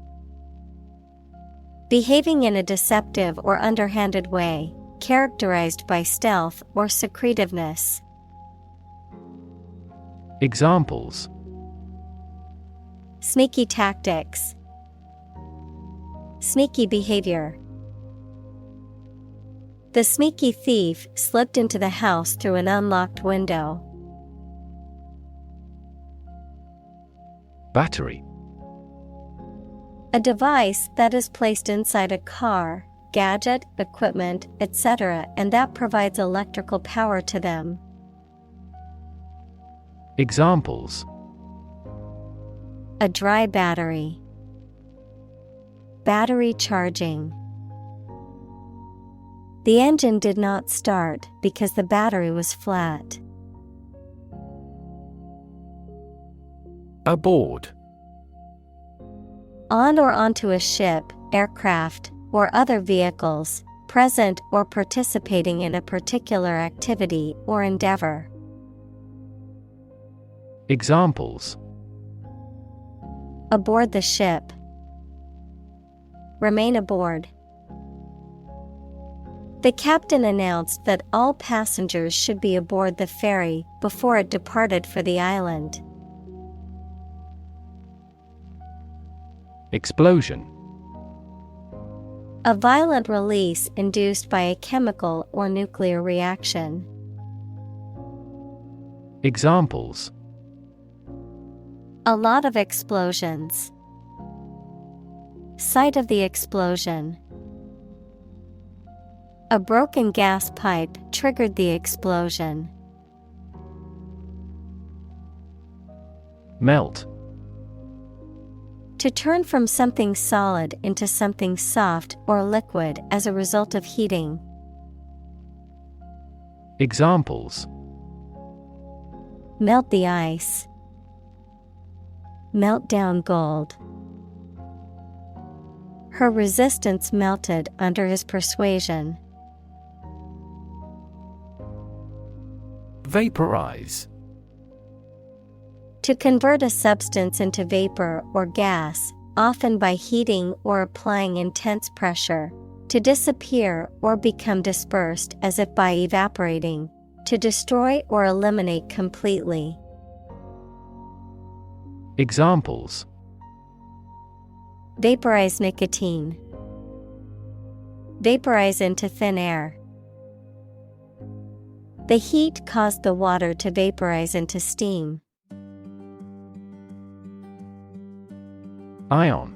Behaving in a deceptive or underhanded way, characterized by stealth or secretiveness. Examples: Sneaky tactics. Sneaky behavior. The sneaky thief slipped into the house through an unlocked window. Battery. A device that is placed inside a car, gadget, equipment, etc., and that provides electrical power to them. Examples: A dry battery. Battery charging. The engine did not start because the battery was flat. Aboard. On or onto a ship, aircraft, or other vehicles, present or participating in a particular activity or endeavor. Examples: Aboard the ship. Remain aboard. The captain announced that all passengers should be aboard the ferry before it departed for the island. Explosion. A violent release induced by a chemical or nuclear reaction. Examples: A lot of explosions. Site of the explosion. A broken gas pipe triggered the explosion. Melt. To turn from something solid into something soft or liquid as a result of heating. Examples: Melt the ice. Melt down gold. Her resistance melted under his persuasion. Vaporize. To convert a substance into vapor or gas, often by heating or applying intense pressure. To disappear or become dispersed as if by evaporating. To destroy or eliminate completely. Examples: Vaporize nicotine. Vaporize into thin air. The heat caused the water to vaporize into steam. Ion.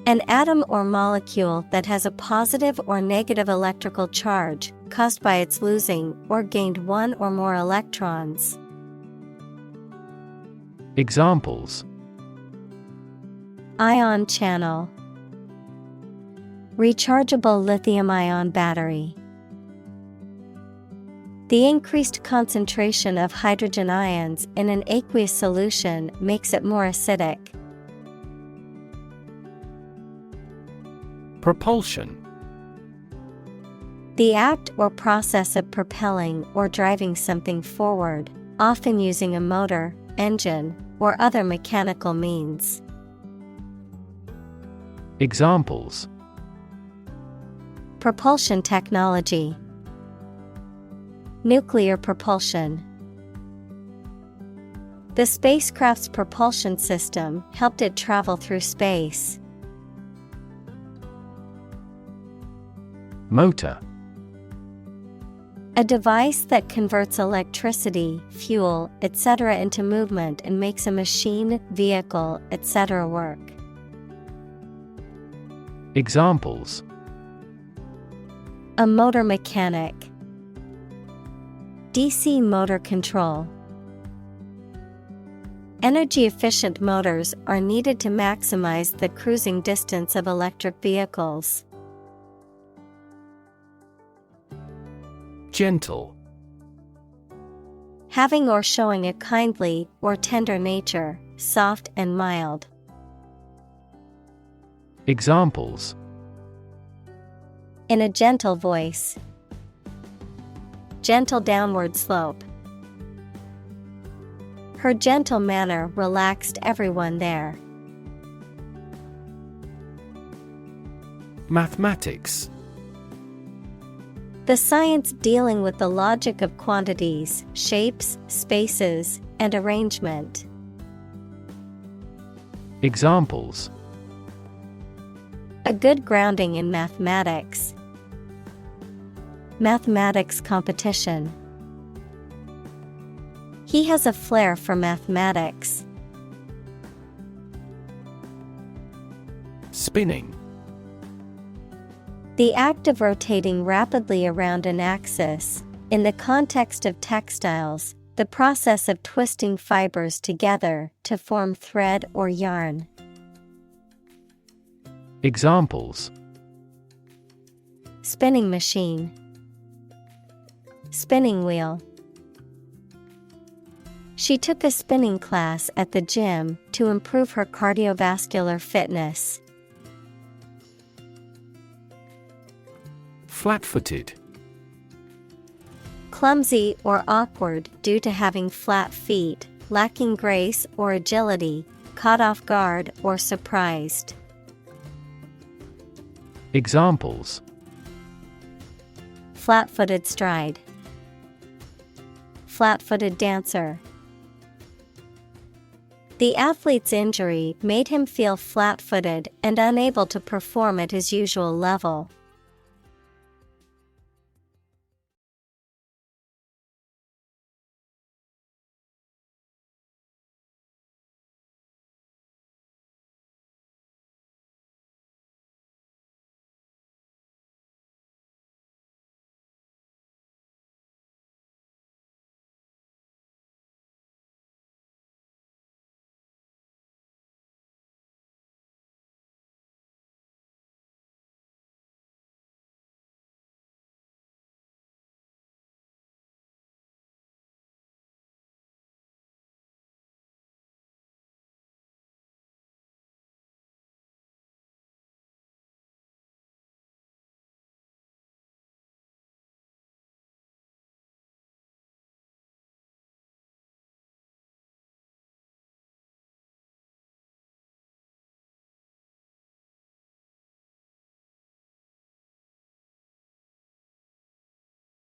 An atom or molecule that has a positive or negative electrical charge, caused by its losing or gained one or more electrons. Examples: Ion channel. Rechargeable lithium-ion battery. The increased concentration of hydrogen ions in an aqueous solution makes it more acidic. Propulsion. The act or process of propelling or driving something forward, often using a motor, engine, or other mechanical means. Examples: Propulsion technology. Nuclear propulsion. The spacecraft's propulsion system helped it travel through space. Motor. A device that converts electricity, fuel, etc. into movement and makes a machine, vehicle, etc. work. Examples: A motor mechanic. DC motor control. Energy-efficient motors are needed to maximize the cruising distance of electric vehicles. Gentle. Having or showing a kindly or tender nature, soft and mild. Examples: In a gentle voice. Gentle downward slope. Her gentle manner relaxed everyone there. Mathematics. The science dealing with the logic of quantities, shapes, spaces, and arrangement. Examples: A good grounding in mathematics. Mathematics competition. He has a flair for mathematics. Spinning. The act of rotating rapidly around an axis. In the context of textiles, the process of twisting fibers together to form thread or yarn. Examples: Spinning machine. Spinning wheel. She took a spinning class at the gym to improve her cardiovascular fitness. Flat-footed. Clumsy or awkward due to having flat feet, lacking grace or agility, caught off guard or surprised. Examples: Flat-footed stride. Flat-footed dancer. The athlete's injury made him feel flat-footed and unable to perform at his usual level.